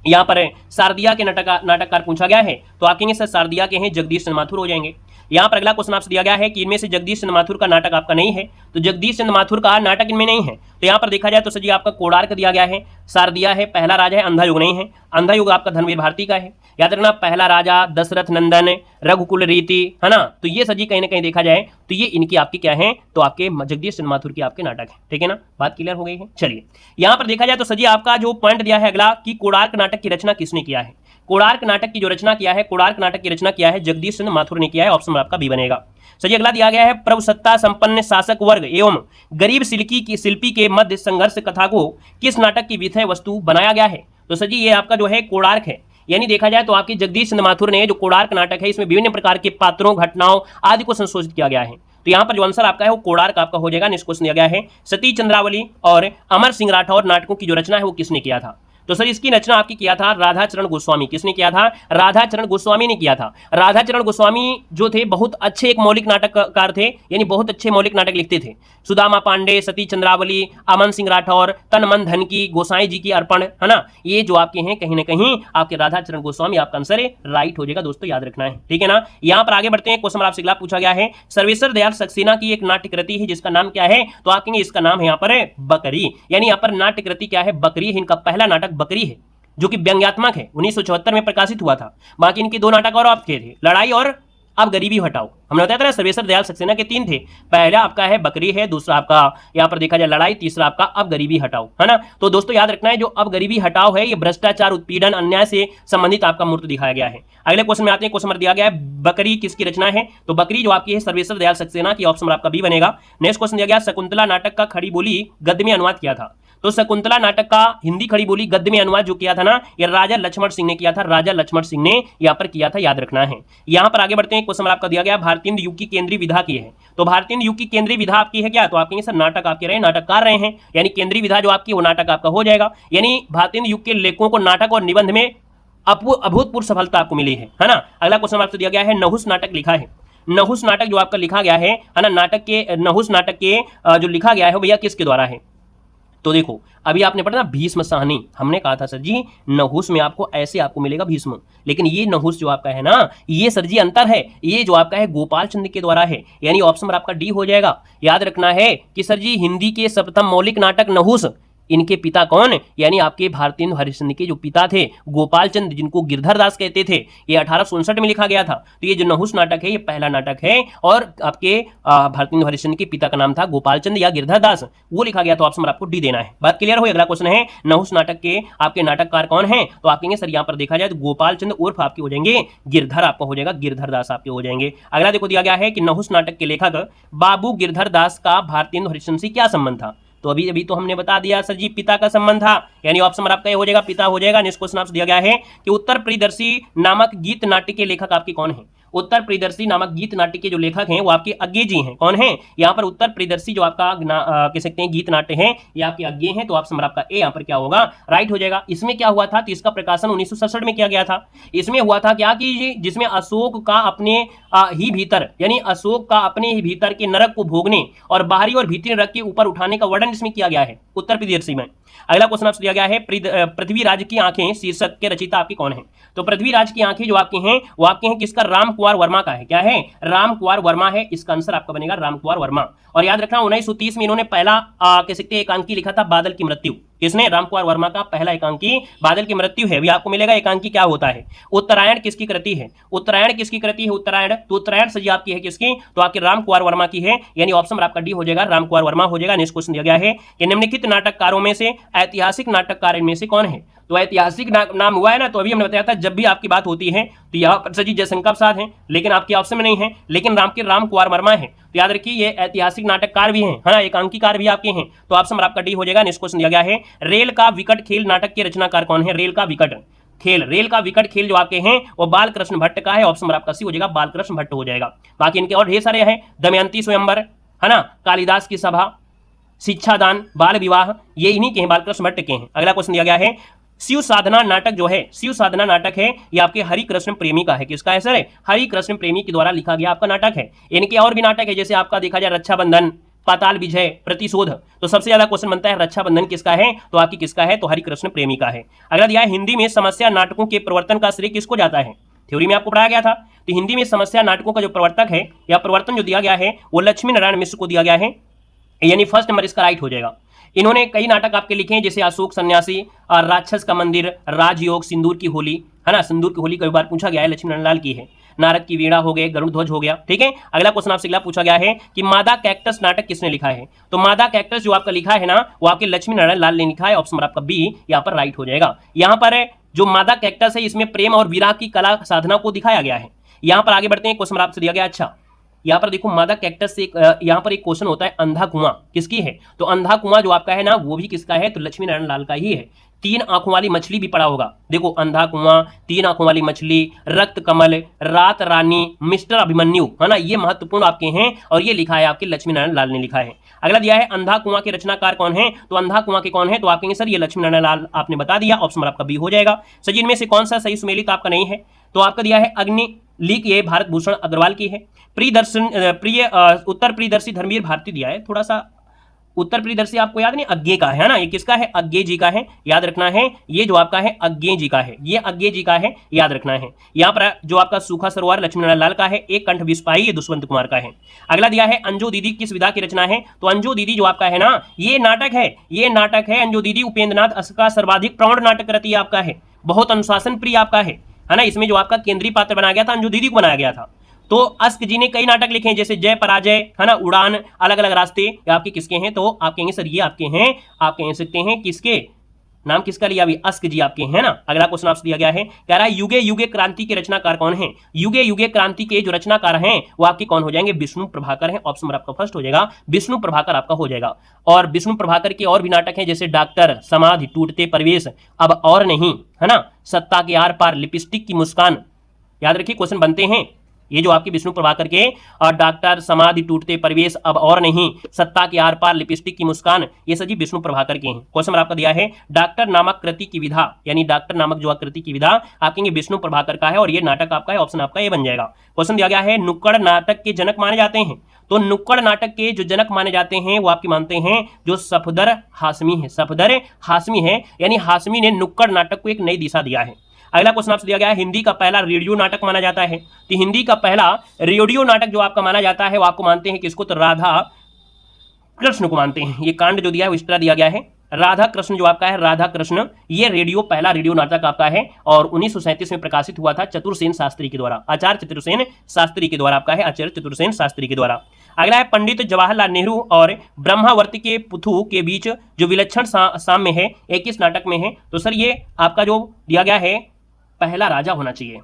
यहाँ पर शारदिया के नाटककार पूछा गया है तो आप कहेंगे सर शारदिया के हैं जगदीश चंद्र माथुर हो जाएंगे। यहाँ पर अगला क्वेश्चन आपसे दिया गया है कि इनमें से जगदीश चंद्र माथुर का नाटक आपका नहीं है। तो जगदीश चंद्र माथुर का नाटक इनमें नहीं है। तो यहाँ पर देखा जाए तो सर जी आपका कोणार्क दिया गया है, शारदिया है, पहला राजा है, अंधा युग नहीं है। अंधा युग आपका धर्मवीर भारती का है। याद रखना पहला राजा, दशरथ नंदन, रघुकुल रीति है ना। तो ये सर जी कहीं ना कहीं देखा जाए तो ये इनकी आपकी क्या है, तो आपके जगदीश चंद्र माथुर की आपके नाटक है। ठीक है ना, बात क्लियर हो गई है। चलिए यहाँ पर देखा जाए तो सर जी आपका जो पॉइंट दिया है अगला कि कोणार्क नाटक की रचना किसने किया है। कोणार्क नाटक की जो रचना किया है, कोणार्क नाटक की रचना किया है जगदीश चंद्र माथुर ने किया है। ऑप्शन आपका बी बनेगा। सही अगला दिया गया है प्रभुसत्ता संपन्न शासक वर्ग एवं गरीब शिल्पी के मध्य संघर्ष कथा को किस नाटक की विषय वस्तु बनाया गया है। तो सर जी ये आपका जो है कोणार्क है। यानी देखा जाए तो आपकी जगदीश चंद्र माथुर ने जो कोणार्क नाटक है इसमें विभिन्न प्रकार के पात्रों, घटनाओं आदि को संशोधित किया गया है। तो यहाँ पर जो आंसर आपका है वो कोणार्क आपका हो जाएगा। नेक्स्ट क्वेश्चन दिया गया है सती चंद्रावली और अमर सिंह राठौर नाटकों की जो रचना है वो किसने किया था। तो सर इसकी रचना आपकी किया था राधाचरण गोस्वामी। किसने किया था? राधाचरण गोस्वामी ने किया था। राधाचरण गोस्वामी जो थे बहुत अच्छे एक मौलिक नाटककार थे, यानी बहुत अच्छे मौलिक नाटक लिखते थे। सुदामा पांडे, सती चंद्रावली, अमन सिंह राठौर, तन मन धन की, गोसाई जी की अर्पण, है ना, ये जो आपके हैं कहीं ना कहीं आपके राधाचरण गोस्वामी आपका आंसर राइट हो जाएगा दोस्तों, याद रखना है, ठीक है ना। यहां पर आगे बढ़ते हैं, क्वेश्चन आपसे अगला पूछा गया है, सर्वेश्वर दयाल सक्सेना की एक नाट्य कृति है जिसका नाम क्या है? तो आप कहेंगे इसका नाम है यहाँ पर बकरी, यानी यहाँ पर नाट्य कृति क्या है? बकरी है। इनका पहला नाटक बकरी है जो कि व्यंग्यात्मक है, 1974 में प्रकाशित हुआ था। बाकी इनके दो नाटक और आपके थे, लड़ाई और अब गरीबी हटाओ। हमने बताया था ना सर्वेश्वर दयाल सक्सेना के 3 थे, पहला आपका है बकरी है, दूसरा आपका यहाँ पर देखा जाए लड़ाई, तीसरा आपका अब गरीबी हटाओ, है ना। तो दोस्तों याद रखना है जो अब गरीबी हटाओ है ये भ्रष्टाचार, उत्पीड़न, अन्याय से संबंधित आपका मूर्त दिखाया गया है। अगले क्वेश्चन में आते हैं, क्वेश्चन नंबर दिया गया है बकरी किसकी रचना है? तो बकरी जो आपकी है सर्वेश्वर दयाल सक्सेना की, ऑप्शन आपका बी बनेगा। नेक्स्ट क्वेश्चन दिया गया, शकुंतला नाटक का खड़ी बोली गद्य में अनुवाद किया था। तो शकुंतला नाटक का हिंदी खड़ी बोली गद्य में अनुवाद जो किया था ना, ये राजा लक्ष्मण सिंह ने किया था, राजा लक्ष्मण सिंह ने यहाँ पर किया था, याद रखना है। यहाँ पर आगे बढ़ते हैं, क्वेश्चन आपका दिया गया भारतीय युग की केंद्रीय विधा की है। तो भारतीय युग की केंद्रीय विधा आपकी है क्या? तो आपके सर नाटक आपके रहे, नाटककार रहे हैं, यानी केंद्रीय विधा जो आपकी वो नाटक आपका हो जाएगा। यानी भारतीय युग के लेखकों को नाटक और निबंध में अभूतपूर्व सफलता आपको मिली है ना। अगला क्वेश्चन आपसे दिया गया है, नहुस नाटक लिखा है। नहुस नाटक जो आपका लिखा गया है ना, नाटक के नहुस नाटक के जो लिखा गया है भैया किसके द्वारा है? तो देखो अभी आपने पढ़ा ना भीष्म साहनी, हमने कहा था सर जी नहुस में आपको ऐसे आपको मिलेगा भीष्म, लेकिन ये नहुस जो आपका है ना, ये सर जी अंतर है, ये जो आपका है गोपाल चंद्र के द्वारा है, यानी ऑप्शन नंबर आपका डी हो जाएगा। याद रखना है कि सर जी हिंदी के सर्वप्रथम मौलिक नाटक नहुस, इनके पिता कौन? यानी आपके भारतीय हरिश्चंद्र के जो पिता थे गोपाल चंद्र, जिनको गिरधर दास कहते थे, ये 1867 में लिखा गया था। तो ये जो नहुस नाटक है ये पहला नाटक है, और आपके भारतीय हरिश्चंद्र के पिता का नाम था गोपाल चंद्र या गिरधर दास, वो लिखा गया। तो ऑप्शन आपको डी देना है। बात क्लियर हो? अगला क्वेश्चन है, नहुस नाटक के आपके नाटककार कौन है? तो आप कहेंगे सर यहाँ पर देखा जाए तो गोपाल चंद्र उर्फ आपके हो जाएंगे गिरधर, आपका हो जाएगा गिरधर दास आपके हो जाएंगे। अगला देखो दिया गया है कि नहुस नाटक के लेखक बाबू गिरधर दास का भारतीय हरिश्चंद्र से क्या संबंध था? तो अभी तो हमने बता दिया सर जी पिता का संबंध था, यानी ऑप्शन नंबर आपका ये हो जाएगा पिता हो जाएगा। नेक्स्ट क्वेश्चन आपसे दिया गया है कि उत्तर प्रियदर्शी नामक गीत नाट्य के लेखक आपके कौन है? उत्तर प्रियदर्शी नामक गीत नाट्य के जो लेखक हैं वो आपके अज्ञे जी हैं। कौन है यहाँ पर? उत्तर प्रियदर्शी जो आपका कह सकते हैं गीत नाट्य है ये आपके अज्ञे हैं। तो ऑप्शन नंबर आपका ए यहाँ पर क्या होगा? राइट हो जाएगा। इसमें क्या हुआ था? तो इसका प्रकाशन 1967 में किया गया था। इसमें हुआ था क्या कि जिसमें अशोक का अपने ही भीतर, यानी अशोक का अपने ही भीतर के नरक को भोगने और बाहरी और भीतरी नरक के ऊपर उठाने का वर्णन इसमें किया गया है उत्तर प्रियदर्शी में। अगला क्वेश्चन आपसे दिया गया है पृथ्वीराज की आंखें शीर्षक के रचयिता आपके कौन है? तो पृथ्वीराज की आंखें जो आपके हैं वो आपके हैं किसका? राम कुमार वर्मा का है। क्या है? राम कुमार वर्मा है। इसका आंसर आपका बनेगा राम कुमार वर्मा। और याद रखना 1930 में इन्होंने पहला कह सकते हैं एकांकी लिखा था बादल की मृत्यु। किसने? राम कुमार वर्मा का पहला एकांकी बादल की मृत्यु है। अभी आपको मिलेगा एकांकी क्या होता है। उत्तरायण किसकी कृति है? उत्तरायण किसकी कृति है? उत्तरायण, तो उत्तरायण सजी आपकी है किसकी? तो आपके राम कुमार वर्मा की है, यानी ऑप्शन आपका डी हो जाएगा, राम कुमार वर्मा हो जाएगा। नेक्स्ट क्वेश्चन दिया गया है कि निम्नलिखित नाटककारों में से ऐतिहासिक नाटककार इनमें से कौन है? तो ऐतिहासिक नाम हुआ है ना, तो अभी हमने बताया था जब भी आपकी बात होती है तो यहाँ पर सर जी जयशंकर प्रसाद हैं, लेकिन आपके ऑप्शन में नहीं है, लेकिन राम कुमार वर्मा है। तो याद रखिए ये ऐतिहासिक नाटककार भी हैं, है ना, एकांकीकार भी आपके हैं। तो ऑप्शन आपका डी हो जाएगा। नेक्स्ट क्वेश्चन दिया गया है रेल का विकट खेल नाटक के रचनाकार कौन है? रेल का विकट खेल, रेल का विकट खेल जो आपके हैं वो बाल कृष्ण भट्ट का है। ऑप्शन आपका सी हो जाएगा, बाल कृष्ण भट्ट हो जाएगा। बाकी इनके और ढेर सारे हैं, दमयंती स्वयंवर, है ना, कालिदास की सभा, शिक्षादान, बाल विवाह, ये इन्हीं के हैं, बालकृष्ण भट्ट के हैं। अगला क्वेश्चन दिया गया है शिव साधना नाटक जो है, शिव साधना नाटक है ये आपके हरि कृष्ण प्रेमी का है। किसका है सर? हरि कृष्ण प्रेमी के द्वारा लिखा गया आपका नाटक है। इनके और भी नाटक है, जैसे आपका देखा जाए रक्षाबंधन, पाताल विजय, प्रतिशोध। तो सबसे ज्यादा क्वेश्चन बनता है रक्षाबंधन किसका है? तो आपकी किसका है? तो हरि कृष्ण प्रेमी का है। अगला दिया है हिंदी में समस्या नाटकों के प्रवर्तन का श्रेय किसको जाता है? थ्योरी में आपको पढ़ाया गया था। तो हिंदी में समस्या नाटकों का जो प्रवर्तक है या प्रवर्तन जो दिया गया है वो लक्ष्मी नारायण मिश्र को दिया गया है, यानी फर्स्ट नंबर इसका राइट हो जाएगा। इन्होंने कई नाटक आपके लिखे हैं, जैसे अशोक सन्यासी, राक्षस का मंदिर, राजयोग, सिंदूर की होली, है ना, सिंदूर की होली कई बार पूछा गया है, लक्ष्मी नारायण लाल की है। नारद की वीणा हो गए, गरुड़ ध्वज हो गया। ठीक है, अगला क्वेश्चन आपसे अगला पूछा गया है कि मादा कैक्टस नाटक किसने लिखा है? तो मादा कैक्टस जो आपका लिखा है ना वो आपके लक्ष्मी नारायण लाल ने लिखा है। ऑप्शन आपका बी यहाँ पर राइट हो जाएगा। यहाँ पर जो मादा कैक्टस है इसमें प्रेम और विराग की कला साधना को दिखाया गया है। यहाँ पर आगे बढ़ते हैं, क्वेश्चन आपसे दिया गया अच्छा यहाँ पर देखो मादा कैक्टस से यहाँ पर एक क्वेश्चन होता है अंधा कुआं किसकी है, तो अंधा कुआं जो आपका है ना वो भी किसका है, तो लक्ष्मी नारायण लाल का ही है। 3 आंखों वाली मछली भी पड़ा होगा, देखो अंधा कुआं, 3 आंखों वाली मछली, रक्त कमल, रात रानी, मिस्टर अभिमन्यु, है ना, ये महत्वपूर्ण आपके हैं और ये लिखा है आपके लक्ष्मी नारायण लाल ने लिखा है। अगला दिया है अंधा कुआं के रचनाकार कौन है, तो अंधा कुआं के कौन है, तो आप कहेंगे सर ये लक्ष्मी नारायण लाल, आपने बता दिया, ऑप्शन आपका बी हो जाएगा। सर इनमें से कौन सा सही सुमेलित आपका नहीं है, तो आपका दिया है अग्निलीक, ये भारत भूषण अग्रवाल की है। उत्तर प्रियदर्शी धर्मवीर भारती दिया है, थोड़ा सा उत्तर प्रियदर्शी आपको याद नहीं, अज्ञे का है ना, ये किसका है, अज्ञे जी का है, याद रखना है, ये जो आपका है अज्ञे जी का है, ये अज्ञे जी का है, याद रखना है। यहाँ पर जो आपका सूखा सरोवर लक्ष्मी नारायण लाल का है, एक कंठ विस्पाई ये दुष्यंत कुमार का है। अगला दिया है अंजू दीदी किस विधा की रचना है, तो अंजू दीदी जो आपका है ना ये नाटक है, ये नाटक है अंजू दीदी, उपेंद्र नाथ का सर्वाधिक प्रौढ़ नाटक रति आपका है, बहुत अनुशासन प्रिय आपका है ना, इसमें जो आपका केंद्रीय पात्र बनाया गया था अंजू दीदी को बनाया गया था। तो अस्क जी ने कई नाटक लिखे हैं जैसे जय पराजय, है ना, उड़ान, अलग अलग रास्ते, ये आपके किसके हैं, तो आप कहेंगे सर ये आपके हैं, आप कह सकते हैं किसके, नाम किसका लिया अभी, अस्क जी आपके हैं ना। अगला क्वेश्चन आपसे दिया गया है, कह रहा है युगे युगे क्रांति के रचनाकार कौन है, युगे युगे क्रांति के जो रचनाकार हैं वो आपके कौन हो जाएंगे, विष्णु प्रभाकर है, ऑप्शन आपका फर्स्ट हो जाएगा, विष्णु प्रभाकर आपका हो जाएगा। और विष्णु प्रभाकर के और भी नाटक हैं जैसे डॉक्टर, समाधि, टूटते परिवेश, अब और नहीं, है ना, सत्ता के आर पार, लिपस्टिक की मुस्कान, याद रखिए क्वेश्चन बनते हैं ये जो आपके विष्णु प्रभाकर के, और डॉक्टर, समाधि, टूटते परिवेश, अब और नहीं, सत्ता के आर पार, लिपस्टिक की मुस्कान, ये सभी विष्णु प्रभाकर के हैं। क्वेश्चन आपका दिया है डॉक्टर नामक कृति की विधा, यानी डॉक्टर नामक जो कृति की विधा आप कहेंगे विष्णु प्रभाकर का है और ये नाटक आपका है, ऑप्शन आपका ये बन जाएगा। क्वेश्चन दिया गया है नुक्कड़ नाटक के जनक माने जाते हैं, तो नुक्कड़ नाटक के जो जनक माने जाते हैं वो आपके मानते हैं जो सफदर हाशमी है, सफदर हाशमी है, यानी हाशमी ने नुक्कड़ नाटक को एक नई दिशा दिया है। अगला क्वेश्चन आपसे दिया गया है हिंदी का पहला रेडियो नाटक माना जाता है, तो हिंदी का पहला रेडियो नाटक जो आपका माना जाता है वो आपको मानते हैं किसको, तो राधा कृष्ण को मानते हैं। ये कांड जो दिया है वो इस तरह दिया गया है, राधा कृष्ण जो आपका है, राधा कृष्ण, ये पहला रेडियो नाटक आपका है और 1937 में प्रकाशित हुआ था चतुर्सेन शास्त्री के द्वारा, आचार्य चतुर्सेन शास्त्री के द्वारा आपका है, आचार्य चतुर्सेन शास्त्री के द्वारा। अगला है पंडित जवाहरलाल नेहरू और ब्रह्मावर्ती के पुथु के बीच जो विलक्षण साम्य है एक किस नाटक में है, तो सर ये आपका जो दिया गया है पहला राजा होना चाहिए,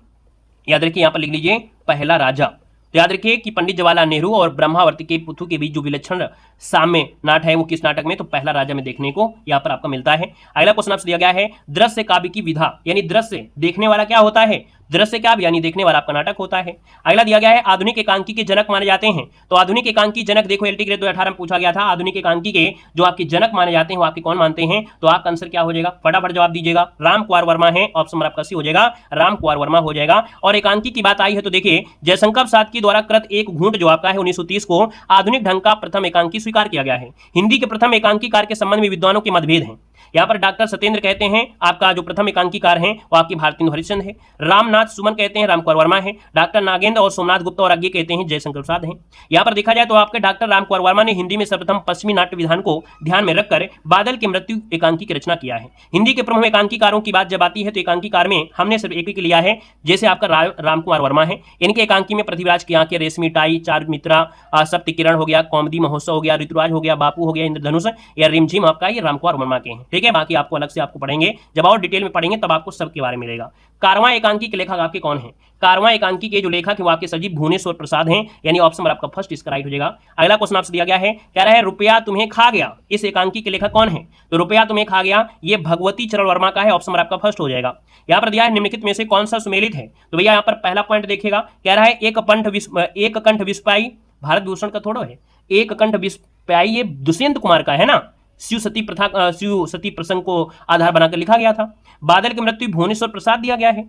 याद रखिए यहाँ पर लिख लीजिए पहला राजा। तो याद रखिए कि पंडित जवाहरलाल नेहरू और ब्रह्मावर्ती के पुथु के बीच जो विलक्षण साम्य नाट है वो किस नाटक में, तो पहला राजा में देखने को यहाँ पर आपका मिलता है। अगला क्वेश्चन आपसे दिया गया है दृश्य काव्य की विधा, यानी दृश्य देखने वाला क्या होता है, दृश्य काव्य यानी देखने वाला आपका नाटक होता है। अगला दिया गया है आधुनिक एकांकी के जनक माने जाते हैं, तो आधुनिक एकांकी जनक देखो एलटी ग्रेड 2018 में पूछा गया था, आधुनिक एकांकी के जो आपके जनक माने जाते हैं वो आपके कौन मानते हैं, तो आपका आंसर क्या हो जाएगा, फटाफट जवाब दीजिएगा, राम कुमार वर्मा है, ऑप्शन आपका सी हो जाएगा, राम कुमार वर्मा हो जाएगा। और एकांकी की बात आई है तो देखिए जयशंकर प्रसाद के द्वारा कृत एक घूंट जो आपका है 1930 को आधुनिक ढंग का प्रथम एकांकी स्वीकार किया गया है। हिंदी के प्रथम एकांकीकार के संबंध में विद्वानों के मतभेद हैं। यहाँ पर डॉक्टर सत्येंद्र कहते हैं आपका जो प्रथम एकांकीकार हैं वो आपकी भारतेंदु हरिश्चंद्र है, रामनाथ सुमन कहते हैं रामकुमार वर्मा है, डॉक्टर नागेंद्र और सोमनाथ गुप्ता और आगे कहते हैं जयशंकर प्रसाद हैं। यहाँ पर देखा जाए तो आपके डॉक्टर रामकुमार वर्मा ने हिंदी में सर्वप्रथम पश्चिमी नाट्य विधान को ध्यान में रखकर बादल की मृत्यु एकांकी की रचना किया है। हिंदी के प्रमुख एकांकीकारों की बात जब आती है तो एकांकीकार में हमने सिर्फ एक ही लिया है, जैसे आपका रामकुमार वर्मा है, इनके एकांकी में पृथ्वीराज की आंखें, रेशमी टाई, चार मित्रा, सप्त किरण हो गया, कौमुदी महोत्सव हो गया, ऋतुराज हो गया, बापू हो गया, इंद्रधनुष या रिमझिम आपका ये रामकुमार वर्मा के हैं। ठीक है, बाकी आपको अलग से आपको पढ़ेंगे, जब और डिटेल में पढ़ेंगे तब आपको सबके बारे में मिलेगा। कारवां एकांकी के लेखक आपके कौन हैं, कारवां एकांकी के जो लेखक है वो आपके सजीव भुवनेश्वर प्रसाद हैं, यानी ऑप्शन आपका फर्स्ट इसका राइट हो जाएगा। अगला क्वेश्चन आपसे दिया गया है, कह रहा है रुपया तुम्हें खा गया, इस एकांकी के लेखक कौन है, तो रुपया तुम्हें खा गया ये भगवती चरण वर्मा का है, ऑप्शन आपका फर्स्ट हो जाएगा। यहाँ पर दिया है निम्नलिखित में से कौन सा सुमेलित है, तो भैया यहाँ पर पहला पॉइंट देखिएगा, कह रहा है एक कंठ विस्पाई भारत भूषण का थोड़ा है, एक कंठ विस्पाई ये दुष्यंत कुमार का है ना, शिव सती प्रसंग को आधार बनाकर लिखा गया था। बादल की मृत्यु भुवनेश्वर प्रसाद दिया गया है,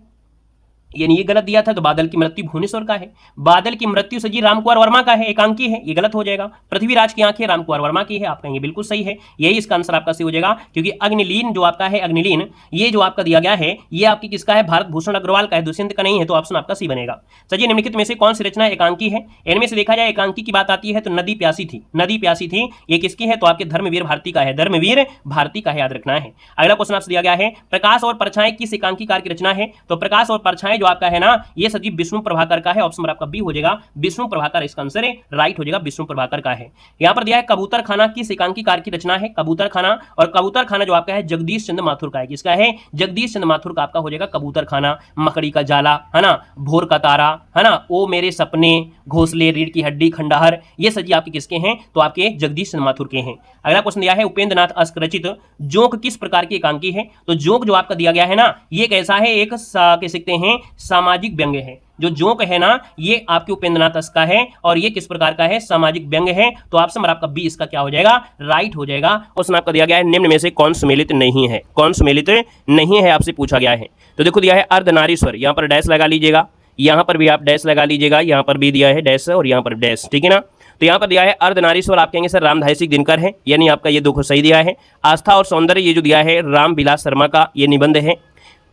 यानी ये गलत दिया था, तो बादल की मृत्यु भुवनेश्वर का है। बादल की मृत्यु सजी रामकुमार वर्मा का है, एकांकी है, ये गलत हो जाएगा। पृथ्वीराज की आंखें रामकुमार वर्मा की है, आप कहेंगे बिल्कुल सही है, यही इसका आंसर आपका सही हो जाएगा, क्योंकि अग्निलीन जो आपका है, अग्निलीन ये जो आपका दिया गया है ये आपकी किसका है, भारत भूषण अग्रवाल का है, दुष्यंत का नहीं है, तो ऑप्शन आपका सी बनेगा। सजी निम्नलिखित में से कौन सी रचना एकांकी है, इनमें से देखा जाए एकांकी की बात आती है तो नदी प्यासी थी, नदी प्यासी थी ये किसकी है, तो आपके धर्मवीर भारती का है, धर्मवीर भारती का याद रखना है। अगला क्वेश्चन आपसे दिया गया है प्रकाश और परछाई किस एकांकीकार की रचना है, तो प्रकाश और परछाई जो आपका है ना ये सर जी विष्णु प्रभाकर का है। ऑप्शन नंबर आपका बी हो जाएगा विष्णु प्रभाकर, इसका आंसर है राइट हो जाएगा, विष्णु प्रभाकर का है। यहाँ पर दिया है कबूतर खाना किस एकांकीकार की रचना है? कबूतर खाना, और कबूतर खाना जो आपका है जगदीश चंद्र माथुर का है। किसका है? जगदीश चंद्र माथुर का आपका हो जाएगा कबूतर खाना। मकड़ी का जाला है ना, भोर का तारा है ना, ओ मेरे सपने, घोंसले, रीढ़ की हड्डी, खंडहर, ये सजी आपके किसके हैं? तो आपके जगदीश चंद्र माथुर के हैं। अगला क्वेश्चन दिया है उपेंद्र नाथ अस्क रचित जोंक किस प्रकार की एकांकी है? तो जोंक जो आपका दिया गया है ना ये कैसा है? एक कह सकते हैं सामाजिक व्यंग्य है। जो जोंक है ना ये आपके उपेंद्र नाथ अस्क का है और ये किस प्रकार का है? सामाजिक व्यंग्य है। तो ऑप्शन नंबर आपका बी इसका क्या हो जाएगा? राइट हो जाएगा। क्वेश्चन आपका दिया गया है निम्न में से कौन सुमेलित नहीं है? कौन सुमेलित नहीं है आपसे पूछा गया है। तो देखो दिया है अर्धनारीश्वर, यहाँ पर डैश लगा लीजिएगा, यहाँ पर भी आप डैश लगा लीजिएगा, यहाँ पर भी दिया है डैश और यहाँ पर डैश, ठीक है ना। तो यहाँ पर दिया है अर्धनारीश्वर, आप कहेंगे सर रामधारी दिनकर है, यानी आपका ये दो सही दिया है। आस्था और सौंदर्य ये जो दिया है राम विलास शर्मा का ये निबंध है।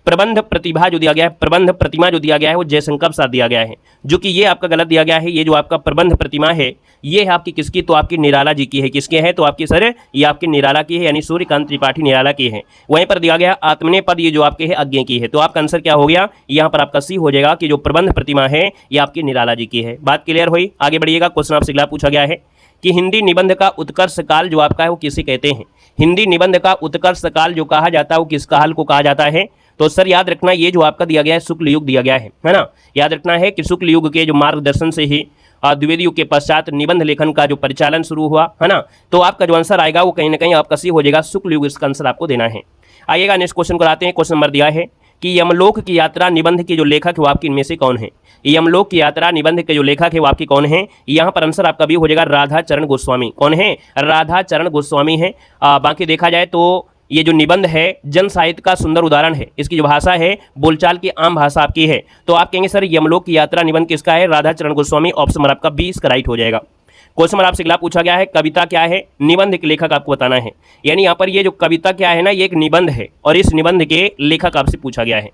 प्रबंध प्रतिभा जो दिया गया है, प्रबंध प्रतिमा जो दिया गया है वो जयशंकर प्रसाद दिया गया है, जो कि ये आपका गलत दिया गया है। ये जो आपका प्रबंध प्रतिमा है ये है आपकी किसकी? तो आपकी निराला जी की है। किसके है? तो आपकी सर ये आपकी निराला की है, यानी सूर्यकांत त्रिपाठी निराला की है। वहीं पर दिया गया आत्मनेय पद ये जो आपके है अज्ञे की है। तो आपका आंसर क्या हो गया? यहाँ पर आपका सी हो जाएगा कि जो प्रबंध प्रतिमा है ये आपकी निराला जी की है। बात क्लियर हुई? आगे बढ़िएगा। क्वेश्चन आपसे अगला पूछा गया है कि हिंदी निबंध का उत्कर्ष काल जो आपका है वो किसे कहते हैं? हिंदी निबंध का उत्कर्ष काल जो कहा जाता है वो किस काल को कहा जाता है? तो सर याद रखना ये जो आपका दिया गया है शुक्ल युग दिया गया है ना। याद रखना है कि शुक्ल युग के जो मार्गदर्शन से ही द्विवेदी युग के पश्चात निबंध लेखन का जो परिचालन शुरू हुआ है ना। तो आपका जो आंसर आएगा वो कहीं ना कहीं आपका सी हो जाएगा शुक्ल युग, इसका आंसर आपको देना है। आइएगा नेक्स्ट क्वेश्चन को आते हैं। क्वेश्चन नंबर दिया है कि यमलोक की यात्रा निबंध के जो लेखक है वो आपके इनमें से कौन है? यमलोक की यात्रा निबंध के जो लेखक है वो आपकी कौन है? यहाँ पर आंसर आपका भी हो जाएगा राधा चरण गोस्वामी। कौन है? राधा चरण गोस्वामी है। बाकी देखा जाए तो ये जो निबंध है जन साहित्य का सुंदर उदाहरण है। इसकी जो भाषा है बोलचाल की आम भाषा आपकी है। तो आप कहेंगे सर यमलोक की यात्रा निबंध किसका है? राधा चरण गोस्वामी। ऑप्शन नंबर आपका बी इसका राइट हो जाएगा। क्वेश्चन नंबर आपसे अगला पूछा गया है कविता क्या है? निबंध के लेखक आपको बताना है। यानी यहाँ पर ये जो कविता क्या है ना ये एक निबंध है और इस निबंध के लेखक आपसे पूछा गया है।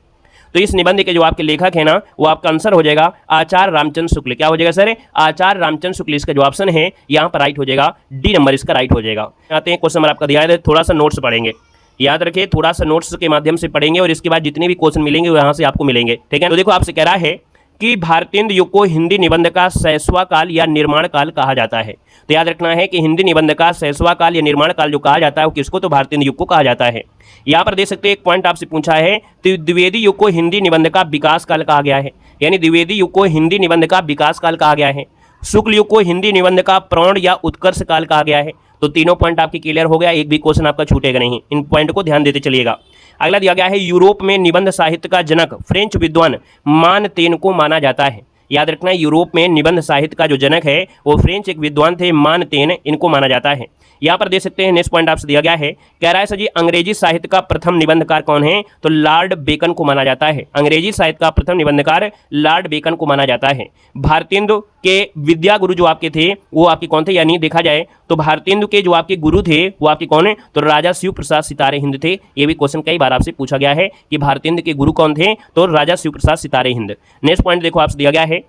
तो इस निबंध के जो आपके लेखक है ना वो आपका आंसर हो जाएगा आचार्य रामचंद्र शुक्ल। क्या हो जाएगा सर? आचार्य रामचंद्र शुक्ल इसका जो ऑप्शन है यहाँ पर राइट हो जाएगा, डी नंबर इसका राइट हो जाएगा। आते हैं क्वेश्चन नंबर आपका दिया है, थोड़ा सा नोट्स पढ़ेंगे, याद रखिए थोड़ा सा नोट्स के माध्यम से पढ़ेंगे और इसके बाद जितने भी क्वेश्चन मिलेंगे वो यहाँ से आपको मिलेंगे, ठीक है। तो देखो आपसे कह रहा है कि भारतेंदु युग को हिंदी निबंध का शैशवा काल या निर्माण काल कहा जाता है। तो याद रखना है कि हिंदी निबंध का शैशवा काल या निर्माण काल जो कहा जाता है वो किसको? तो भारतेंदु युग को कहा जाता है। यहाँ पर देख सकते हैं एक पॉइंट आपसे पूछा है तो द्विवेदी युग को हिंदी निबंध का विकास काल कहा गया है, यानी द्विवेदी युग को हिंदी निबंध का विकास काल कहा गया है। शुक्ल युग को हिंदी निबंध का प्रौढ़ या उत्कर्ष काल कहा गया है। तो तीनों पॉइंट आपके क्लियर हो गया, एक भी क्वेश्चन आपका छूटेगा नहीं, इन पॉइंट को ध्यान देते चलिएगा। अगला दिया गया है यूरोप में निबंध साहित्य का जनक फ्रेंच विद्वान मानतेन को माना जाता है। याद रखना यूरोप में निबंध साहित्य का जो जनक है वो फ्रेंच एक विद्वान थे मानतेन, इनको माना जाता है। यहाँ पर देख सकते हैं नेक्स्ट पॉइंट आपसे दिया गया है, कह रहा है सर जी अंग्रेजी साहित्य का प्रथम निबंधकार कौन है? तो लॉर्ड बेकन को माना जाता है। अंग्रेजी साहित्य का प्रथम निबंधकार लॉर्ड बेकन को माना जाता है। भारतेंदु के विद्या गुरु जो आपके थे वो आपके कौन थे? यानी देखा जाए तो भारतेंदु के जो आपके गुरु थे वो आपके कौन है? तो राजा शिव प्रसाद सितारे हिंद थे। ये भी क्वेश्चन कई बार आपसे पूछा गया है कि भारतेंदु के गुरु कौन थे? तो राजा शिव प्रसाद सितारे हिंद। नेक्स्ट पॉइंट देखो आपसे दिया गया है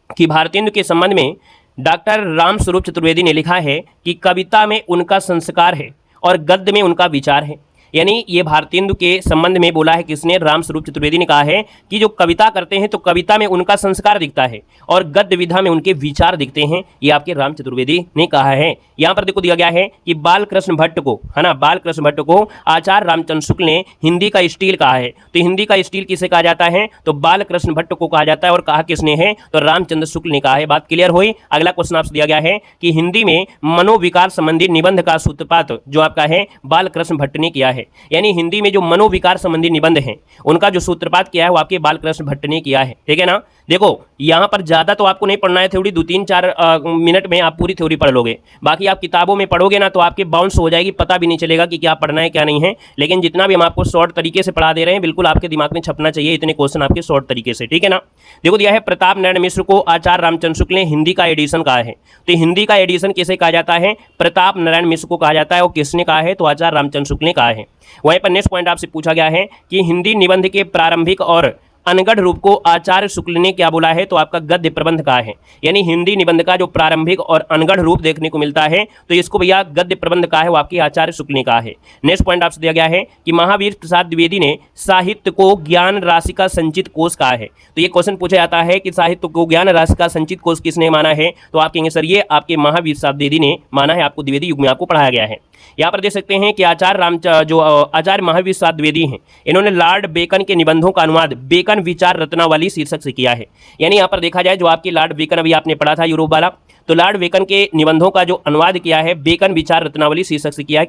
कि भारतेंदु के संबंध में डॉक्टर रामस्वरूप चतुर्वेदी ने लिखा है कि कविता में उनका संस्कार है और गद्य में उनका विचार है। यानी ये भारतेंदु के संबंध में बोला है किसने? रामस्वरूप चतुर्वेदी ने कहा है कि जो कविता करते हैं तो कविता में उनका संस्कार दिखता है और गद्य विधा में उनके विचार दिखते हैं। ये आपके राम चतुर्वेदी ने कहा है। यहाँ पर देखो दिया गया है कि बालकृष्ण भट्ट को, है ना, बालकृष्ण भट्ट को आचार्य रामचंद्र शुक्ल ने हिंदी का स्टील कहा है। तो हिंदी का स्टील किसे कहा जाता है? तो बालकृष्ण भट्ट को कहा जाता है और कहा किसने है? तो रामचंद्र शुक्ल ने कहा है। बात क्लियर हुई? अगला क्वेश्चन आपसे दिया गया है कि हिंदी में मनोविकार संबंधी निबंध का सूत्रपात जो आपका है बालकृष्ण भट्ट ने किया है। यानी हिंदी में जो मनोविकार संबंधी निबंध हैं उनका जो सूत्रपात किया है वो आपके बालकृष्ण भट्ट ने किया है, ठीक है ना। देखो यहाँ पर ज़्यादा तो आपको नहीं पढ़ना है थ्योरी, 2-3-4 मिनट में आप पूरी थ्योरी पढ़ लोगे। बाकी आप किताबों में पढ़ोगे ना तो आपके बाउंस हो जाएगी, पता भी नहीं चलेगा कि क्या पढ़ना है क्या नहीं है। लेकिन जितना भी हम आपको शॉर्ट तरीके से पढ़ा दे रहे हैं बिल्कुल आपके दिमाग में छपना चाहिए इतने क्वेश्चन आपके शॉर्ट तरीके से, ठीक है ना। देखो दिया है प्रताप नारायण मिश्र को आचार्य रामचंद्र शुक्ल ने हिंदी का एडिशन कहा है। तो हिंदी का एडिशन किसे कहा जाता है? प्रताप नारायण मिश्र को कहा जाता है। और किसने कहा है? तो आचार्य रामचंद्र शुक्ल ने कहा है। वहीं पर नेक्स्ट पॉइंट आपसे पूछा गया है कि हिंदी निबंध के प्रारंभिक और अनगढ़ रूप को आचार्य शुक्ल ने क्या बोला है, तो आपका गद्य प्रबंध कहा है। यानी हिंदी निबंध का जो प्रारंभिक और अनगढ़ रूप देखने को मिलता है तो इसको भैया गद्य प्रबंध कहा है, वो आपकी आचार्य शुक्ल ने कहा है। नेक्स्ट पॉइंट आपसे दिया गया है कि महावीर प्रसाद द्विवेदी ने साहित्य को ज्ञान राशि का संचित कोष कहा है। तो ये क्वेश्चन पूछा जाता है कि साहित्य को ज्ञान राशि का संचित कोष किसने माना है, तो आप कहेंगे सर ये आपके महावीर प्रसाद द्विवेदी ने माना है, आपको द्विवेदी युग में आपको पढ़ाया गया है। यहाँ पर देख सकते हैं कि आचार्य महावीर प्रसाद द्विवेदी हैं, इन्होंने लॉर्ड बेकन के निबंधों का अनुवाद बेकन विचार रत्नावली शीर्षक से किया है। यानी यहाँ पर देखा जाए जो आपकी लॉर्ड बेकन अभी आपने पढ़ा था यूरोप वाला, तो लॉर्ड बेकन के निबंधों का जो अनुवाद किया है बेकन विचार रत्नावली शीर्षक से किया है।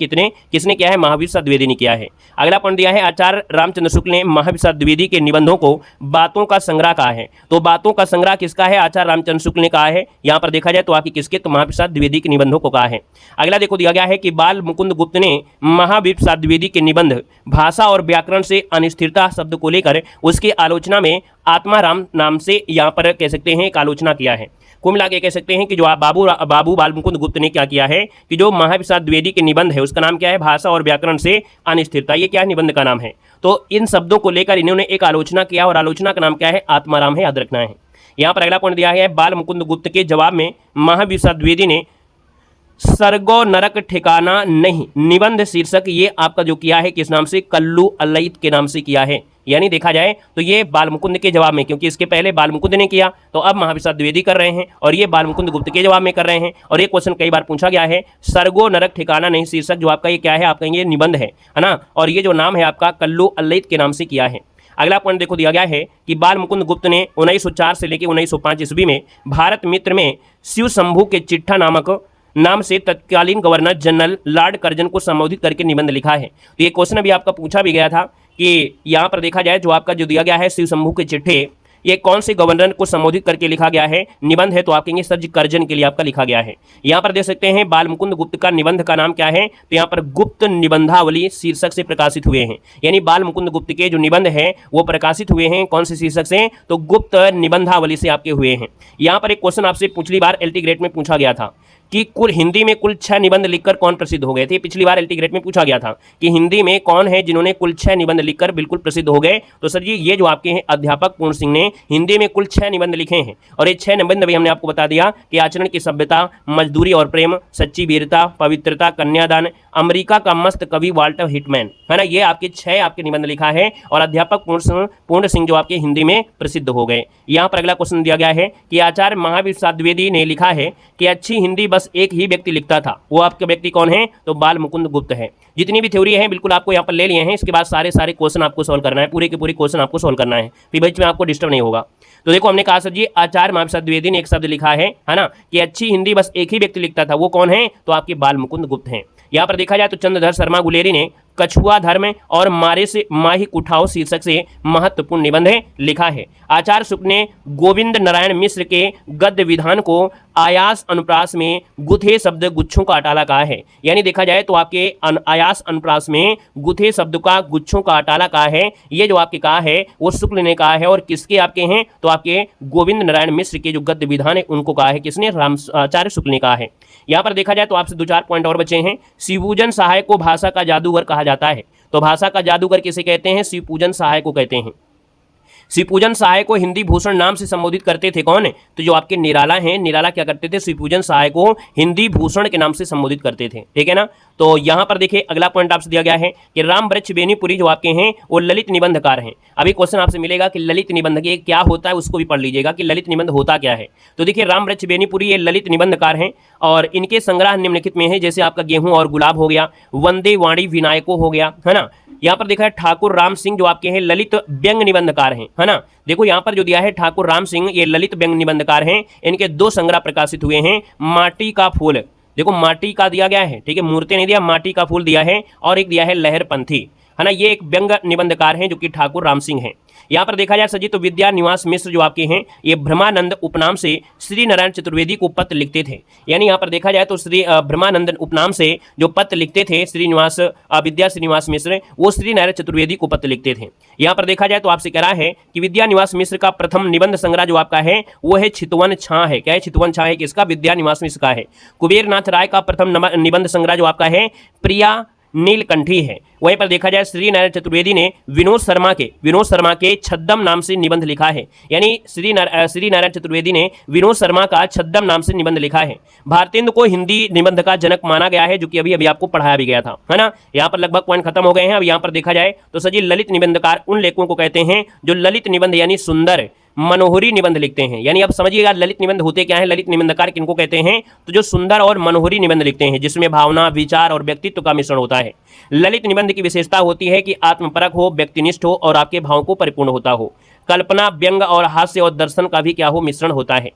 किसने किया है, महावीर प्रसाद द्विवेदी ने किया है। अगला पॉइंट दिया है आचार्य रामचंद्र शुक्ल ने महावीर प्रसाद द्विवेदी के निबंधों को बातों का संग्रह कहा है। तो बातों का संग्रह किसका है, आचार्य रामचंद्र शुक्ल ने कहा है। यहाँ पर देखा जाए तो आपकी किसके, तो महावीर प्रसाद द्विवेदी के निबंधों को कहा है। अगला देखो दिया गया है कि बाल मुकुंद गुप्त ने महावीर प्रसाद द्विवेदी के निबंध भाषा और व्याकरण से अनिश्चितता शब्द को लेकर उसकी आलोचना में आत्माराम नाम से यहाँ पर कह सकते हैं एक आलोचना किया है। कुल मिला के कह सकते हैं कि जो आप बाबू बाल मुकुंद गुप्त ने क्या किया है कि जो महावीर प्रसाद द्विवेदी के निबंध है उसका नाम क्या है, भाषा और व्याकरण से अनिश्चितता, ये क्या निबंध का नाम है। तो इन शब्दों को लेकर इन्होंने एक आलोचना किया और आलोचना का नाम क्या है, आत्माराम है, याद रखना है। यहाँ पर अगला पॉइंट दिया है बाल मुकुंद गुप्त के जवाब में महावीर प्रसाद द्विवेदी ने सरगो नरक ठिकाना नहीं निबंध शीर्षक ये आपका जो किया है किस नाम से, कल्लू अल्लैत के नाम से किया है। यानी देखा जाए तो ये बाल मुकुंद के जवाब में, क्योंकि इसके पहले बाल मुकुंद ने किया तो अब महावीर प्रसाद द्विवेदी कर रहे हैं और ये बाल मुकुंद गुप्त के जवाब में कर रहे हैं। और ये क्वेश्चन कई बार पूछा गया है, सरगो नरक ठिकाना नहीं शीर्षक जो आपका ये क्या है, आपका ये निबंध है ना, और ये जो नाम है आपका कल्लू अल्लैत के नाम से किया है। अगला पॉइंट देखो दिया गया है कि बाल मुकुंद गुप्त ने 1904 से लेकर 1905 ईस्वी में भारत मित्र में शिव शंभू के चिट्ठा नाम से तत्कालीन गवर्नर जनरल लॉर्ड कर्जन को संबोधित करके निबंध लिखा है। तो ये क्वेश्चन अभी आपका पूछा भी गया था कि यहाँ पर देखा जाए जो आपका जो दिया गया है शिव शंभू के चिट्ठे, ये कौन से गवर्नर को संबोधित करके लिखा गया है निबंध है, तो आप कहेंगे सर जी कर्जन के लिए आपका लिखा गया है। यहाँ पर देख सकते हैं बाल मुकुंद गुप्त का निबंध का नाम क्या है, तो यहाँ पर गुप्त निबंधावली शीर्षक से प्रकाशित हुए हैं। यानी बाल मुकुंद गुप्त के जो निबंध है वो प्रकाशित हुए हैं कौन से शीर्षक से, तो गुप्त निबंधावली से आपके हुए हैं। यहाँ पर एक क्वेश्चन आपसे पिछली बार एलटी ग्रेड में पूछा गया था कि कुल हिंदी में कुल 6 निबंध लिखकर कौन प्रसिद्ध हो गए थे। पिछली बार एलटी ग्रेड में पूछा गया था कि हिंदी में कौन है जिन्होंने कुल 6 निबंध लिखकर बिल्कुल प्रसिद्ध हो गए। तो सर जी ये जो आपके हैं अध्यापक पूर्ण सिंह ने हिंदी में कुल 6 निबंध लिखे हैं और ये 6 निबंध भी हमने आपको बता दिया कि आचरण की सभ्यता, मजदूरी और प्रेम, सच्ची वीरता, पवित्रता, कन्यादान, अमेरिका का मस्त कवि वाल्टर हिटमैन, है ना, ये आपके 6 आपके निबंध लिखा है और अध्यापक पूर्ण सिंह जो आपके हिंदी में प्रसिद्ध हो गए। यहाँ पर अगला क्वेश्चन दिया गया है कि आचार्य महावीर प्रसाद द्विवेदी ने लिखा है कि अच्छी हिंदी बस एक ही व्यक्ति लिखता था, वो आपके व्यक्ति कौन है, तो बाल मुकुंद गुप्त है। जितनी भी थ्योरी है बिल्कुल आपको यहाँ पर ले लिए हैं, इसके बाद सारे क्वेश्चन आपको सॉल्व करना है, पूरे के पूरे क्वेश्चन आपको सॉल्व करना है, फिर बीच में आपको डिस्टर्ब नहीं होगा। तो देखो हमने कहा सर जी आचार्य महावीर प्रसाद द्विवेदी ने एक शब्द लिखा है ना, कि अच्छी हिंदी बस एक ही व्यक्ति लिखता था, वो कौन है, तो आपके बाल मुकुंद गुप्त हैं। यहाँ पर देखा जाए तो चंद्रधर शर्मा गुलेरी ने कछुआ धर्म और मारे से माही उठाओ शीर्षक से महत्वपूर्ण निबंध लिखा है। आचार्य शुक्ल ने गोविंद नारायण मिश्र के गद्य विधान को आयास अनुप्रास में गुथे शब्द गुच्छों का अटाला कहा है। यानी देखा जाए तो आपके आयास अनुप्रास में गुथे शब्द का गुच्छों का अटाला कहा है, ये जो आपके कहा है वो शुक्ल ने कहा है और किसके आपके हैं, तो आपके गोविंद नारायण मिश्र के जो गद्य विधान है उनको कहा है किसने, आचार्य शुक्ल ने कहा है। यहाँ पर देखा जाए तो आपसे 2-4 पॉइंट और बचे हैं। शिवपूजन सहाय को भाषा का जादूगर कहा जाता है, तो भाषा का जादूगर किसे कहते हैं, शिवपूजन सहाय को कहते हैं। शिवपूजन सहाय को हिंदी भूषण नाम से संबोधित करते थे कौन, तो जो आपके निराला हैं, निराला क्या करते थे, शिवपूजन सहाय को हिंदी भूषण के नाम से संबोधित करते थे, ठीक है ना। तो यहाँ पर देखिए अगला पॉइंट आपसे दिया गया है कि राम वृक्ष बेनीपुरी जो आपके हैं वो ललित निबंधकार हैं। अभी क्वेश्चन आपसे मिलेगा कि ललित निबंध के क्या होता है, उसको भी पढ़ लीजिएगा कि ललित निबंध होता क्या है। तो देखिए राम वृक्ष बेनीपुरी ये ललित निबंधकार हैं और इनके संग्रह निम्नलिखित में है, जैसे आपका गेहूं और गुलाब हो गया, वंदे वाणी विनायको हो गया, है ना। यहाँ पर देखा है ठाकुर राम सिंह जो आपके हैं ललित व्यंग निबंधकार हैं, है ना। देखो यहाँ पर जो दिया है ठाकुर राम सिंह ये ललित व्यंग निबंधकार हैं, इनके 2 संग्रह प्रकाशित हुए हैं। माटी का फूल, देखो माटी का दिया गया है, ठीक है, मूर्ति नहीं दिया, माटी का फूल दिया है, और एक दिया है लहर पंथी, है ना, ये एक व्यंग निबंधकार हैं जो कि ठाकुर राम सिंह हैं। यहाँ पर देखा जाए सजी तो विद्या निवास मिश्र जो आपके हैं ये ब्रह्मानंद उपनाम से श्री नारायण चतुर्वेदी को पत्र लिखते थे। यानी यहाँ पर देखा जाए तो श्री ब्रह्मानंद उपनाम से जो पत्र लिखते थे श्रीनिवास विद्या श्रीनिवास मिश्र, वो श्री नारायण चतुर्वेदी को पत्र लिखते थे। यहाँ पर देखा जाए तो आपसे कह रहा है कि विद्या निवास मिश्र का प्रथम निबंध संग्रह जो आपका है वो है चितवन छां है। क्या है, चितवन छां है किसका, विद्या निवास मिश्र का है। कुबेर नाथ राय का प्रथम निबंध संग्रह जो आपका है प्रिया नीलकंठी है। वहीं पर देखा जाए श्री नारायण चतुर्वेदी ने विनोद शर्मा के छद्म नाम से निबंध लिखा है, यानी श्री नारायण चतुर्वेदी ने विनोद शर्मा का छद्म नाम से निबंध लिखा है। भारतेंदु को हिंदी निबंध का जनक माना गया है, जो कि अभी अभी आपको पढ़ाया भी गया था, है ना। यहाँ पर लगभग पॉइंट खत्म हो गए हैं। अब यहाँ पर देखा जाए तो सर जी ललित निबंधकार उन लेखकों को कहते हैं जो ललित निबंध यानी सुंदर मनोहरी निबंध लिखते हैं। यानी अब समझिएगा ललित निबंध होते क्या है, ललित निबंधकार किनको कहते हैं, तो जो सुंदर और मनोहरी निबंध लिखते हैं जिसमें भावना, विचार और व्यक्तित्व का मिश्रण होता है। ललित निबंध की विशेषता होती है कि आत्मपरक हो, व्यक्तिनिष्ठ हो और आपके भावों को परिपूर्ण होता हो। कल्पना, व्यंग और हास्य और दर्शन का भी क्या हो, मिश्रण होता है।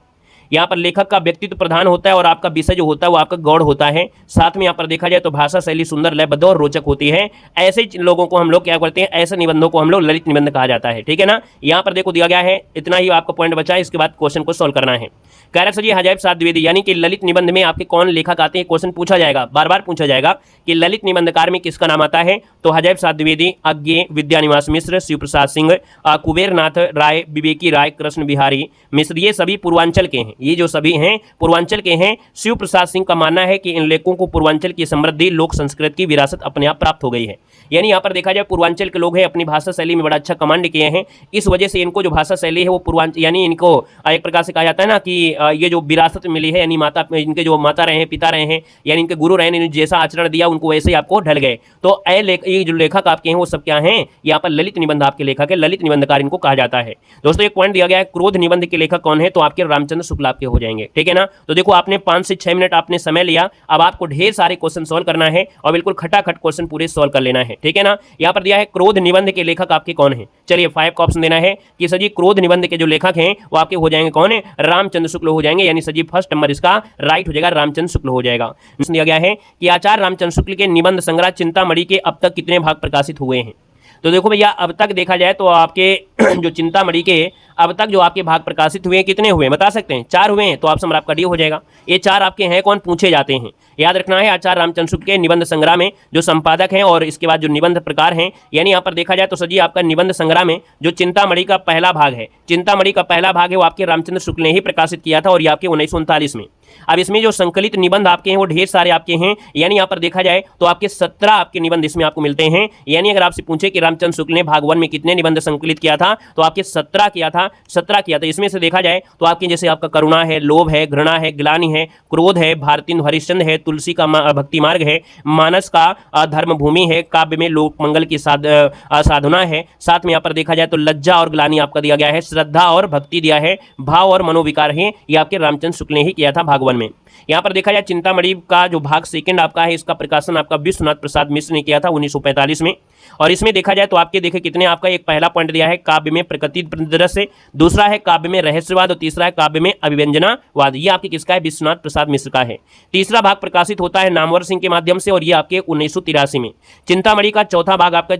यहाँ पर लेखक का व्यक्तित्व प्रधान होता है और आपका विषय जो होता है वो आपका गौड़ होता है। साथ में यहाँ पर देखा जाए तो भाषा शैली सुंदर, लयबद्ध और रोचक होती है। ऐसे लोगों को हम लोग क्या करते हैं, ऐसे निबंधों को हम लोग ललित निबंध कहा जाता है, ठीक है ना। यहाँ पर देखो दिया गया है, इतना ही आपका पॉइंट बचा है, इसके बाद क्वेश्चन को सोल्व करना है। कह रहे सर जी हजायब साहब द्विवेदी यानी कि ललित निबंध में आपके कौन लेखक आते हैं, क्वेश्चन पूछा जाएगा, बार बार पूछा जाएगा कि ललित निबंधकार में किसका नाम आता है, तो हजायब साहब द्विवेदी, अज्ञे, विद्यानिवास मिश्र, शिव प्रसाद सिंह, कुबेरनाथ राय, विवेकी राय, कृष्ण बिहारी मिश्र, ये सभी पूर्वांचल के हैं। ये जो सभी हैं पूर्वांचल के हैं। शिव प्रसाद सिंह का मानना है कि इन लेखकों को पूर्वांचल की समृद्धि, लोक संस्कृति की विरासत अपने आप प्राप्त हो गई है। यानी यहाँ पर देखा जाए पूर्वांचल के लोग हैं, अपनी भाषा शैली में बड़ा अच्छा कमांड किए हैं, इस वजह से इनको जो भाषा शैली है वो पूर्वांचल, यानी इनको एक प्रकार से कहा जाता है ना कि ये जो विरासत मिली है, यानी माता, इनके जो माता रहे हैं, पिता रहे हैं, यानी इनके गुरु रहे हैं, जैसा आचरण दिया उनको वैसे ही आपको ढल गए। तो ये जो लेखक आपके हैं वो सब क्या हैं, यहाँ पर ललित निबंध आपके लेखक है, ललित निबंधकार इनको कहा जाता है। दोस्तों एक पॉइंट दिया गया है, क्रोध निबंध के लेखक कौन है, तो आपके रामचंद्र शुक्ल आपके हो जाएंगे, ठीक है ना। तो देखो आपने 5 से 6 मिनट आपने समय लिया, अब आपको ढेर सारे क्वेश्चन सॉल्व करना है और बिल्कुल खटाखट क्वेश्चन पूरे सॉल्व कर लेना है, ठीक है ना। यहाँ पर दिया है क्रोध निबंध के लेखक आपके कौन है, चलिए 5 का ऑप्शन देना है कि सर जी क्रोध निबंध के जो लेखक हैं वो आपके हो जाएंगे कौन है, रामचंद्र शुक्ल हो जाएंगे, यानी सर जी फर्स्ट नंबर इसका राइट हो जाएगा, रामचंद्र शुक्ल हो जाएगा। दिया गया है कि आचार्य रामचंद्र शुक्ल के निबंध संग्रह चिंतामणि के अब तक कितने भाग प्रकाशित हुए हैं। तो देखो भैया अब तक देखा जाए तो आपके जो चिंतामणि के अब तक जो आपके भाग प्रकाशित हुए हैं कितने हुए बता सकते हैं, 4 हुए हैं, तो ऑप्शन आपका डी हो जाएगा। ये 4 आपके हैं कौन, पूछे जाते हैं, याद रखना है। आचार्य रामचंद्र शुक्ल के निबंध संग्रह में जो संपादक हैं और इसके बाद जो निबंध प्रकार हैं, यानी यहाँ पर देखा जाए तो सजी आपका निबंध संग्रह में जो चिंतामणि का पहला भाग है, चिंतामणि का पहला भाग है वो आपके रामचंद्र शुक्ल ने ही प्रकाशित किया था और ये आपके 1939 में। अब इसमें जो संकलित निबंध आपके हैं वो ढेर सारे आपके हैं, यानी यहाँ पर देखा जाए तो आपके 17 आपके निबंध इसमें आपको मिलते हैं। यानी अगर आपसे पूछे कि रामचंद्र शुक्ल ने भाग 1 में कितने निबंध संकलित किया था, तो आपके 17 किया था, 17 किया था। इसमें से देखा जाए तो आपके जैसे आपका करुणा है, लोभ है, घृणा है, ग्लानि है, क्रोध है, भारतेंदु हरिश्चंद्र है, तुलसी का भक्ति मार्ग है, मानस का धर्म भूमि है, काव्य में लोक मंगल की साधना है, साथ में यहाँ पर देखा जाए तो लज्जा और ग्लानि आपका दिया गया है, श्रद्धा और भक्ति दिया है, भाव और मनोविकार है, ये आपके रामचंद्र शुक्ल ने ही किया था भाग 1 में। यहाँ पर देखा जाए चिंतामणि का जो भाग 2 आपका है, इसका प्रकाशन आपका विश्वनाथ प्रसाद मिश्र ने किया था 1945 में। और इसमें देखा जाए तो आपके देखे कितने आपका एक पहला पॉइंट दिया है काव्य में प्रकृति दृश्य, दूसरा है काव्य में रहस्यवाद और तीसरा है काव्य में अभिव्यंजनावाद। ये आपके किसका है, विश्वनाथ प्रसाद मिश्र का है। तीसरा भाग प्रकाशित होता है नामवर सिंह के माध्यम से और ये आपके 1983 में। चिंतामणि का चौथा भाग आपका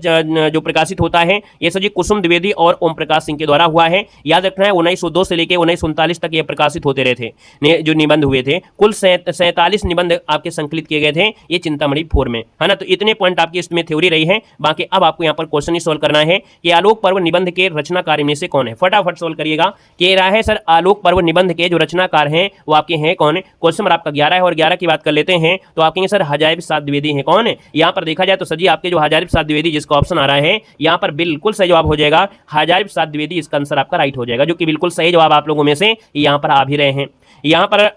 जो प्रकाशित होता है ये सजी कुसुम द्विवेदी और ओम प्रकाश सिंह के द्वारा हुआ है। याद रखना है 1902 से लेकर 1939 तक ये प्रकाशित होते रहे थे जो निबंध हुए थे। कुल 47 निबंध आपके संकलित किए गए थे ये चिंतामणि 4 में, है ना। तो इतने पॉइंट आपकी इसमें थ्योरी रही है। बाकी अब आपको यहाँ पर क्वेश्चन ही सोल्व करना है कि आलोक पर्व निबंध के रचनाकार में से कौन है। फटाफट सोल्व करिएगा। कह रहा है सर आलोक पर्व निबंध के जो रचनाकार हैं वो आपके हैं कौन। क्वेश्चन नंबर आपका 11 है और 11 की बात कर लेते हैं तो आप कहेंगे सर हजायब साहब द्विवेदी हैं कौन है। यहाँ पर देखा जाए तो सजी आपके जो हजायब साहब द्विवेदी जिसका ऑप्शन आ रहा है यहाँ पर बिल्कुल सही जवाब हो जाएगा हजायब साहब द्विवेदी। इसका आंसर आपका राइट हो जाएगा जो कि बिल्कुल सही जवाब आप लोगों में से यहाँ पर आ भी रहे हैं। यहाँ पर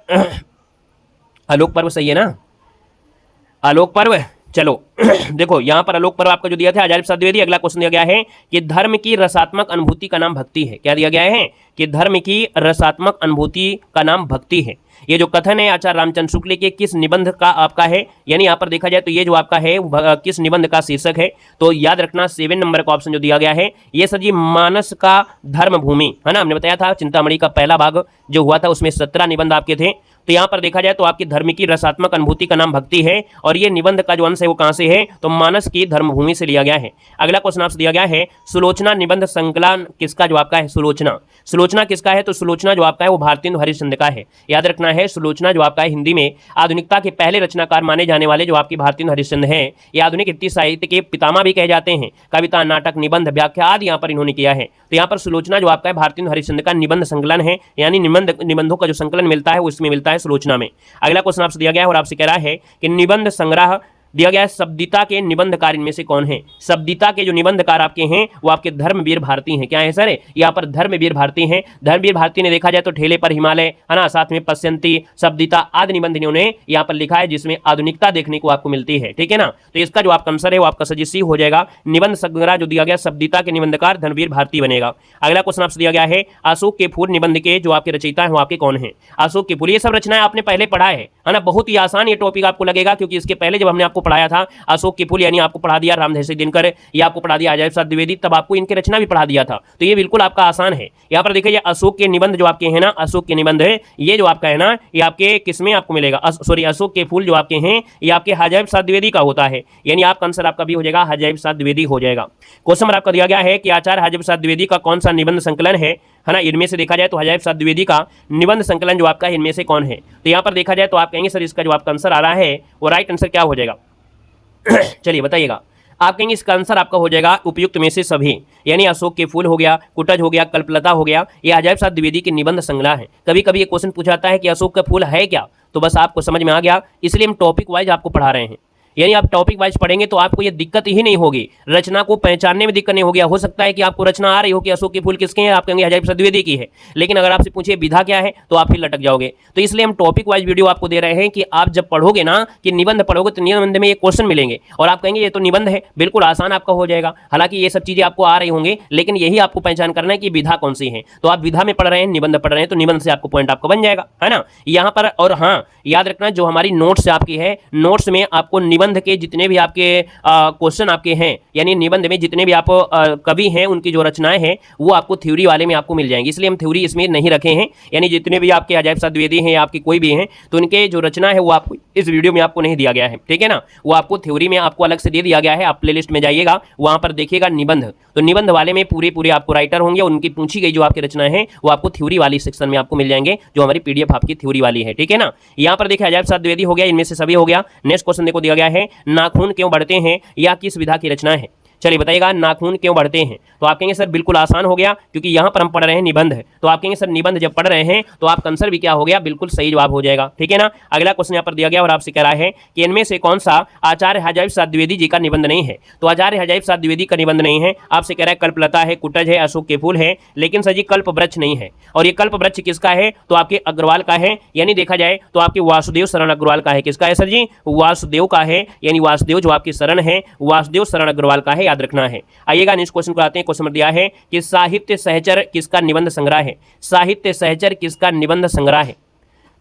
आलोक पर्व सही है ना, आलोक पर्व। चलो देखो यहाँ पर आलोक पर्व आपका जो दिया था हजायब साहब द्विवेदी। अगला क्वेश्चन दिया गया है कि धर्म की रसात्मक अनुभूति का नाम भक्ति है। क्या दिया गया है कि धर्म की रसात्मक अनुभूति का नाम भक्ति है। ये जो कथन है आचार्य रामचंद्र शुक्ल के किस निबंध का आपका है, यानी यहाँ पर देखा जाए तो ये जो आपका है किस निबंध का शीर्षक है। तो याद रखना 7 नंबर का ऑप्शन जो दिया गया है ये सर जी मानस का धर्म भूमि, है ना। हमने बताया था चिंतामणि का पहला भाग जो हुआ था उसमें 17 निबंध आपके थे। तो यहाँ पर देखा जाए तो आपकी धर्म की रसात्मक अनुभूति का नाम भक्ति है और ये निबंध का जो अंश है वो कहाँ से है तो मानस की धर्मभूमि से लिया गया है। अगला क्वेश्चन आपसे दिया गया है सुलोचना निबंध संकलन किसका जो आपका है। सुलोचना किसका है तो सुलोचना जो आपका है वो भारतेंदु हरिश्चंद्र का है। याद रखना है सुलोचना जो आपका है हिंदी में आधुनिकता के पहले रचनाकार माने जाने वाले जो आपकी भारतेंदु हरिश्चंद्र है ये आधुनिक हिंदी साहित्य के पितामह भी कहे जाते हैं। कविता, नाटक, निबंध, व्याख्या आदि यहाँ पर इन्होंने किया है। तो यहाँ पर सुलोचना जो आपका है भारतेंदु हरिश्चंद्र का निबंध संकलन है, यानी निबंधों का जो संकलन मिलता है वो इसमें मिलता है सुलोचना में। अगला क्वेश्चन आपसे दिया गया है और आपसे कह रहा है कि निबंध संग्रह दिया गया है शब्दिता के निबंधकार इनमें से कौन है। शब्दिता के जो निबंधकार आपके हैं वो आपके धर्मवीर भारती हैं। क्या है सर, यहाँ पर धर्मवीर भारती हैं। धर्मवीर भारती ने देखा जाए तो ठेले पर हिमालय है ना, साथ में पश्यंती, शब्दिता आदि निबंध इन्होंने यहाँ पर लिखा है जिसमें आधुनिकता देखने को आपको मिलती है। ठीक है ना, तो इसका जो आपका आंसर है वो आपका सजी सी हो जाएगा। निबंध संग्रह जो दिया गया शब्दिता के निबंधकार धर्मवीर भारती बनेगा। अगला क्वेश्चन आपसे दिया गया है अशोक के फूल निबंध के जो आपके रचयिता हैं वो आपके कौन है। अशोक के फूल, ये सब रचनाएं आपने पहले पढ़ा है ना, बहुत ही आसान ये टॉपिक आपको लगेगा क्योंकि इसके पहले जब हमने आपको पढ़ाया था अशोक के फूल यानी आपको पढ़ा दिया रामधारी दिनकर, ये आपको पढ़ा दिया अजय प्रसाद द्विवेदी, तब आपको इनके रचना भी पढ़ा दिया था। तो ये बिल्कुल आपका आसान है। यहाँ पर देखिए अशोक के निबंध जो आपके हैं ना, अशोक के निबंध है ये जो आपका है ना, ये आपके किसमें आपको मिलेगा, सॉरी अशोक के फूल जो आपके हैं ये आपके अजय प्रसाद द्विवेदी का होता है, यानी आपका आंसर आपका भी हो जाएगा अजय प्रसाद द्विवेदी हो जाएगा। क्वेश्चन नंबर आपका दिया गया है कि आचार्य अजय प्रसाद द्विवेदी का कौन सा निबंध संकलन है ना, इनमें से देखा जाए तो अजय प्रसाद द्विवेदी का निबंध संकलन जो आपका इनमें से कौन है। तो यहाँ पर देखा जाए तो आप कहेंगे सर इसका जो आपका आंसर आ रहा है वो राइट आंसर क्या हो जाएगा चलिए बताइएगा। आप कहेंगे इसका आंसर आपका हो जाएगा उपयुक्त में से सभी, यानी अशोक के फूल हो गया, कुटज हो गया, कल्पलता हो गया, ये अजय प्रसाद द्विवेदी के निबंध संग्रह है। कभी कभी ये क्वेश्चन पूछा जाता है कि अशोक का फूल है क्या, तो बस आपको समझ में आ गया, इसलिए हम टॉपिक वाइज आपको पढ़ा रहे हैं। यानी आप टॉपिक वाइज पढ़ेंगे तो आपको ये दिक्कत ही नहीं होगी, रचना को पहचानने में दिक्कत नहीं होगी। हो सकता है कि आपको रचना आ रही हो कि अशोक के फूल किसके हैं, आप कहेंगे अजय प्रसाद द्विवेदी की है, लेकिन अगर आपसे पूछिए विधा क्या है तो आप फिर लटक जाओगे। तो इसलिए हम टॉपिक वाइज वीडियो आपको दे रहे हैं कि आप जब पढ़ोगे ना कि निबंध पढ़ोगे तो निबंध में ये क्वेश्चन मिलेंगे और आप कहेंगे ये तो निबंध है, बिल्कुल आसान आपका हो जाएगा। हालांकि ये सब चीजें आपको आ रही होंगी, लेकिन यही आपको पहचान करना है कि विधा कौन सी है। तो आप विधा में पढ़ रहे हैं, निबंध पढ़ रहे हैं, तो निबंध से आपको पॉइंट आपका बन जाएगा, है ना यहाँ पर। और हाँ याद रखना जो हमारी नोट्स आपकी है, नोट्स में आपको निबंध के जितने भी आपके क्वेश्चन आपके हैं, यानी निबंध में जितने भी आप कवि हैं उनकी जो रचनाएं हैं वो आपको थ्योरी वाले में आपको मिल जाएंगी, इसलिए हम थ्योरी इसमें नहीं रखे हैं। यानी जितने भी आपके अजय प्रसाद द्विवेदी हैं या आपके कोई भी हैं तो उनके जो रचना है वो आपको इस वीडियो में आपको नहीं दिया गया है, ठीक है ना, वो आपको थ्योरी में आपको अलग से दे दिया गया है। आप प्लेलिस्ट में जाइएगा वहां पर देखिएगा निबंध, तो निबंध वाले में पूरे आपको राइटर होंगे, उनकी पूछी गई जो आपकी रचना है वो आपको थ्योरी वाली सेक्शन में आपको मिल जाएंगे, जो हमारी पीडीएफ आपकी थ्योरी वाली है, ठीक है ना। यहाँ पर देखिए अजय प्रसाद द्विवेदी हो गया, इनमें से सभी हो गया। नेक्स्ट क्वेश्चन देखो दिया गया है नाखून क्यों बढ़ते हैं, या किस विधा की रचना है। चलिए बताइएगा नाखून क्यों बढ़ते हैं, तो आप कहेंगे सर बिल्कुल आसान हो गया क्योंकि यहाँ पर हम पढ़ रहे हैं निबंध है, तो आप कहेंगे सर निबंध जब पढ़ रहे हैं तो आपका आंसर भी क्या हो गया, बिल्कुल सही जवाब हो जाएगा, ठीक है ना। अगला क्वेश्चन यहाँ पर दिया गया और आपसे कह रहा है कि इनमें से कौन सा आचार्य अजय प्रसाद द्विवेदी जी का निबंध नहीं है। तो आचार्य अजय प्रसाद द्विवेदी का निबंध नहीं है, आपसे कह रहा है कल्पलता है, कुटज है, अशोक के फूल है, लेकिन सर जी कल्प वृक्ष नहीं है। और ये कल्प वृक्ष किसका है, तो आपके अग्रवाल का है, यानी देखा जाए तो आपके वासुदेव शरण अग्रवाल का है। किसका है सर जी, वासुदेव का है, यानी वासुदेव जो आपकी शरण है वासुदेव शरण अग्रवाल का है, याद रखना है। आइएगा नेक्स्ट क्वेश्चन को आते हैं। क्वेश्चन दिया है कि साहित्य सहचर किसका निबंध संग्रह है। साहित्य सहचर किसका निबंध संग्रह है।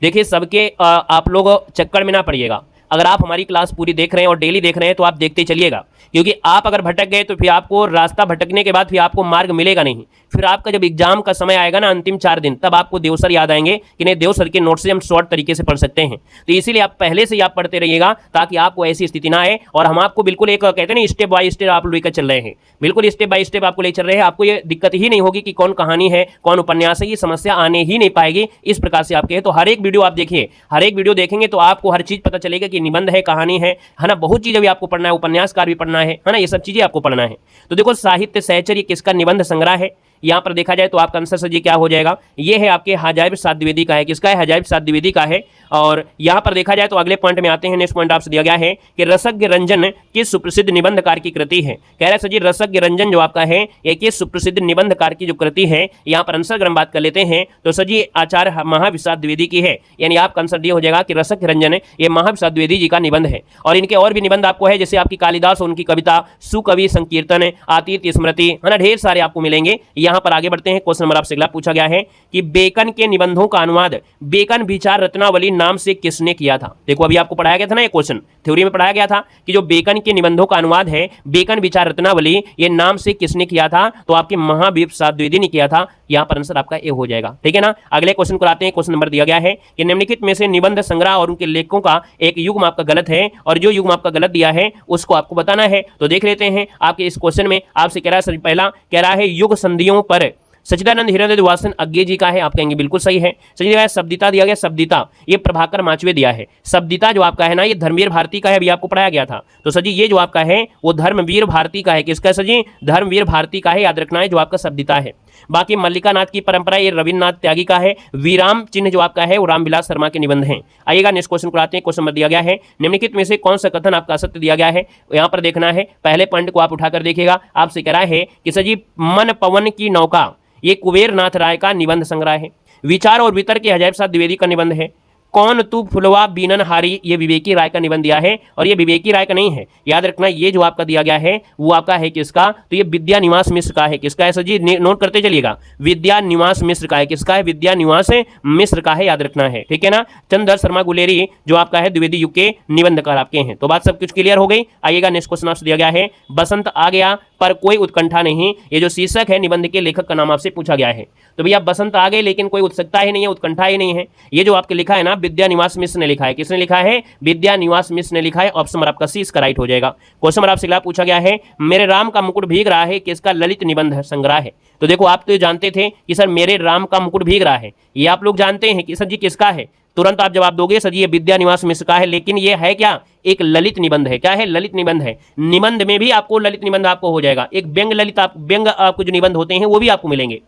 देखिए सबके आप लोग चक्कर में ना पड़िएगा, अगर आप हमारी क्लास पूरी देख रहे हैं और डेली देख रहे हैं तो आप देखते चलिएगा, क्योंकि आप अगर भटक गए तो फिर आपको रास्ता भटकने के बाद फिर आपको मार्ग मिलेगा नहीं। फिर आपका जब एग्जाम का समय आएगा ना अंतिम 4 दिन, तब आपको देवसर याद आएंगे कि नहीं देवसर के नोट से हम शॉर्ट तरीके से पढ़ सकते हैं। तो इसीलिए आप पहले से ही आप पढ़ते रहिएगा ताकि आपको ऐसी स्थिति ना आए। और हम आपको बिल्कुल एक कहते हैं ना स्टेप बाय स्टेप आप लेकर चल रहे हैं, बिल्कुल स्टेप बाय स्टेप आपको ले चल रहे हैं। आपको ये दिक्कत ही नहीं होगी कि कौन कहानी है कौन उपन्यास है, ये समस्या आने ही नहीं पाएगी। इस प्रकार से आपके तो हर एक वीडियो आप देखिए, हर एक वीडियो देखेंगे तो आपको हर चीज पता चलेगा कि निबंध है, कहानी है ना, बहुत चीजें भी आपको पढ़ना है, उपन्यासकार भी पढ़ना है ना, ये सब चीजें आपको पढ़ना है। तो देखो साहित्य सहचर किसका निबंध संग्रह है, यहाँ पर देखा जाए तो आपका आंसर सर जी क्या हो जाएगा, ये है आपके अजय प्रसाद द्विवेदी का है। किसका है, अजय प्रसाद द्विवेदी का है। और यहाँ पर देखा जाए तो अगले पॉइंट में आते हैं। नेक्स्ट पॉइंट आपसे दिया गया है कि रसज्ञ रंजन किस सुप्रसिद्ध निबंधकार की कृति है। कह रहा है सर जी रसज्ञ रंजन जो आपका है ये किस सुप्रसिद्ध निबंधकार की जो कृति है, यहाँ पर आंसर अगर हम बात कर लेते हैं तो सर जी आचार्य महाप्रसाद द्विवेदी की है, यानी आपका आंसर ये हो जाएगा कि रसज्ञ रंजन ये महाप्रसाद द्विवेदी जी का निबंध है। और इनके और भी निबंध आपको है, जैसे आपकी कालिदास उनकी कविता, सुकवि संकीर्तन, आतीत स्मृति, है ना, ढेर सारे आपको मिलेंगे। यहाँ पर आगे बढ़ते हैं। क्वेश्चन नंबर आपसे अगला पूछा गया है कि बेकन के निबंधों का अनुवाद बेकन विचार रत्नावली नाम से किसने किया था। देखो अभी आपको पढ़ाया गया था ना, ये क्वेश्चन थ्योरी में पढ़ाया गया था कि जो बेकन के निबंधों का अनुवाद है बेकन विचार रत्नावली, ये नाम से किसने किया था, तो आपके महावीर प्रसाद द्विवेदी ने किया था। यहाँ पर आंसर आपका ए हो जाएगा, ठीक है ना। अगले क्वेश्चन को आते हैं। क्वेश्चन नंबर दिया गया है कि निम्नलिखित में से निबंध संग्रह और उनके लेखकों का एक युग्म आपका गलत है, और जो युग्म आपका गलत दिया है उसको आपको बताना है। तो देख लेते हैं आपके इस क्वेश्चन में आपसे कह रहा है, पहला कह रहा है युग संधियों पर सच्चिदानंद हिरण्य वासन अज्ञे जी का है, आप कहेंगे बिल्कुल सही है। सही है। शब्दिता दिया गया, शब्दिता ये प्रभाकर माचवे दिया है। शब्दिता जो आपका है ना ये धर्मवीर भारती का है, अभी आपको पढ़ाया गया था। तो सर जी ये जो आपका है वो धर्मवीर भारती का है। किसका है सर जी, धर्मवीर भारती का है, याद रखना है जो आपका शब्दिता है। बाकी मल्लिका नाथ की परंपरा ये रविन्द्रनाथ त्यागी का है। विराम चिन्ह जो आपका है वो रामविलास शर्मा के निबंध हैं। आइएगा नेक्स्ट क्वेश्चन को आते हैं। क्वेश्चन नंबर दिया गया है निम्नलिखित में से कौन सा कथन आपका सत्य दिया गया है, यहाँ पर देखना है। पहले पॉइंट को आप उठाकर देखिएगा। आपसे कह रहा है कि सर जी मन पवन की नौका ये कुबेर नाथ राय का निबंध संग्रह है। विचार और वितर्क के अजय प्रसाद द्विवेदी का निबंध है। कौन तू फुलवा बीनन हारी ये विवेकी राय का निबंध दिया है, और ये विवेकी राय का नहीं है, याद रखना ये जो आपका दिया गया है वो आपका है किसका, तो ये विद्या निवास मिश्र का है। किसका है सर जी, नोट करते चलिएगा, विद्या निवास मिश्र का है। किसका है, विद्या निवास मिश्र का है, याद रखना है, ठीक है ना। चंद्र शर्मा गुलेरी जो आपका है द्विवेदी युग के निबंधकार आपके हैं। तो बात सब कुछ क्लियर हो गई। आइएगा नेक्स्ट क्वेश्चन आपसे दिया गया है बसंत आ गया पर कोई उत्कंठा नहीं, ये जो शीर्षक है निबंध के लेखक का नाम आपसे पूछा गया है। तो भैया बसंत आ गए लेकिन कोई उत्सुकता ही नहीं है, उत्कंठा ही नहीं है, ये जो आपके लिखा है ना विद्या निवास मिश्र ने लिखा है। किसने लिखा है, विद्या निवास मिश्र ने लिखा है। ऑप्शन नंबर आपका सी इसका राइट हो जाएगा। क्वेश्चन नंबर आपसे पूछा गया है मेरे राम का मुकुट भीग रहा है, किसका ललित निबंध संग्रह है। तो देखो आप तो जानते थे कि सर मेरे राम का मुकुट भीग रहा है, ये आप लोग जानते हैं कि सर जी किसका है, तुरंत आप जवाब दोगे सर ये विद्या निवास मिश्र का है, लेकिन ये है क्या, एक ललित निबंध है। क्या है, ललित निबंध है। निबंध में भी आपको ललित निबंध आपको हो जाएगा, एक व्यंग ललित व्यंग आपको जो निबंध होते हैं वो भी आपको मिलेंगे।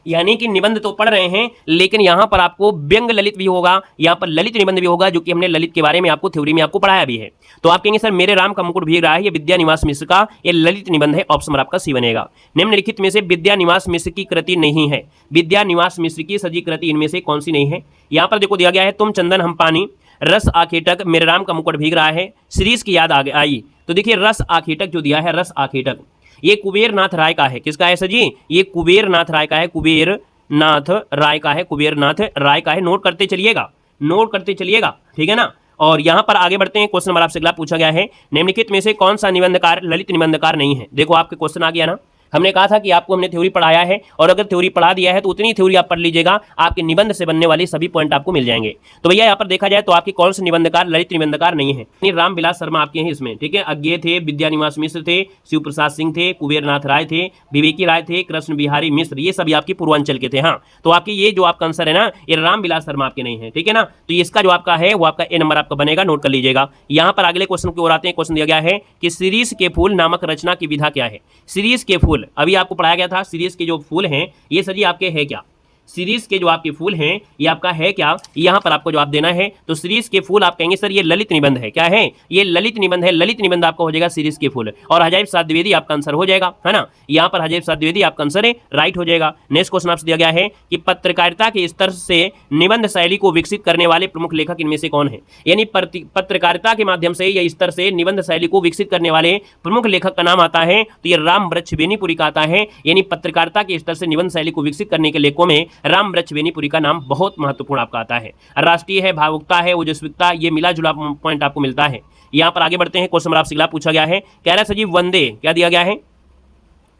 यानी कि निबंध तो पढ़ रहे हैं लेकिन यहां पर आपको व्यंग ललित भी होगा, यहां पर ललित निबंध भी होगा, जो कि हमने ललित के बारे में आपको थ्योरी में आपको पढ़ाया भी है। तो आप कहेंगे सर मेरे राम का मुकुट भीग रहा है, ये विद्या निवास मिश्र का ये ललित निबंध है। ऑप्शन आपका सी बनेगा। निम्नलिखित में से विद्या निवास मिश्र की कृति नहीं है, विद्या निवास मिश्र की सजी कृति इनमें से कौन सी नहीं है। यहां पर देखो दिया गया है तुम चंदन हम पानी, रस आखेटक, मेरे राम का मुकुट भीग रहा है, सीरीज की याद आई। तो देखिए रस आखेटक जो दिया है, रस आखेटक ये कुबेर नाथ राय का है। किसका है सर जी, ये कुबेर नाथ राय का है, कुबेर नाथ राय का है, कुबेर नाथ राय का है। नोट करते चलिएगा, नोट करते चलिएगा, ठीक है ना। और यहां पर आगे बढ़ते हैं। क्वेश्चन नंबर आपसे अगला पूछा गया है निम्नलिखित में से कौन सा निबंधकार ललित निबंधकार नहीं है। देखो आपके क्वेश्चन आ गया ना, हमने कहा था कि आपको हमने थ्योरी पढ़ाया है और अगर थ्योरी पढ़ा दिया है तो उतनी थ्योरी आप पढ़ लीजिएगा, आपके निबंध से बनने वाले सभी पॉइंट आपको मिल जाएंगे। तो भैया यहाँ पर देखा जाए तो आपके कौन से निबंधकार ललित निबंधकार नहीं है, रामविलास शर्मा आपके हैं इसमें, ठीक है। अज्ञे थे, विद्या निवास मिश्र थे, शिव प्रसाद सिंह थे, कुबेरनाथ राय थे, विवेकी राय थे, कृष्ण बिहारी मिश्र, ये सभी आपके पूर्वांचल के थे। हाँ, तो आपके ये जो आपका आंसर है ना ये रामविलास शर्मा आपके नहीं है, ठीक है ना। तो इसका जो आपका है वो आपका ए नंबर आपका बनेगा, नोट कर लीजिएगा। यहाँ पर अगले क्वेश्चन की ओर आते हैं। क्वेश्चन दिया गया है कि सीरीज के फूल नामक रचना की विधा क्या है। सीरीज के फूल अभी आपको पढ़ाया था, सीरीज के जो फूल हैं ये सर जी आपके है क्या, सीरीज के जो आपके फूल हैं ये आपका है क्या, यहां पर आपको जवाब देना है। तो सीरीज के फूल आप कहेंगे सर ये ललित निबंध है। क्या है, ये ललित निबंध है, ललित निबंध आपका हो जाएगा सीरीज के फूल, और अजय प्रसाद द्विवेदी आपका आंसर हो जाएगा, है ना। यहां पर अजय प्रसाद द्विवेदी आपका आंसर है, राइट हो जाएगा। नेक्स्ट क्वेश्चन आपसे दिया गया है कि पत्रकारिता के स्तर से निबंध शैली को विकसित करने वाले प्रमुख लेखक इनमें से कौन है। यानी पत्रकारिता के माध्यम से या स्तर से निबंध शैली को विकसित करने वाले प्रमुख लेखक का नाम आता है तो ये राम वृक्ष बेनीपुरी का आता है। यानी पत्रकारिता के स्तर से निबंध शैली को विकसित करने के लेखकों में राम वृक्ष बेनीपुरी का नाम बहुत महत्वपूर्ण आपका आता है। राष्ट्रीय है, भावुकता है, ओजस्विकता, ये मिला जुला पॉइंट आपको मिलता है। यहां पर आगे बढ़ते हैं। क्वेश्चन नंबर आपसे पूछा गया है, कह रहा है सर जी वंदे, क्या दिया गया है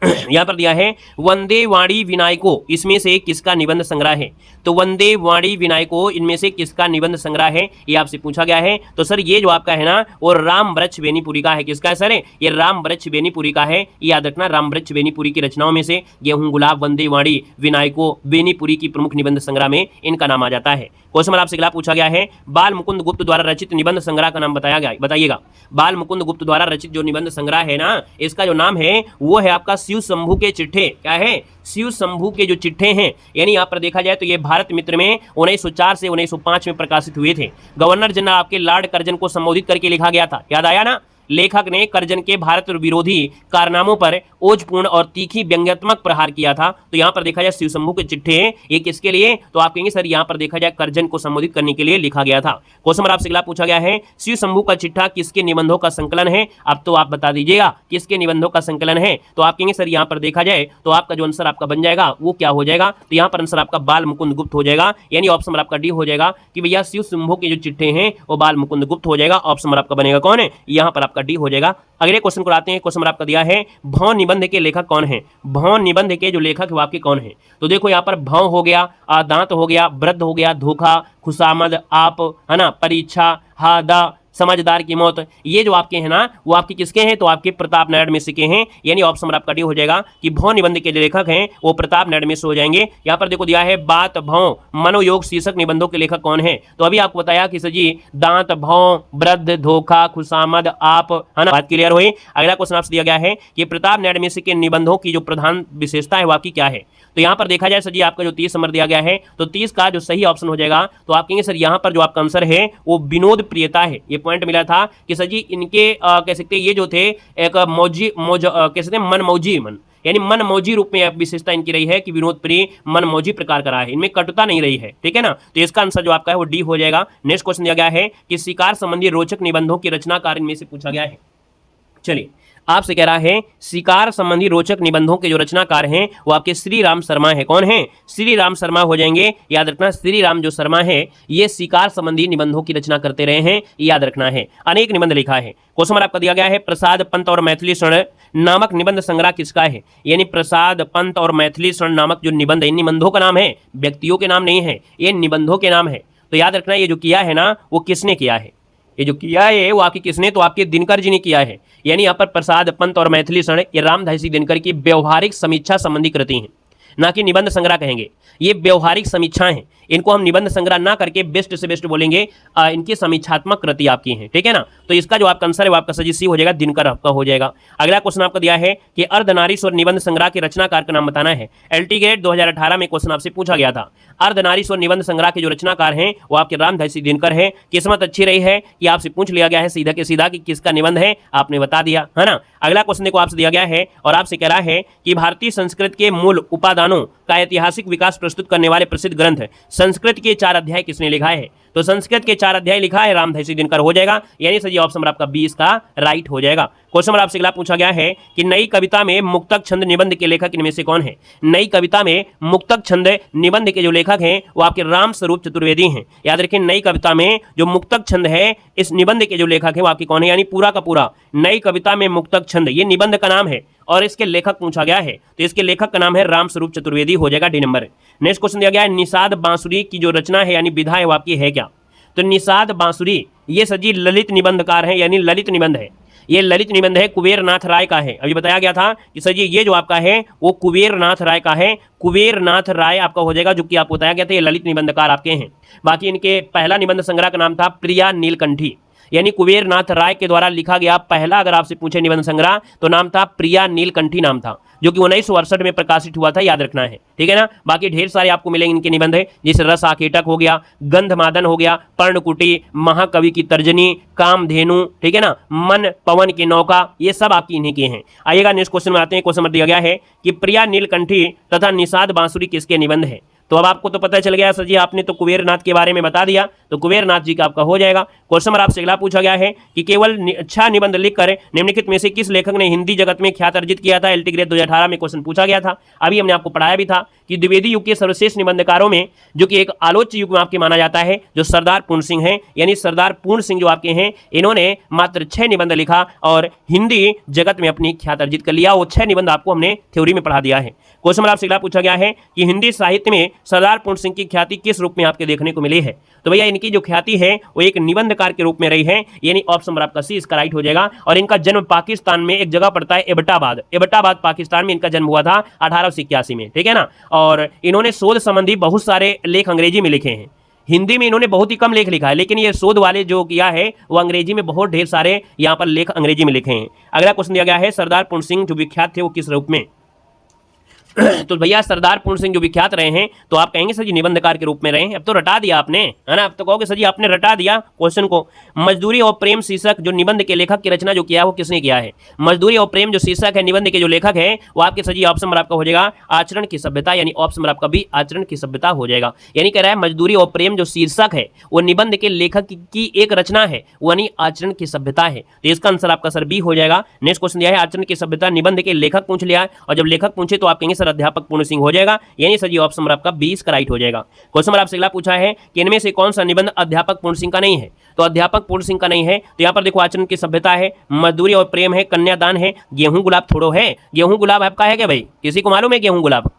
यहां पर दिया है वंदे वाणी विनायको इसमें से किसका निबंध संग्रह है। तो वंदे वाणी विनायको इनमें से किसका निबंध संग्रह है ये आपसे पूछा गया है। तो सर ये जो आपका है ना वो राम वृक्ष बेनीपुरी का है। किसका है सर, ये राम वृक्ष बेनीपुरी का है, याद रखना। राम वृक्ष बेनीपुरी की रचनाओं में से गेहूं गुलाब वंदे वाणी विनायको बेनीपुरी की प्रमुख निबंध संग्रह में इनका नाम आ जाता है। क्वेश्चन नंबर आपसे अगला पूछा गया है बाल मुकुंद गुप्त द्वारा रचित निबंध संग्रह का नाम बताया गया, बताइएगा। बाल मुकुंद गुप्त द्वारा रचित जो निबंध संग्रह है ना इसका जो नाम है वो है आपका शिव शंभू के चिट्ठे। क्या है, शिव शंभू के जो चिट्ठे हैं। यानी यहाँ पर देखा जाए तो ये भारत मित्र में 1904 से 1905 में प्रकाशित हुए थे। गवर्नर जनरल आपके लॉर्ड कर्जन को संबोधित करके लिखा गया था, याद आया ना। लेखक ने कर्जन के भारत विरोधी कारनामों पर ओजपूर्ण और तीखी व्यंग्यात्मक प्रहार किया था। तो यहाँ पर देखा जाए शिव शंभू के चिट्ठे ये किसके लिए, तो आप कहेंगे सर यहाँ पर देखा जाए कर्जन को संबोधित करने के लिए लिखा गया था। क्वेश्चन नंबर आपसे अगला पूछा गया है शिव शंभू का चिट्ठा किसके निबंधों का संकलन है। अब तो आप बता दीजिएगा किसके निबंधों का संकलन है। तो आप कहेंगे सर यहाँ पर देखा जाए तो आपका जो आंसर आपका बन जाएगा वो क्या हो जाएगा, तो यहाँ पर आंसर आपका बाल मुकुंद गुप्त हो जाएगा। यानी ऑप्शन नंबर आपका डी हो जाएगा कि भैया शिव शंभू के जो चिट्ठे हैं वो बाल मुकुंद गुप्त हो जाएगा। ऑप्शन नंबर आपका बनेगा कौन है, यहाँ पर आपका डी हो जाएगा। अगले क्वेश्चन को आते हैं। क्वेश्चन नंबर आपका दिया है भौं निबंध के लेखक कौन है। भौं निबंध के जो लेखक है आपके कौन है। तो देखो यहाँ पर भौं हो गया, दांत हो गया, वृद्ध हो गया, धोखा, खुशामद, आप, है ना, परीक्षा, हादा, समझदार की मौत, ये जो आपके हैं ना वो आपके किसके हैं, तो आपके प्रताप नारायण मिश्र के हैं। यानी ऑप्शन आपका डी हो जाएगा कि भौ निबंध के जो लेखक हैं वो प्रताप नारायण मिश्र हो जाएंगे। यहाँ पर देखो दिया है बात भौ मनोयोग शीर्षक निबंधों के लेखक कौन है, तो अभी आपको बताया कि सर जी दांत भौ वृद्ध धोखा खुशामद आप, है ना, बात क्लियर हुई। अगला क्वेश्चन आपसे दिया गया है कि प्रताप नारायण मिश्र के निबंधों की जो प्रधान विशेषता है वो आपकी क्या है, तो यहाँ पर देखा जाए सर जी आपका जो 30 नंबर दिया गया है तो 30 का जो सही ऑप्शन हो जाएगा तो आप कहेंगे सर यहाँ पर जो आपका आंसर है वो विनोद प्रियता है। ये पॉइंट मिला था कि सर जी इनके कह सकते हैं ये जो थे एक कह सकते हैं मनमौजी यानी मनमौजी रूप में विशेषता इनकी रही है कि विनोद प्रिय मनमौजी प्रकार का रहा है, इनमें कटुता नहीं रही है, ठीक है ना। तो इसका आंसर जो आपका है वो डी हो जाएगा। नेक्स्ट क्वेश्चन दिया गया है कि शिकार संबंधी रोचक निबंधों की रचनाकार इनमें से पूछा गया है। चलिए आपसे कह रहा है शिकार संबंधी रोचक निबंधों के जो रचनाकार हैं वो आपके श्री राम शर्मा है। कौन है, श्री राम शर्मा हो जाएंगे। याद रखना श्री राम जो शर्मा है ये शिकार संबंधी निबंधों की रचना करते रहे हैं, याद रखना है। अनेक निबंध लिखा है। क्वेश्चन नंबर आपका दिया गया है प्रसाद पंत और मैथिली शरण नामक निबंध संग्रह किसका है, यानी प्रसाद पंत और मैथिली शरण नामक जो निबंध, इन निबंधों का नाम है, व्यक्तियों के नाम नहीं है, ये निबंधों के नाम है। तो याद रखना ये जो किया है ना वो किसने किया है, ये जो किया है वो आपकी किसने, तो आपके दिनकर जी ने किया है। यानी यहाँ पर प्रसाद पंत और मैथिली शरण ये रामधारी सिंह दिनकर की व्यवहारिक समीक्षा संबंधी कृति हैं, ना कि निबंध संग्रह कहेंगे। ये व्यवहारिक समीक्षाएं हैं, इनको हम निबंध संग्रह ना करके बेस्ट से बेस्ट बोलेंगे, इनकी समीक्षात्मक कृति आपकी है, ठीक है ना। तो इसका जो आपका आंसर है वो आपका सजी सी हो जाएगा, दिनकर आपका हो जाएगा। अगला क्वेश्चन आपको दिया है कि अर्धनारीश्वर निबंध संग्रह के रचनाकार का नाम बताना है। एलटी ग्रेड 2018 में क्वेश्चन आपसे पूछा गया था। अर्धनारीश्वर निबंध संग्रह के जो रचनाकार हैं वो आपके रामधारी सिंह दिनकर है। किस्मत अच्छी रही है कि आपसे पूछ लिया गया है सीधा के सीधा कि किसका निबंध है, आपने बता दिया, है ना। अगला क्वेश्चन देखो आपसे दिया गया है और आपसे कह रहा है कि भारतीय संस्कृत के मूल उपादानों का ऐतिहासिक विकास प्रस्तुत करने वाले प्रसिद्ध ग्रंथ संस्कृत के 4 अध्याय किसने लिखा है, तो संस्कृत के 4 अध्याय लिखा है रामधारी सिंह दिनकर हो जाएगा। यानी सही ऑप्शन नंबर आपका 20 का राइट हो जाएगा। क्वेश्चन नंबर आपसे अगला पूछा गया है कि नई कविता में मुक्तक छंद निबंध के लेखक इनमें से कौन है। नई कविता में मुक्तक छंद निबंध के जो लेखक हैं वो आपके राम स्वरूप चतुर्वेदी हैं। याद रखें नई कविता में जो मुक्तक छंद है इस निबंध के जो लेखक हैं वो आपके कौन है, यानी पूरा का पूरा नई कविता में मुक्तक छंद ये निबंध का नाम है और इसके लेखक पूछा गया है तो इसके लेखक का नाम है राम स्वरूप चतुर्वेदी हो जाएगा, डी नंबर। नेक्स्ट क्वेश्चन दिया गया है निषाद बांसुरी की जो रचना है यानी विधा है वो आपकी है क्या, तो निषाद बांसुरी ये सजी ललित निबंधकार है, यानी ललित निबंध है। ये ललित निबंध है कुबेर नाथ राय का है। अभी बताया गया था कि सर ये जो आपका है वो कुबेर नाथ राय का है, कुबेर नाथ राय आपका हो जाएगा, जो कि आपको बताया गया था ये ललित निबंधकार आपके हैं। बाकी इनके पहला निबंध संग्रह का नाम था प्रिया नीलकंठी, यानी कुबेर नाथ राय के द्वारा लिखा गया पहला अगर आपसे पूछे निबंध संग्रह तो नाम था प्रिया नीलकंठी नाम था, जो कि 1968 में प्रकाशित हुआ था, याद रखना है, ठीक है ना। बाकी ढेर सारे आपको मिलेंगे इनके निबंध है, जैसे रस आकेटक हो गया, गंधमादन हो गया, पर्णकुटी, महाकवि की तर्जनी, कामधेनु, ठीक है ना, मन पवन की नौका, ये सब आपकी इन्हीं के हैं। आइएगा नेक्स्ट क्वेश्चन में आते हैं। क्वेश्चन नंबर दिया गया है कि प्रिया नीलकंठी तथा निषाद बांसुरी किसके निबंध है, तो अब आपको तो पता चल गया सर जी, आपने तो कुबेर नाथ के बारे में बता दिया तो कुबेर नाथ जी का आपका हो जाएगा। क्वेश्चन नंबर आपसे अगला पूछा गया है कि केवल अच्छा निबंध लिखकर निम्नलिखित में से किस लेखक ने हिंदी जगत में ख्यात अर्जित किया था। एलटी ग्रेड 2018 में क्वेश्चन पूछा गया था, अभी हमने आपको पढ़ाया भी था कि द्विवेदी युग के सर्वश्रेष्ठ निबंधकारों में जो कि एक आलोच्य युग में आपके माना जाता है जो सरदार पूर्ण सिंह हैं, यानी सरदार पूर्ण सिंह जो आपके हैं इन्होंने मात्र 6 निबंध लिखा और हिंदी जगत में अपनी ख्यात अर्जित कर लिया। वो 6 निबंध आपको हमने थ्योरी में पढ़ा दिया है। क्वेश्चन नंबर आपसे अगला पूछा गया है कि हिंदी साहित्य में सरदार पूर्ण सिंह की ख्याति किस रूप में आपके देखने को मिली है, तो भैया इनकी जो ख्याति है वो एक निबंधकार के रूप में रही है, यानी ऑप्शन नंबर आपका सी इसका राइट हो जाएगा। और इनका जन्म पाकिस्तान में एक जगह पड़ता है एबटाबाद, एबटाबाद पाकिस्तान में इनका जन्म हुआ था 1881 में, ठीक है ना। और इन्होंने शोध संबंधी बहुत सारे लेख अंग्रेजी में लिखे हैं, हिंदी में इन्होंने बहुत ही कम लेख लिखा है, लेकिन ये शोध वाले जो किया है वो अंग्रेजी में बहुत ढेर सारे यहाँ पर लेख अंग्रेजी में लिखे हैं। अगला क्वेश्चन दिया गया है सरदार पूर्ण सिंह जो विख्यात थे वो किस रूप में, तो भैया सरदार पूर्ण सिंह जो विख्यात रहे हैं तो आप कहेंगे सर जी निबंधकार के रूप में रहे हैं। अब तो रटा दिया आपने, है ना, अब तो कहोगे सर जी आपने रटा दिया क्वेश्चन को। मजदूरी और प्रेम शीर्षक जो निबंध के लेखक की रचना जो किया है वो किसने किया है, मजदूरी और प्रेम जो शीर्षक है निबंध के जो लेखक है वो आपके सर जी ऑप्शन नंबर आपका हो जाएगा आचरण की सभ्यता, यानी ऑप्शन नंबर आपका भी आचरण की सभ्यता हो जाएगा। यानी कह रहा है मजदूरी और प्रेम जो शीर्षक है वो निबंध के लेखक की एक रचना है, यानी आचरण की सभ्यता है, तो इसका आंसर आपका सर बी हो जाएगा। नेक्स्ट क्वेश्चन दिया है आचरण की सभ्यता निबंध के लेखक पूछ लिया, और जब लेखक पूछे तो आप कहेंगे सर अध्यापक पूर्ण सिंह हो जाएगा, यानी सर जी ऑप्शन नंबर आपका 20 का राइट हो जाएगा। क्वेश्चन नंबर आपसे अगला पूछा है कि इनमें से कौन सा निबंध अध्यापक पूर्ण सिंह का नहीं है, तो अध्यापक पूर्ण सिंह का नहीं है तो यहाँ पर देखो आचरण की सभ्यता है, मजदूरी और प्रेम है, कन्यादान है, गेहूं गुलाब थोड़ो है। गेहूं गुलाब आपका है क्या भाई, किसी को मालूम है गेहूं गुलाब,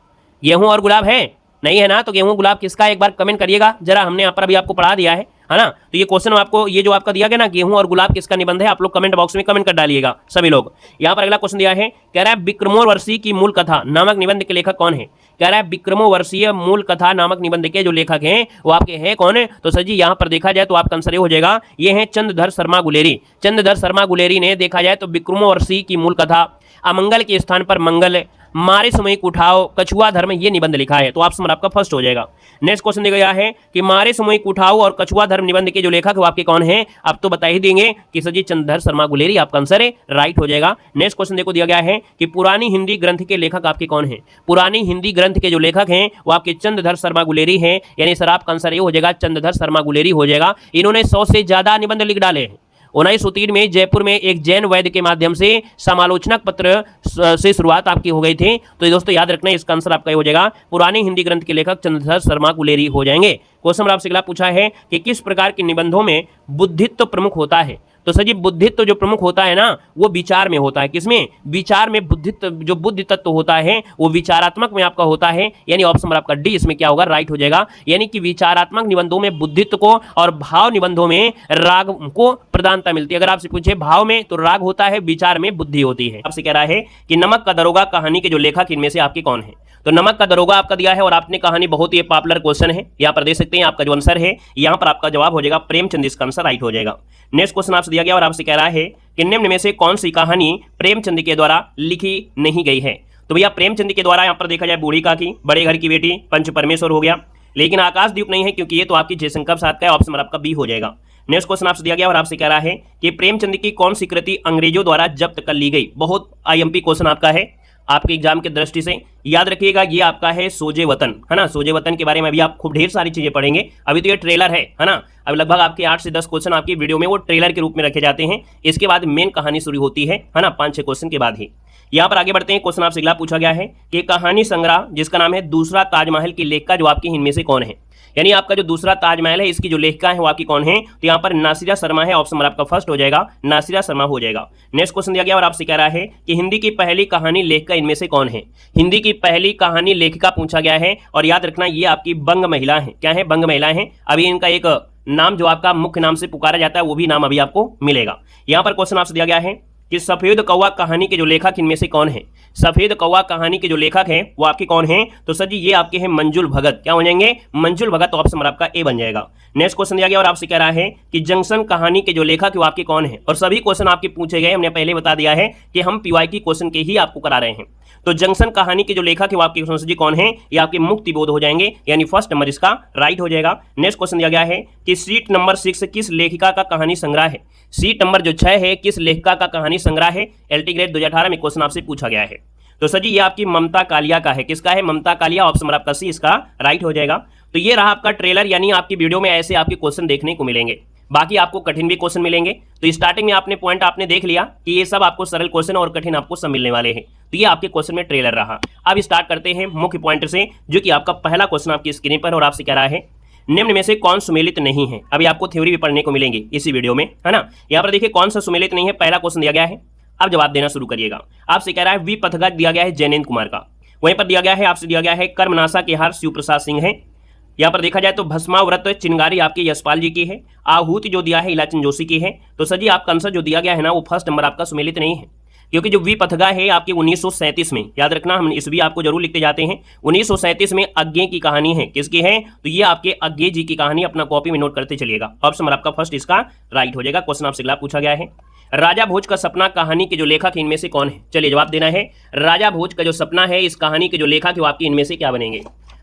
गेहूं और गुलाब है नहीं है ना, तो गेहूं गुलाब किसका एक बार कमेंट करिएगा जरा, हमने यहाँ पर अभी आपको पढ़ा दिया है है ना। तो ये क्वेश्चन आपको, ये जो आपका दिया गया ना, गेहूं और गुलाब किसका निबंध है, आप लोग कमेंट बॉक्स में कमेंट कर डालिएगा सभी लोग। यहाँ पर अगला क्वेश्चन दिया है, कह रहा है विक्रमोर्वशीय की मूल कथा नामक निबंध के लेखक कौन है। कह रहा है विक्रमोर्वशीय मूल कथा नामक निबंध के जो लेखक हैं वो आपके हैं कौन है। तो सर जी यहाँ पर देखा जाए तो आपका आंसर ये हो जाएगा, ये है चंद्रधर शर्मा गुलेरी। चंद्रधर शर्मा गुलेरी ने देखा जाए तो विक्रमोर्वशीय की मूल कथा, अमंगल के स्थान पर मंगल, मारे सामयिक उठाव, कछुआ धर्म, ये निबंध लिखा है। तो ऑप्शन आपका फर्स्ट हो जाएगा। नेक्स्ट क्वेश्चन दिया गया है कि मारे सामयिक उठाव और कछुआ धर्म निबंध के जो लेखक वो आपके कौन हैं। आप तो बता ही देंगे कि सर जी चंद्रधर शर्मा गुलेरी आपका आंसर है, राइट हो जाएगा। नेक्स्ट क्वेश्चन देखो दिया गया है कि पुरानी हिंदी ग्रंथ के लेखक आपके कौन हैं। पुरानी हिंदी ग्रंथ के जो लेखक हैं वो आपके चंद्रधर शर्मा गुलेरी हैं, यानी सर आपका आंसर ये हो जाएगा, चंद्रधर शर्मा गुलेरी हो जाएगा। इन्होंने 100 से ज्यादा निबंध लिख डाले हैं। 1903 में जयपुर में एक जैन वैद्य के माध्यम से समालोचनक पत्र से शुरुआत आपकी हो गई थी। तो दोस्तों याद रखना, इसका आंसर आपका हो जाएगा, पुराने हिंदी ग्रंथ के लेखक चंद्रधर शर्मा गुलेरी हो जाएंगे। क्वेश्चन आपसे अगला पूछा है कि किस प्रकार के निबंधों में बुद्धित्व प्रमुख होता है। तो सर जी बुद्धित्व जो प्रमुख होता है ना वो विचार में होता है। किसमें, विचार में बुद्धित्व, जो बुद्धि तत्व होता है वो विचारात्मक में आपका होता है, यानी ऑप्शन आपका डी इसमें क्या होगा, राइट हो जाएगा। यानी कि विचारात्मक निबंधों में बुद्धित्व को और भाव निबंधों में राग को प्रधानता मिलती है। अगर आपसे पूछे भाव में तो राग होता है, विचार में बुद्धि होती है। आपसे कह रहा है कि नमक का दरोगा कहानी के जो लेखक इनमें से आपके कौन है। तो नमक का दरोगा आपका दिया है और आपने कहानी, बहुत ही पॉपुलर क्वेश्चन है, यहाँ पर देख सकते हैं आपका जो आंसर है, यहाँ पर आपका जवाब हो जाएगा प्रेमचंद, इसका आंसर राइट हो जाएगा। नेक्स्ट क्वेश्चन आपसे दिया गया और आपसे कह रहा है कि निम्न में से कौन सी कहानी प्रेमचंद के द्वारा लिखी नहीं गई है। तो भैया प्रेमचंद के द्वारा यहाँ पर देखा जाए बूढ़ी काकी, बड़े घर की बेटी, पंच परमेश्वर हो गया, लेकिन आकाशदीप नहीं है क्योंकि ये तो आपकी जयशंकर प्रसाद का है, ऑप्शन आपका बी हो जाएगा। नेक्स्ट क्वेश्चन आपसे दिया गया और आपसे कह रहा है कि प्रेमचंद की कौन सी कृति अंग्रेजों द्वारा जब्त कर ली गई। बहुत आईएमपी क्वेश्चन आपका है, आपके एग्जाम की दृष्टि से याद रखिएगा, ये आपका है सोजे वतन, है ना। सोजे वतन के बारे में अभी आप खूब ढेर सारी चीजें पढ़ेंगे, अभी तो ये ट्रेलर है ना। अब लगभग आपके 8 से 10 क्वेश्चन आपकी वीडियो में वो ट्रेलर के रूप में रखे जाते हैं, इसके बाद मेन कहानी शुरू होती है ना, 5-6 क्वेश्चन के बाद ही। यहाँ पर आगे बढ़ते हैं। क्वेश्चन आपसे अगला पूछा गया है कि कहानी संग्रह जिसका नाम है दूसरा ताजमहल की लेखिका जो आपकी इनमें से कौन है। यानी आपका जो दूसरा ताजमहल है इसकी जो लेखिका है वो आपकी कौन है। तो यहाँ पर नासिरा शर्मा है, ऑप्शन आपका फर्स्ट हो जाएगा, नासिरा शर्मा हो जाएगा। नेक्स्ट क्वेश्चन दिया गया और आपसे कह रहा है कि हिंदी की पहली कहानी लेखिका इनमें से कौन है। हिंदी की पहली कहानी लेखिका पूछा गया है और याद रखना ये आपकी बंग महिला है। क्या है, बंग महिला है। अभी इनका एक नाम जो आपका मुख्य नाम से पुकारा जाता है वो भी नाम अभी आपको मिलेगा। यहाँ पर क्वेश्चन आपसे दिया गया है कि सफेद कौवा कहानी के जो लेखक इनमें से कौन है। सफेद कौवा कहानी के जो लेखक हैं वो आपके कौन हैं। तो सर जी ये आपके हैं मंजुल भगत। क्या हो जाएंगे, मंजुल भगत, तो ऑप्शन आपका ए बन जाएगा। नेक्स्ट क्वेश्चन दिया गया और आपसे कह रहा है कि जंक्शन कहानी के जो लेखक है वो आपके कौन है। और सभी क्वेश्चन आपके पूछे गए, हमने पहले बता दिया है कि हम पीवाईक्यू क्वेश्चन के ही आपको करा रहे हैं। तो जंक्शन कहानी के जो लेखक है वो आपके जी कौन है, ये आपके मुक्ति बोध हो जाएंगे, यानी फर्स्ट नंबर इसका राइट हो जाएगा। नेक्स्ट क्वेश्चन दिया गया है कि सीट नंबर 6 किस लेखिका का कहानी संग्रह है। सीट नंबर जो 6 है किस लेखिका का कहानी संग्रह है। एलटी ग्रेड 2018 में क्वेश्चन आपसे पूछा गया है। तो सर जी ये आपकी ममता कालिया का है। किसका है, ममता कालिया, ऑप्शन आपका सी इसका राइट हो जाएगा। तो ये रहा आपका ट्रेलर, यानी आपकी वीडियो में ऐसे आपके क्वेश्चन देखने को मिलेंगे, बाकी आपको कठिन भी क्वेश्चन मिलेंगे। तो स्टार्टिंग में आपने पॉइंट आपने देख लिया कि ये सब आपको सरल क्वेश्चन और कठिन आपको सब मिलने वाले हैं। तो ये आपके क्वेश्चन में ट्रेलर रहा। अब स्टार्ट करते हैं मुख्य पॉइंट से, जो कि आपका पहला क्वेश्चन आपकी स्क्रीन पर और आपसे कह रहा है निम्न में से कौन सुमेलित नहीं है। अभी आपको थ्योरी भी पढ़ने को मिलेंगे इसी वीडियो में, है ना। यहाँ पर देखिए कौन सा सुमेलित नहीं है, पहला क्वेश्चन दिया गया है। अब जवाब देना शुरू करिएगा। आपसे कह रहा है विपथगत दिया गया है जयनेन्द्र कुमार का, वहीं पर दिया गया है आपसे दिया गया है कर्मनाशा के हार शिव प्रसाद सिंह है। यहाँ पर देखा जाए तो भस्माव्रत चिंगारी आपके यशपाल जी की है। आहूति जो दिया है इलाचन जोशी की है। तो सर जी आपका आंसर जो दिया गया है ना वो फर्स्ट नंबर आपका सुमेलित नहीं है, क्योंकि जो विपथगा है आपके 1937 में, याद रखना हम इस भी आपको जरूर लिखते जाते हैं, 1937 में अज्ञे की कहानी है। किसकी है, तो ये आपके अज्ञे जी की कहानी, अपना कॉपी में नोट करते चलिएगा। ऑप्शन आपका फर्स्ट इसका राइट हो जाएगा। क्वेश्चन आपसे अगला पूछा गया है राजा भोज का सपना कहानी के जो लेखक इनमें से कौन है। चलिए जवाब देना है। राजा भोज का जो सपना है इस कहानी के जो लेखक है वो आपके इनमें से क्या बनेंगे।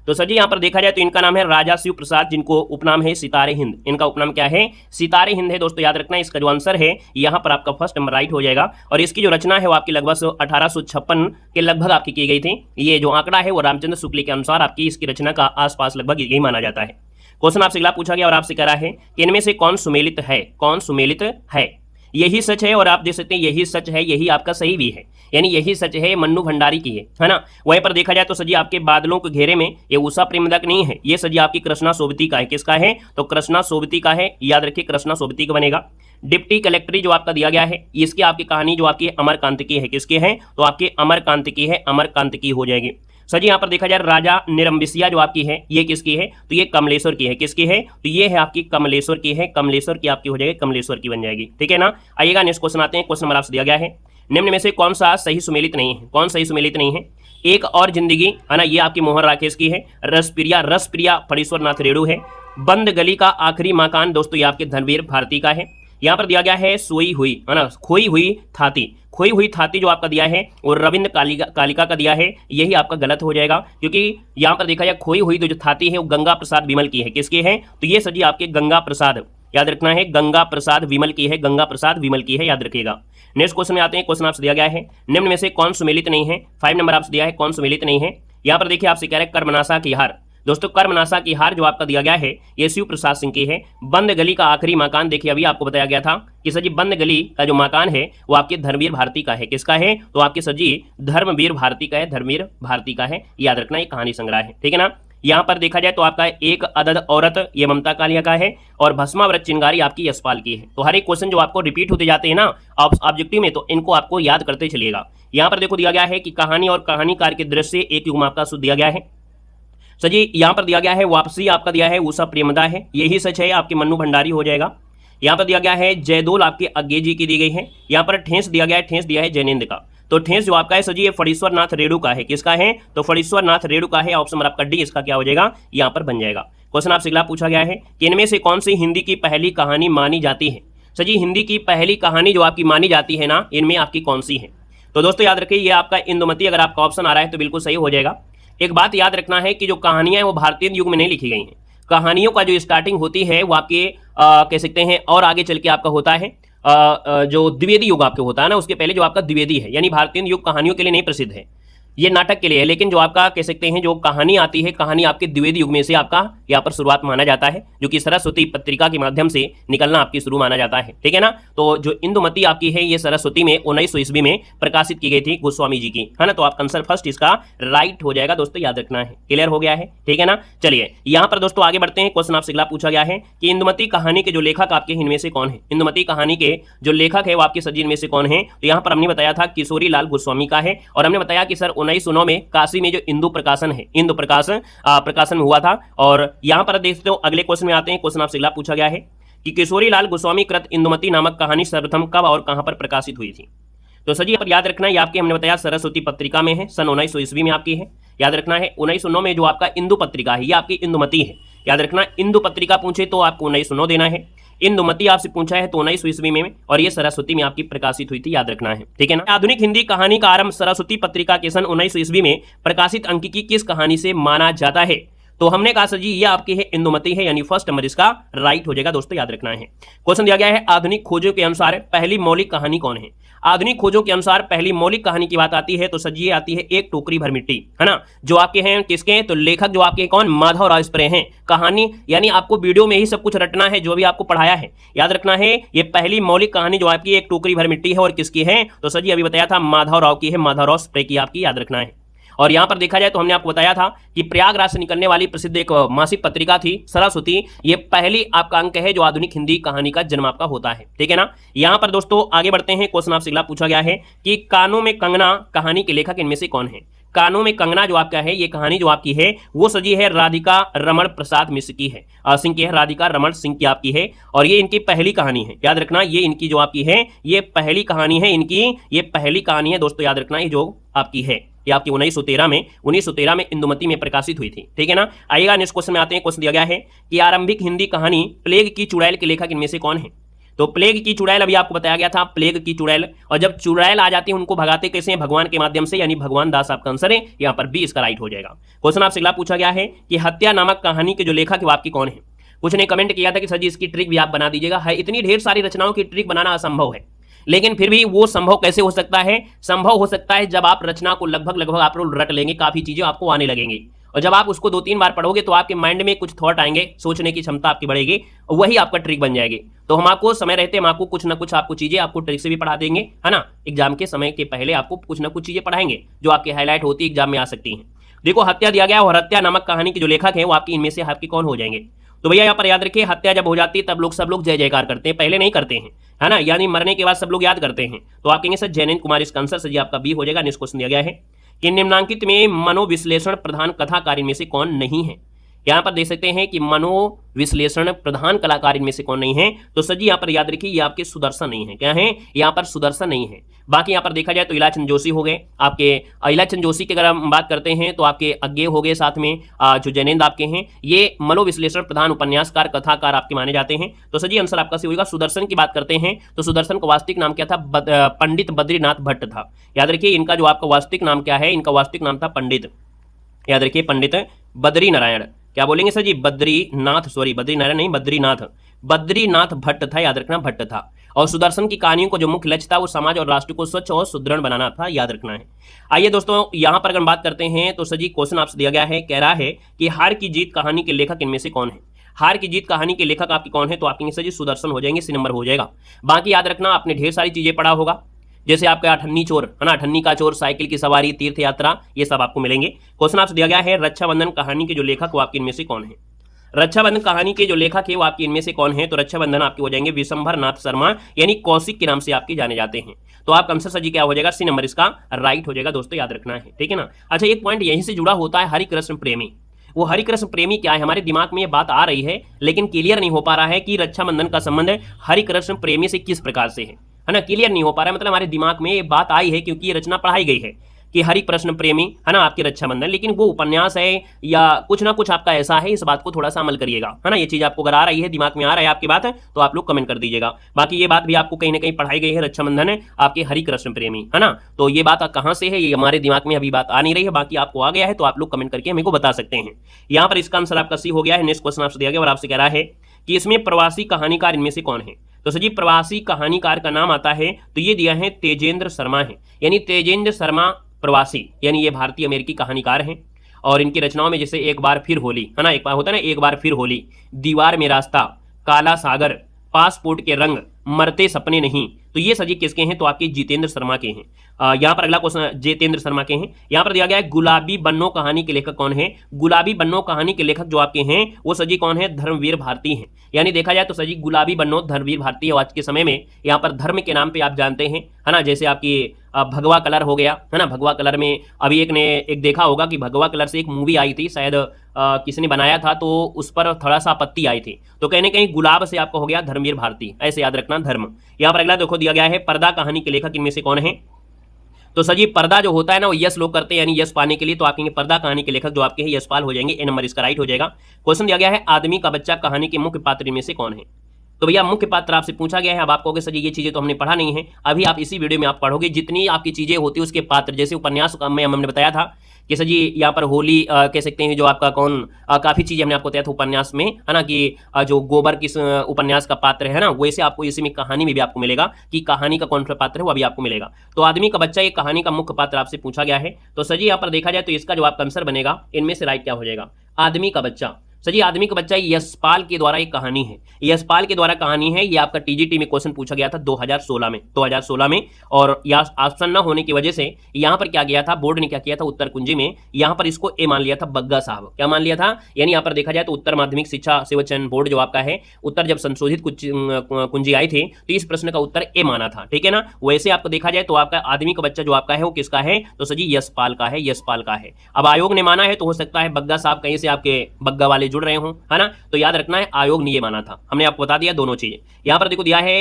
तो सर जी यहाँ पर देखा जाए तो इनका नाम है राजा शिव प्रसाद, जिनको उपनाम है सितारे हिंद। इनका उपनाम क्या है, सितारे हिंद है। दोस्तों याद रखना इसका जो आंसर है यहाँ पर आपका फर्स्ट नंबर राइट हो जाएगा। और इसकी जो रचना है वो आपकी लगभग 1856 के लगभग आपकी की गई थी। ये जो आंकड़ा है वो रामचंद्र शुक्ल के अनुसार आपकी इसकी रचना का आसपास लगभग यही माना जाता है। क्वेश्चन आपसे अगला पूछा गया और आपसे कह रहा है कि इनमें से कौन सुमेलित है, कौन सुमेलित है। यही सच है और आप देख सकते हैं यही सच है, यही आपका सही भी है, यानी यही सच है मन्नू भंडारी की है ना। वहीं पर देखा जाए तो सजी आपके बादलों के घेरे में ये उषा प्रेमदक नहीं है, ये सजी आपकी कृष्णा सोबती का है। किसका है, तो कृष्णा सोबती का है, याद रखिए कृष्णा सोबती का बनेगा। डिप्टी कलेक्टरी जो आपका दिया गया है इसकी आपकी कहानी जो आपकी अमरकांत की है, किसकी है, तो आपके अमरकांत की है, अमरकांत की हो जाएगी। सर जी यहाँ पर देखा जाए राजा निरंबिसिया जो आपकी है ये किसकी है, तो ये कमलेश्वर की है। किसकी है, तो ये है आपकी कमलेश्वर की है। कमलेश्वर की आपकी हो जाएगी, कमलेश्वर की बन जाएगी, ठीक है ना। आइएगा नेक्स्ट क्वेश्चन आते हैं। क्वेश्चन नंबर आपसे दिया गया है, निम्न में से कौन सा सही सुमेलित नहीं है। कौन सही सुमेलित नहीं है, एक और जिंदगी है ना, ये आपकी मोहन राकेश की है। रसप्रिया फणीश्वर नाथ रेणु है। बंद गली का आखिरी मकान दोस्तों ये आपके धर्मवीर भारती का है। यहाँ पर दिया गया है सोई हुई है ना, खोई हुई थाती। खोई हुई थाती जो आपका दिया है और रविंद्र कालिका का दिया है, यही आपका गलत हो जाएगा, क्योंकि यहाँ पर देखा जाए खोई हुई जो थाती है वो गंगा प्रसाद विमल की है। किसकी है, तो ये सजी आपके गंगा प्रसाद, याद रखना है, गंगा प्रसाद विमल की है। गंगा प्रसाद विमल की है, याद रखिएगा। नेक्स्ट क्वेश्चन में आते हैं। क्वेश्चन आपसे दिया गया है, निम्न में से कौन सुमेलित नहीं है। 5 नंबर आपसे दिया है, कौन सुमेलित नहीं है। यहाँ पर देखिए आपसे कह रहे हैं कर्मनाशा की हार। दोस्तों कर्मनाशा की हार जो आपका दिया गया है ये शिव प्रसाद सिंह की है। बंद गली का आखिरी मकान, देखिए अभी आपको बताया गया था कि सजी बंद गली का जो मकान है वो आपके धर्मवीर भारती का है। किसका है, तो आपके सजी धर्मवीर भारती का है। धर्मवीर भारती का है, याद रखना, ये कहानी संग्रह है, ठीक है ना। यहाँ पर देखा जाए तो आपका एक अदद औरत ये ममता कालिया का है और भस्माव्रत चिंगारी आपकी यशपाल की है। तो हर एक क्वेश्चन जो आपको रिपीट होते जाते हैं ना ऑब्जेक्टिव में, तो इनको आपको याद करते चलिएगा। यहाँ पर देखो दिया गया है कि कहानी और कहानीकार के दृश्य एक युग्म आपका सूत्र दिया गया है। सर जी यहाँ पर दिया गया है वापसी आपका दिया है उषा प्रेमदा है, यही सच है, आपके मन्नू भंडारी हो जाएगा। यहाँ पर दिया गया है जयदोल आपके अज्ञे जी की दी गई है। यहाँ पर ठेस दिया गया है, ठेस दिया है जैनेन्द्र का। तो ठेस जो आपका है सर जी ये फणीश्वर नाथ रेणु का है। किसका है, तो फणीश्वर नाथ रेणु का है। ऑप्शन नंबर आपका डी इसका क्या हो जाएगा, यहाँ पर बन जाएगा। क्वेश्चन आपसे अगला पूछा गया है कि इनमें से कौन सी हिंदी की पहली कहानी मानी जाती है। सर जी हिंदी की पहली कहानी जो आपकी मानी जाती है ना, इनमें आपकी कौन सी है। तो दोस्तों याद रखिए ये आपका इंदुमती, अगर आपका ऑप्शन आ रहा है तो बिल्कुल सही हो जाएगा। एक बात याद रखना है कि जो कहानियां हैं वो भारतीय युग में नहीं लिखी गई हैं। कहानियों का जो स्टार्टिंग होती है वो आपके कह सकते हैं और आगे चल के आपका होता है जो द्विवेदी युग आपके होता है ना, उसके पहले जो आपका द्विवेदी है, यानी भारतीय युग कहानियों के लिए नहीं प्रसिद्ध है, ये नाटक के लिए है। लेकिन जो आपका कह सकते हैं जो कहानी आती है, कहानी आपके द्विवेदी युग में से आपका यहाँ पर शुरुआत माना जाता है, जो कि सरस्वती पत्रिका के माध्यम से निकलना आपकी शुरू माना जाता है, ठीक है ना। तो जो इंदुमती आपकी है ये सरस्वती में 1900 ईस्वी में प्रकाशित की गई थी गोस्वामी जी की, है ना। तो आप आंसर फर्स्ट इसका राइट हो जाएगा दोस्तों, याद रखना है। क्लियर हो गया है, ठीक है ना। चलिए यहाँ पर दोस्तों आगे बढ़ते हैं। क्वेश्चन आपसे अगला पूछा गया है कि इंदुमती कहानी के जो लेखक आपके इनमें से कौन है। इंदुमती कहानी के जो लेखक है वो आपके सजी में से कौन है। तो यहाँ पर हमने बताया था किशोरी लाल गोस्वामी का है, और हमने बताया कि सर 1909 में काशी में जो इंदु प्रकाशन है, इंदु प्रकाशन हुआ था। और यहां पर देखते हो अगले क्वेश्चन में आते हैं। क्वेश्चन आपसे अगला पूछा गया है कि किशोरी लाल गोस्वामी कृत इंदुमती नामक कहानी सर्वप्रथम कब और कहां पर प्रकाशित हुई थी। तो सर जी पर याद रखना है, आपके हमने बताया सरस्वती पत्रिका में है, सन 1900 ईस्वी में आपकी है। याद रखना है 1909 में जो आपका इंदु पत्रिका है ये आपकी इंदुमती है। याद रखना इंदु पत्रिका पूछे तो आपको 1909 देना है, इंदुमती आपसे पूछा है तो 1900 ईस्वी में, और ये सरस्वती में आपकी प्रकाशित हुई थी, याद रखना है, ठीक है ना। आधुनिक हिंदी कहानी का आरंभ सरस्वती पत्रिका के सन 1900 ईस्वी में प्रकाशित अंक की किस कहानी से माना जाता है। तो हमने कहा सर जी ये आपकी है इंदुमती है, यानी फर्स्ट नंबर इसका राइट हो जाएगा दोस्तों, याद रखना है। क्वेश्चन दिया गया है आधुनिक खोजों के अनुसार पहली मौलिक कहानी कौन है। आधुनिक खोजों के अनुसार पहली मौलिक कहानी की बात आती है तो सर जी आती है एक टोकरी भर मिट्टी, है ना। जो आपके हैं किसके, तो लेखक जो आपके कौन, माधव राव स्प्रे हैं। कहानी यानी आपको वीडियो में ही सब कुछ रटना है जो भी आपको पढ़ाया है, याद रखना है। ये पहली मौलिक कहानी जो आपकी एक टोकरी भर मिट्टी है, और किसकी है, तो सर जी अभी बताया था माधव राव की है, माधव राव स्प्रे की आपकी, याद रखना है। और यहां पर देखा जाए तो हमने आपको बताया था कि प्रयागराज से निकलने वाली प्रसिद्ध एक मासिक पत्रिका थी सरस्वती, ये पहली आपका अंक है जो आधुनिक हिंदी कहानी का जन्म आपका होता है, ठीक है ना। यहां पर दोस्तों आगे बढ़ते हैं। क्वेश्चन आपसे अगला पूछा गया है कि कानों में कंगना कहानी के लेखक इनमें से कौन है। कानों में कंगना जो आपका है ये कहानी जो आपकी है वो सजी है राधिका रमण प्रसाद मिश्र की है, सिंह की है, राधिका रमण सिंह की आपकी है, और ये इनकी पहली कहानी है। याद रखना ये इनकी जो आपकी है ये पहली कहानी है, इनकी ये पहली कहानी है दोस्तों, याद रखना ये जो आपकी है ये आपकी 1913 में इंदुमती में प्रकाशित हुई थी, ठीक है ना। आइएगा नेक्स्ट क्वेश्चन में आते हैं। क्वेश्चन दिया गया है कि आरंभिक हिंदी कहानी प्लेग की चुड़ैल के लेखक इनमें से कौन है। तो प्लेग की चुड़ैल अभी आपको बताया गया था, प्लेग की चुड़ैल, और जब चुड़ैल आ जाती है उनको भगाते कैसे हैं, भगवान के माध्यम से, यानी भगवान दास आपका आंसर है, यहाँ पर बी इसका राइट हो जाएगा। क्वेश्चन आपसे अगला पूछा गया है कि हत्या नामक कहानी के जो लेखक है वो आपकी कौन है। कुछ ने कमेंट किया था कि सर जी इसकी ट्रिक भी आप बना दीजिएगा, है इतनी ढेर सारी रचनाओं की ट्रिक बनाना असंभव है, लेकिन फिर भी वो संभव कैसे हो सकता है, संभव हो सकता है जब आप रचना को लगभग आप लोग रट लेंगे, काफी चीजें आपको आने लगेंगी, और जब आप उसको 2-3 बार पढ़ोगे तो आपके माइंड में कुछ थॉट आएंगे, सोचने की क्षमता आपकी बढ़ेगी, वही आपका ट्रिक बन जाएगी। तो हम आपको समय रहते हम आपको कुछ ना कुछ आपको चीजें आपको ट्रिक से भी पढ़ा देंगे, है ना। एग्जाम के समय के पहले आपको कुछ ना कुछ चीजें पढ़ाएंगे जो आपके हाईलाइट होती एग्जाम में आ सकती हैं। देखो हत्या दिया गया, और हत्या नामक कहानी के जो लेखक है वो आपकी इनमें से आपकी कौन हो जाएंगे। तो भैया यहाँ पर याद रखिए हत्या जब हो जाती है तब सब लोग जय जयकार करते हैं, पहले नहीं करते हैं, है ना, यानी मरने के बाद सब लोग याद करते हैं। तो आप कहेंगे सर जैनेन्द्र कुमार इसका आंसर सर जी आपका बी हो जाएगा। नेक्स्ट क्वेश्चन दिया गया है कि निम्नांकित में मनोविश्लेषण प्रधान कथाकार इनमें से कौन नहीं है। यहाँ पर देख सकते हैं कि मनोविश्लेषण प्रधान कलाकार इनमें से कौन नहीं है। तो सर जी यहाँ पर याद रखिए ये आपके सुदर्शन नहीं है। क्या है? यहाँ पर सुदर्शन नहीं है। बाकी यहाँ पर देखा जाए तो इलाचंद जोशी हो गए आपके। इलाचंद जोशी की अगर हम बात करते हैं तो आपके अज्ञेय हो गए, साथ में जो जैनेन्द्र आपके हैं ये मनोविश्लेषण प्रधान उपन्यासकार कथाकार आपके माने जाते हैं। तो सर जी आंसर आपका सही होगा। सुदर्शन की बात करते हैं तो सुदर्शन का वास्तविक नाम क्या था? पंडित बद्रीनाथ भट्ट था। याद रखिए इनका जो आपका वास्तविक नाम क्या है? इनका वास्तविक नाम था पंडित, याद रखिए पंडित बद्री नारायण, क्या बोलेंगे सर जी? बद्रीनाथ, सॉरी बद्रीनारायण नहीं, बद्रीनाथ भट्ट था, याद रखना भट्ट था। और सुदर्शन की कहानियों को जो मुख्य लक्ष्य था वो समाज और राष्ट्र को स्वच्छ और सुदृढ़ बनाना था, याद रखना है। आइए दोस्तों यहां पर अगर बात करते हैं तो सर जी क्वेश्चन आपसे दिया गया है, कह रहा है कि हार की जीत कहानी के लेखक इनमें से कौन है? हार की जीत कहानी के लेखक आपकी कौन है? तो आपके सर जी सुदर्शन हो जाएंगे, सी नंबर हो जाएगा। बाकी याद रखना आपने ढेर सारी चीजें पढ़ा होगा, जैसे आपका अठन्नी चोर है ना, अठन्नी का चोर, साइकिल की सवारी, तीर्थ यात्रा, ये सब आपको मिलेंगे। क्वेश्चन आपसे दिया गया है रक्षाबंधन कहानी के जो लेखक वो आपके इनमें से कौन है? रक्षाबंधन कहानी के जो लेखक है वो आपके इनमें से कौन है? तो रक्षाबंधन आपके हो जाएंगे विशंभर नाथ शर्मा, यानी कौशिक के नाम से आपके जाने जाते हैं। तो आपका आंसर सर जी क्या हो जाएगा? सी नंबर इसका राइट हो जाएगा दोस्तों, याद रखना है, ठीक है ना। अच्छा एक पॉइंट यहीं से जुड़ा होता है, हरिकृष्ण प्रेमी। वो हरिकृष्ण प्रेमी क्या है? हमारे दिमाग में ये बात आ रही है लेकिन क्लियर नहीं हो पा रहा है कि रक्षाबंधन का संबंध हरिकृष्ण प्रेमी से किस प्रकार से है ना, क्लियर नहीं हो पा रहा है। मतलब हमारे दिमाग में ये बात आई है क्योंकि ये रचना पढ़ाई गई है कि हरिकृष्ण प्रेमी है ना आपकी रक्षाबंधन, लेकिन वो उपन्यास है या कुछ ना कुछ आपका ऐसा है, इस बात को थोड़ा सा अमल करिएगा, है ना। ये चीज आपको अगर आ रही है, दिमाग में आ रहा है आपकी बात है तो आप लोग कमेंट कर दीजिएगा। बाकी ये बात भी आपको कहीं ना कहीं पढ़ाई गई है, रक्षाबंधन है आपके हरिकृष्ण प्रेमी, है ना। तो ये बात कहाँ से है, ये हमारे दिमाग में अभी बात आ नहीं रही है, बाकी आपको आ गया है तो आप लोग कमेंट करके हमें को बता सकते हैं। यहाँ पर इसका आंसर आपका सी हो गया है। नेक्स्ट क्वेश्चन आपसे दिया गया और आपसे कह रहा है कि इसमें प्रवासी कहानीकार इनमें से कौन है? तो सर जी प्रवासी कहानीकार का नाम आता है तो ये दिया है तेजेंद्र शर्मा है, यानी तेजेंद्र शर्मा प्रवासी, यानी ये भारतीय अमेरिकी कहानीकार हैं। और इनकी रचनाओं में जैसे एक बार फिर होली, है ना, एक बार होता है ना एक बार फिर होली, दीवार में रास्ता, काला सागर, पासपोर्ट के रंग, मरते सपने नहीं, तो ये सजी किसके हैं? तो आपके जितेंद्र शर्मा के हैं। यहाँ पर अगला क्वेश्चन जितेंद्र शर्मा के हैं। यहाँ पर दिया गया है गुलाबी बन्नो कहानी के लेखक कौन है? गुलाबी बन्नो कहानी के लेखक जो आपके हैं वो सजी कौन है? धर्मवीर भारती हैं। यानी देखा जाए तो सजी गुलाबी बन्नो धर्मवीर भारती है। आज के समय में यहाँ पर धर्म के नाम पे आप जानते हैं, है ना, जैसे आपकी भगवा कलर हो गया, है ना। भगवा कलर में अभी एक देखा होगा कि भगवा कलर से एक मूवी आई थी, शायद किसी ने बनाया था तो उस पर थोड़ा सा आपत्ति आई थी, तो कहीं ना कहीं गुलाब से आपका हो गया धर्मवीर भारती, ऐसे याद रखना धर्म। यहाँ पर अगला देखो दिया गया है पर्दा कहानी के लेखक इनमें से कौन है? तो सर जी पर्दा जो होता है ना वो यश लोग करते हैं, यानी यश पाने के लिए, तो आपके पर्दा कहानी के लेखक जो आपके हैं यशपाल हो जाएंगे, ए नंबर इसका राइट हो जाएगा। क्वेश्चन दिया गया है आदमी का बच्चा कहानी के मुख्य पात्र इनमें से कौन है? तो भैया मुख्य पात्र आपसे पूछा गया है। अब आप कहोगे सर जी ये चीजें तो हमने पढ़ा नहीं है, अभी आप इसी वीडियो में आप पढ़ोगे जितनी आपकी चीजें होती है उसके पात्र, जैसे उपन्यास में हमने बताया था कि सर जी यहाँ पर होली कह सकते हैं जो आपका कौन काफ़ी चीज़ें हमने आपको बताया था उपन्यास में, है ना, कि जो गोबर किस उपन्यास का पात्र है ना, वैसे आपको इसी में कहानी में भी आपको मिलेगा कि कहानी का कौन सा पात्र है वो अभी आपको मिलेगा। तो आदमी का बच्चा ये कहानी का मुख्य पात्र आपसे पूछा गया है। तो सर जी यहाँ पर देखा जाए तो इसका जो आपका आंसर बनेगा इनमें से राइट क्या हो जाएगा? आदमी का बच्चा। सर जी आदमी का बच्चा यशपाल के द्वारा एक कहानी है, यशपाल के द्वारा कहानी है। ये आपका टीजीटी में क्वेश्चन पूछा गया था 2016 में और यहाँ ऑप्शन न होने की वजह से यहाँ पर क्या गया था, बोर्ड ने क्या किया था, उत्तर कुंजी में यहाँ पर इसको ए मान लिया था, बग्गा साहब क्या मान लिया था, यानी यहाँ पर देखा जाए तो उत्तर माध्यमिक शिक्षा सेवा चयन बोर्ड जो आपका है, उत्तर जब संशोधित कुंजी आई थी तो इस प्रश्न का उत्तर ए माना था, ठीक है ना। वैसे आपको देखा जाए तो आपका आदमी का बच्चा जो आपका है वो किसका है? तो सर जी यशपाल का है, यशपाल का है। अब आयोग ने माना है तो हो सकता है बग्गा साहब कहीं से आपके बग्गा वाले जुड़ रहे हों, है ना, तो याद रखना है आयोग ने ये माना था, हमने आपको बता दिया दोनों चीजें। यहां पर देखो दिया है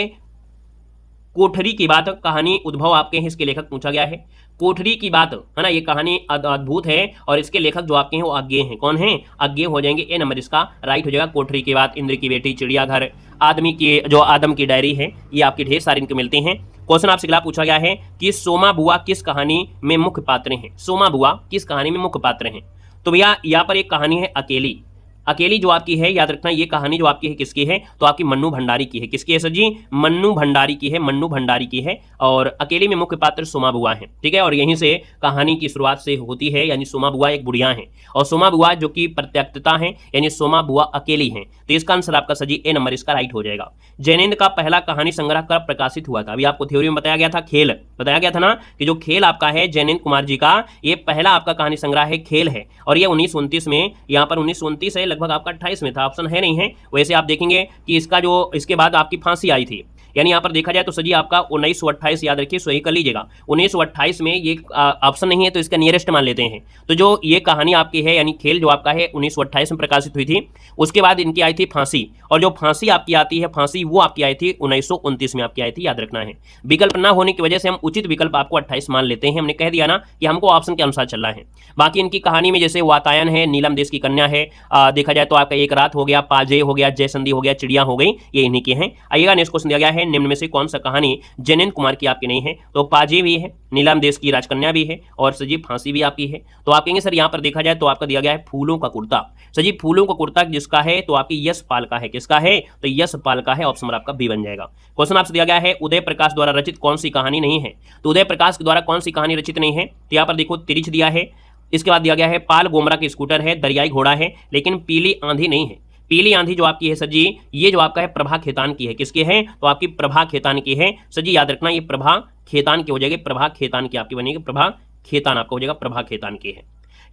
कोठरी की बात कहानी उद्भव आपके हैं, इसके लेखक पूछा गया है। कोठरी की बात, है ना, ये कहानी अद्भुत है और इसके लेखक जो आपके हैं वो अज्ञेय हैं। कौन है? अज्ञेय हो जाएंगे, ए नंबर इसका राइट हो जाएगा। कोठरी की बात, इंद्र की बेटी, चिड़ियाघर, आदमी की जो आदम की डायरी है, ये आपके ढेर सारे इनके मिलते हैं। क्वेश्चन आपसे अगला पूछा गया है कि सोमा बुआ किस कहानी में मुख्य पात्र हैं? सोमा बुआ किस कहानी में मुख्य पात्र हैं? तो भैया यहाँ पर एक कहानी है अकेली, अकेली जो आपकी है याद रखना ये कहानी जो आपकी है किसकी है? तो आपकी मन्नू भंडारी की है। किसकी है सर जी? मन्नू भंडारी की है, मन्नू भंडारी की है। और अकेली में मुख्य पात्र सोमा बुआ है, ठीक है। और यहीं से कहानी की शुरुआत से होती है, यानी सोमा बुआ एक बुढ़िया है और सोमा बुआ जो कि प्रत्यक्षता है, यानी सोमा बुआ अकेली है। तो इसका आंसर आपका सर जी ए नंबर इसका राइट हो जाएगा। जैनेन्द्र का पहला कहानी संग्रह कब प्रकाशित हुआ था? अभी आपको थ्योरी में बताया गया था, खेल बताया गया था ना, कि जो खेल आपका है जैनेन्द्र कुमार जी का, ये पहला आपका कहानी संग्रह है, खेल है। और ये 1929 में, यहाँ पर 1929 है, लगभग आपका 28 में था, ऑप्शन है नहीं है। वैसे आप देखेंगे कि इसका जो इसके बाद आपकी फांसी आई थी, यानी यहाँ पर देखा जाए तो सर जी आपका 1928 याद रखिए, सही कर लीजिएगा। 1928 में ये ऑप्शन नहीं है तो इसका नियरेस्ट मान लेते हैं। तो जो ये कहानी आपकी है यानी खेल जो आपका है 1928 में प्रकाशित हुई थी। उसके बाद इनकी आई थी फांसी, और जो फांसी आपकी आती है फांसी वो आपकी आई थी 1929 में आपकी आई थी, याद रखना है। विकल्प ना होने की वजह से हम उचित विकल्प आपको 28 मान लेते हैं। हमने कह दिया ना कि हमको ऑप्शन के अनुसार चलना है। बाकी इनकी कहानी में जैसे वातायन है, नीलम देश की कन्या है, देखा जाए तो आपका एक रात हो गया, पाजे हो गया, जयसंधी हो गया, चिड़िया हो गई, ये इन्हीं के हैं। आइएगा नेक्स्ट क्वेश्चन दिया गया है, निम्न में से कौन सा कहानी जैनेन्द्र कुमार की आपकी नहीं है? तो पाजे भी है, नीलम देश की राजकन्या भी है और सजीव फांसी भी आपकी है। तो आप कहेंगे सर यहाँ पर देखा जाए तो आपका दिया गया है फूलों का कुर्ता। सजीव फूलों का कुर्ता जिसका है तो आपकी यश पाल का है। किसका है? तो यश पाल का है। ऑप्शन नंबर आपका बी बन जाएगा। क्वेश्चन आपसे दिया गया है उदय प्रकाश द्वारा रचित कौन सी कहानी नहीं है? तो उदय प्रकाश के द्वारा कौन सी कहानी रचित नहीं है? तो यहाँ पर देखो तिरिछ दिया है, इसके बाद दिया गया है पाल गोमरा के स्कूटर है, दरियाई घोड़ा है, लेकिन पीली आंधी नहीं है। पीली आंधी जो आपकी है सर जी, ये जो आपका है प्रभा खेतान की है। किसकी है? तो आपकी प्रभा खेतान की है। सर जी याद रखना ये प्रभा खेतान की हो जाएगी, प्रभा खेतान की आपकी बनेगी, प्रभा खेतान आपका हो जाएगा, प्रभा खेतान की है।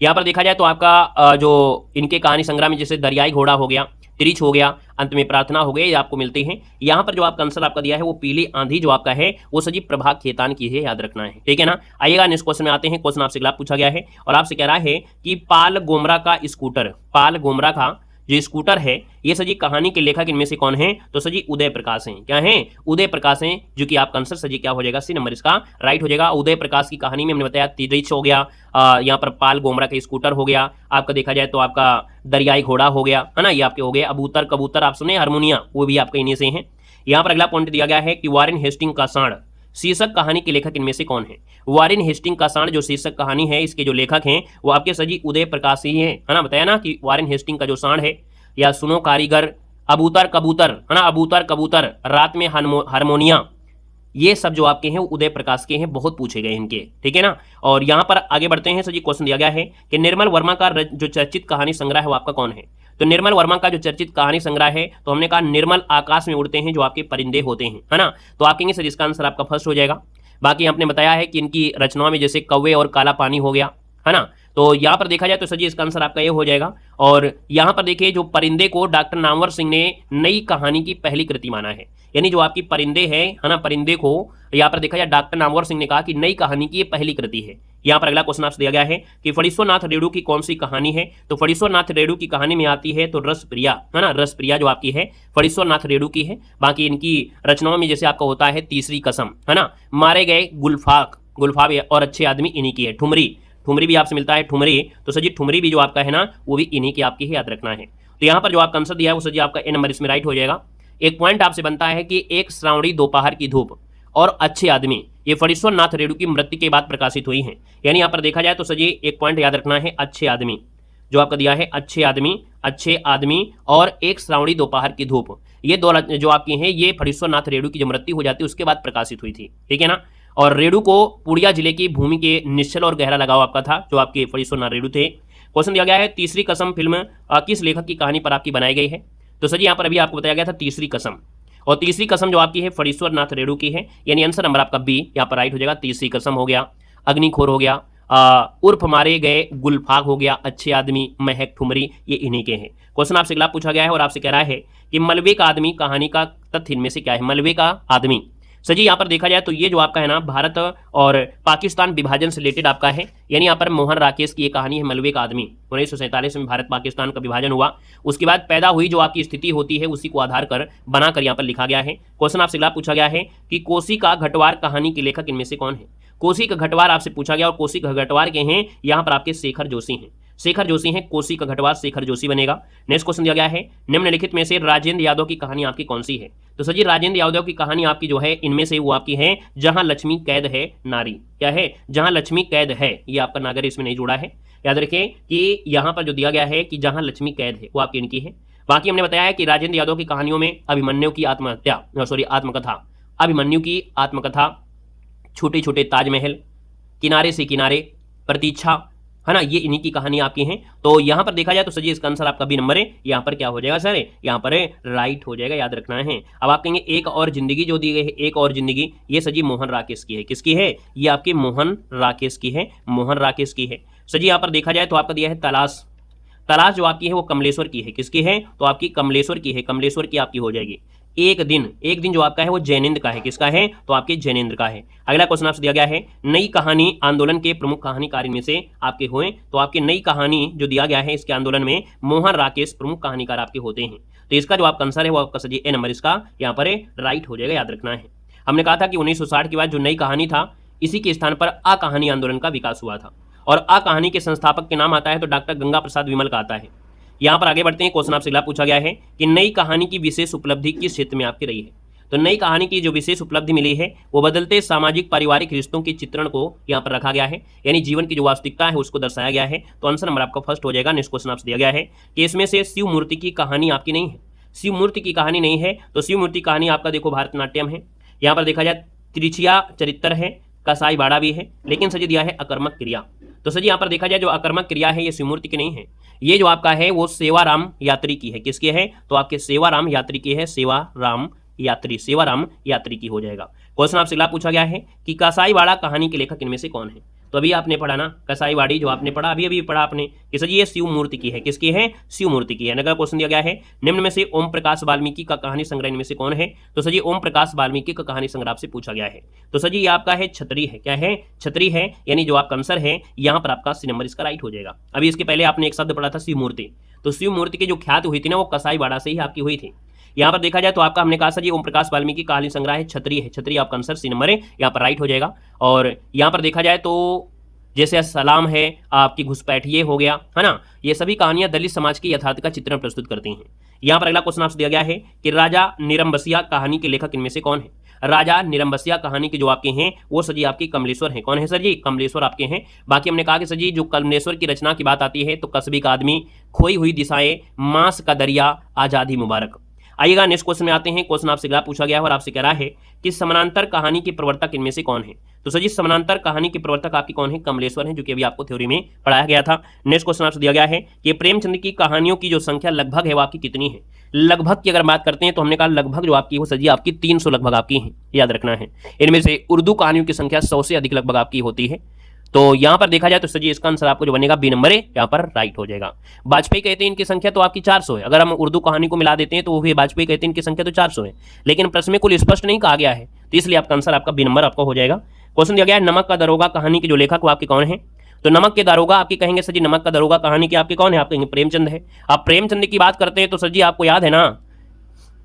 यहाँ पर देखा जाए तो आपका जो इनके कहानी संग्रह में जैसे दरियाई घोड़ा हो गया, तिरिछ हो गया, अंत में प्रार्थना हो गई, ये आपको मिलते हैं। यहाँ पर जो आपका आंसर आपका दिया है वो पीली आंधी जो आपका है वो सजी प्रभा खेतान की है, याद रखना है, ठीक है ना। आइएगा नेक्स्ट क्वेश्चन में आते हैं। क्वेश्चन आपसे अगला पूछा गया है और आपसे कह रहा है कि पाल गोमरा का स्कूटर, पाल गोमरा का जो स्कूटर है ये सजी कहानी के लेखक इनमें से कौन है? तो सजी उदय प्रकाश हैं। क्या हैं? उदय प्रकाश हैं, जो कि आपका आंसर सजी क्या हो जाएगा? सी नंबर इसका राइट हो जाएगा। उदय प्रकाश की कहानी में हमने बताया तिरिछ हो गया, यहाँ पर पाल गोमरा का स्कूटर हो गया, आपका देखा जाए तो आपका दरियाई घोड़ा हो गया, है ना, ये आपके हो गए। अबूतर कबूतर आप सुने, हारमोनिया, वो भी आपके इन्हीं से हैं। यहाँ पर अगला पॉइंट दिया गया है कि वारेन हेस्टिंग का सांड शीर्षक कहानी के लेखक इनमें से कौन है? वारेन हेस्टिंग का सांड जो शीर्षक कहानी है इसके जो लेखक हैं वो आपके सजी उदय प्रकाश ही है ना। बताया ना कि वारेन हेस्टिंग का जो सांड है, या सुनो कारीगर, अबूतर कबूतर, है ना, अबूतर कबूतर, रात में हारमोनिया, ये सब जो आपके हैं उदय प्रकाश के हैं, बहुत पूछे गए इनके, ठीक है ना। और यहाँ पर आगे बढ़ते हैं। सर जी क्वेश्चन दिया गया है कि निर्मल वर्मा का जो चर्चित कहानी संग्रह है वो आपका कौन है? तो निर्मल वर्मा का जो चर्चित कहानी संग्रह है तो हमने कहा निर्मल आकाश में उड़ते हैं जो आपके परिंदे होते हैं, है ना। तो आप कहेंगे सर इसका आंसर आपका फर्स्ट हो जाएगा। बाकी आपने बताया है कि इनकी रचनाओं में जैसे कौवे और काला पानी हो गया, है ना। तो यहाँ पर देखा जाए तो सर जी इसका आंसर आपका ये हो जाएगा। और यहाँ पर देखिए जो परिंदे को डॉक्टर नामवर सिंह ने नई कहानी की पहली कृति माना है, यानी जो आपकी परिंदे है ना, परिंदे को यहाँ पर देखा जाए डॉक्टर नामवर सिंह ने कहा कि नई कहानी की ये पहली कृति है। यहाँ पर अगला क्वेश्चन आपसे दिया गया है कि फणीश्वरनाथ रेणु की कौन सी कहानी है? तो फणीश्वरनाथ रेणु की कहानी में आती है तो रसप्रिया, है ना, रसप्रिया जो आपकी है फणीश्वरनाथ रेणु की है। बाकी इनकी रचनाओं में जैसे आपका होता है तीसरी कसम, है ना, मारे गए गुलफाक, गुलफाब और अच्छे आदमी इन्हीं की है। ठुमरी, ठुमरी भी आपसे मिलता है, ठुमरी, तो सर जी ठुमरी भी जो आपका है ना वो भी इन्हीं की आपकी है, याद रखना है। तो यहाँ पर जो आपका आंसर दिया है वो सर जी आपका ए नंबर इसमें राइट हो जाएगा। एक पॉइंट आपसे बनता है कि एक श्रावणी दोपहर की धूप और अच्छे आदमी ये फणीश्वरनाथ रेणु की मृत्यु के बाद प्रकाशित हुई हैं। यानी यहाँ पर देखा जाए तो सर जी एक पॉइंट याद रखना है, अच्छे आदमी जो आपका दिया है, अच्छे आदमी, अच्छे आदमी और एक श्रावणी दोपहर की धूप, ये दो जो आपकी हैं ये फणीश्वरनाथ रेणु की जो मृत्यु हो जाती है उसके बाद प्रकाशित हुई थी, ठीक है ना। और रेणु को पूर्णिया जिले की भूमि के निश्चल और गहरा लगाव आपका था, जो आपके फणीश्वरनाथ रेणु थे। क्वेश्चन दिया गया है तीसरी कसम फिल्म किस लेखक की कहानी पर आपकी बनाई गई है? तो सर जी यहाँ पर अभी आपको बताया गया था तीसरी कसम, और तीसरी कसम जो आपकी है फणीश्वरनाथ रेणु की है, यानी आंसर नंबर आपका बी यहाँ पर राइट हो जाएगा। तीसरी कसम हो गया, अग्निखोर हो गया, उर्फ मारे गए गुलफाग हो गया, अच्छे आदमी, महक, ठुमरी, ये इन्हीं के हैं। क्वेश्चन आपसे अगला पूछा गया है और आपसे कह रहा है कि मलबे का आदमी कहानी का तथ्य इनमें से क्या है? मलबे का आदमी सर जी यहाँ पर देखा जाए तो ये जो आपका है ना भारत और पाकिस्तान विभाजन से रिलेटेड आपका है, यानी यहाँ पर मोहन राकेश की ये कहानी है मलबे का आदमी। 1947 में भारत पाकिस्तान का विभाजन हुआ, उसके बाद पैदा हुई जो आपकी स्थिति होती है उसी को आधार कर बनाकर यहाँ पर लिखा गया है। क्वेश्चन आपसे अगला पूछा गया है कि कोसी का घटवार कहानी के लेखक इनमें से कौन है? कोसी का घटवार आपसे पूछा गया और कोसी का घटवार के हैं यहाँ पर आपके शेखर जोशी हैं, शेखर जोशी हैं, कोसी का घटवार शेखर जोशी बनेगा। नेक्स्ट क्वेश्चन दिया गया है निम्नलिखित में से राजेंद्र यादव की कहानी आपकी कौन सी है? तो सर जी राजेंद्र यादव की कहानी आपकी जो है इनमें से वो आपकी है जहां लक्ष्मी कैद है नारी, क्या है? जहां लक्ष्मी कैद है, ये आपका नागर इसमें नहीं जुड़ा है, याद रखें कि यहाँ पर जो दिया गया है कि जहां लक्ष्मी कैद है वो आपकी इनकी है। बाकी हमने बताया है कि राजेंद्र यादव की कहानियों में अभिमन्यु की आत्महत्या, सॉरी आत्मकथा, अभिमन्यु की आत्मकथा, छोटे छोटे ताजमहल, किनारे से किनारे, प्रतीक्षा, है ना, ये इन्हीं की कहानी आपकी हैं। तो यहाँ पर देखा जाए तो सर जी इसका आंसर आपका बी नंबर है, यहाँ पर क्या हो जाएगा सर? यहाँ पर राइट हो जाएगा, याद रखना है। अब आप कहेंगे एक और जिंदगी जो दी गई है, एक और जिंदगी, ये सर जी मोहन राकेश की है। किसकी है? ये आपकी मोहन राकेश की है, मोहन राकेश की है। सर जी यहाँ पर देखा जाए तो आपका दिया है तलाश, तलाश जो आपकी है वो कमलेश्वर की है, किसकी है? तो आपकी कमलेश्वर की है, कमलेश्वर की आपकी हो जाएगी। एक दिन जो आपका है वो जैनेन्द्र का है, किसका है? तो आपके जैनेन्द्र का है। अगला क्वेश्चन आपसे दिया गया है, नई कहानी आंदोलन के प्रमुख कहानीकार इनमें से आपके हुए, तो आपकी नई कहानी जो दिया गया है इसके आंदोलन में मोहन राकेश प्रमुख कहानीकार आपके होते हैं। तो इसका जो आपका आंसर है वो आपका सजी ए नंबर इसका यहाँ पर राइट हो जाएगा, याद रखना है। हमने कहा था कि 1960 के बाद जो नई कहानी था इसी के स्थान पर आ कहानी आंदोलन का विकास हुआ था, और आ कहानी के संस्थापक के नाम आता है तो डॉक्टर गंगा प्रसाद विमल का आता है। यहाँ पर आगे बढ़ते हैं, क्वेश्चन आपसे अगला पूछा गया है कि नई कहानी की विशेष उपलब्धि किस क्षेत्र में आपकी रही है? तो नई कहानी की जो विशेष उपलब्धि मिली है वो बदलते सामाजिक पारिवारिक रिश्तों के चित्रण को यहाँ पर रखा गया है, यानी जीवन की जो वास्तविकता है उसको दर्शाया गया है। तो आंसर नंबर आपका फर्स्ट हो जाएगा। नेक्स्ट क्वेश्चन आपसे दिया गया है कि इसमें से शिव मूर्ति की कहानी आपकी नहीं है, शिव मूर्ति की कहानी नहीं है। तो शिव मूर्ति कहानी आपका देखो भरतनाट्यम है, यहाँ पर देखा जाए त्रिचिया चरित्र है, कसाई बाड़ा भी है, लेकिन सजी दिया है अकर्मक क्रिया। तो सजी यहाँ पर देखा जाए जो अकर्मक क्रिया है ये शिवमूर्ति की नहीं है, ये जो आपका है वो सेवाराम यात्री की है, किसकी है? तो आपके सेवाराम यात्री की है, सेवाराम यात्री की हो जाएगा। क्वेश्चन आपसे अगला पूछा गया है कि कसाई बाड़ा कहानी के लेखक इनमें से कौन है? तो अभी आपने पढ़ा ना कसाई बाड़ी, जो आपने पढ़ा अभी पढ़ा आपने कि सर ये शिव मूर्ति की है, किसकी है? शिव मूर्ति की है। अगला क्वेश्चन दिया गया है निम्न में से ओम प्रकाश वाल्मीकि का कहानी संग्रह इनमें से कौन है? तो सर ये ओम प्रकाश वाल्मीकि का कहानी संग्रह से पूछा गया है। तो सर ये आपका है छतरी है, क्या है? छतरी है, यानी जो आपका आंसर है यहाँ पर आपका सी नंबर इसका राइट हो जाएगा। अभी इसके पहले आपने एक शब्द पढ़ा था शिव मूर्ति, तो शिव मूर्ति की जो ख्याति हुई थी ना वो कसाई बाड़ा से ही आपकी हुई थी। यहाँ पर देखा जाए तो आपका हमने कहा सर ये ओम प्रकाश वाल्मीकि कहानी संग्रह है, छतरी है, छतरी आपका आंसर सी नंबर है यहाँ पर राइट हो जाएगा। और यहाँ पर देखा जाए तो जैसे सलाम है, आपकी घुसपैठिए हो गया है ना, ये सभी कहानियां दलित समाज के यथार्थ का चित्रण प्रस्तुत करती हैं। यहाँ पर अगला क्वेश्चन आपसे दिया गया है कि राजा निरंबसिया कहानी के लेखक इनमें से कौन है? राजा निरंबसिया कहानी के जो आपके हैं वो सजी आपकी कमलेश्वर हैं। कौन है सर जी? कमलेश्वर आपके हैं। बाकी हमने कहा कि सर जी जो कमलेश्वर की रचना की बात आती है तो कस्बे का आदमी, खोई हुई दिशाएं, मांस का दरिया, आजादी मुबारक। आइएगा नेक्स्ट क्वेश्चन में आते हैं। क्वेश्चन आपसे अगला पूछा गया है और आपसे कह रहा है कि समानांतर कहानी के प्रवर्तक इनमें से कौन है? तो सर जी समानांतर कहानी के प्रवर्तक आपकी कौन है? कमलेश्वर है, जो कि अभी आपको थ्योरी में पढ़ाया गया था। नेक्स्ट क्वेश्चन आपसे दिया गया है कि प्रेमचंद की कहानियों की जो संख्या लगभग है वो आपकी कितनी है? लगभग की अगर बात करते हैं तो हमने कहा लगभग जो आपकी वो सर जी आपकी 300 लगभग आपकी है, याद रखना है। इनमें से उर्दू कहानियों की संख्या 100 से अधिक लगभग आपकी होती है। तो यहाँ पर देखा जाए तो सर जी इसका आंसर आपको जो बनेगा बी नंबर है यहाँ पर राइट हो जाएगा। वाजपेयी कहते हैं इनकी संख्या तो आपकी 400 है, अगर हम उर्दू कहानी को मिला देते हैं तो वो भी वाजपेयी कहते हैं इनकी संख्या तो 400 है, लेकिन प्रश्न में कुल स्पष्ट नहीं कहा गया है, तो इसलिए आपका आंसर आपका बी नंबर आपका हो जाएगा। क्वेश्चन दिया गया है नमक का दरोगा कहानी के जो लेखक वो आपके कौन है? तो नमक के दारोगा आपके कहेंगे सर जी नमक का दरोगा कहानी के आपके कौन है? आप कहेंगे प्रेमचंद है। आप प्रेमचंद की बात करते हैं तो सर जी आपको याद है ना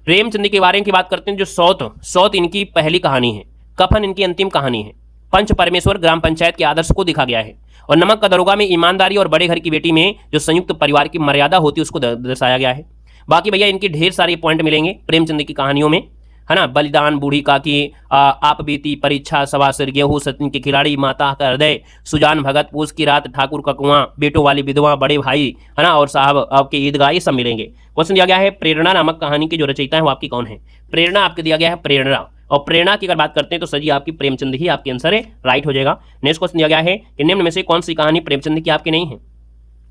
प्रेमचंद के बारे में की बात करते हैं जो सौत इनकी पहली कहानी है, कफन इनकी अंतिम कहानी है, पंच परमेश्वर ग्राम पंचायत के आदर्श को दिखा गया है, और नमक का दरोगा में ईमानदारी और बड़े घर की बेटी में जो संयुक्त परिवार की मर्यादा होती है उसको दर्शाया गया है। बाकी भैया इनकी ढेर सारे पॉइंट मिलेंगे प्रेमचंद की कहानियों में, है ना। बलिदान, बूढ़ी काकी, आप बीती, परीक्षा, सवा सिर, गेहूं, सचिन के खिलाड़ी, माता का हृदय, सुजान भगत, पूस की रात, ठाकुर का कुआं, बेटों वाली विधवा, बड़े भाई, है ना, और साहब आपके ईदगाह, ये सब मिलेंगे। क्वेश्चन दिया गया है प्रेरणा नामक कहानी की जो रचयिता है वो आपकी कौन है? प्रेरणा आपके दिया गया है प्रेरणा, और प्रेरणा की अगर बात करते हैं तो सजी आपकी प्रेमचंद ही आपके आंसर है, राइट हो जाएगा। नेक्स्ट क्वेश्चन दिया गया है कि निम्न में से कौन सी कहानी प्रेमचंद की आपकी नहीं है?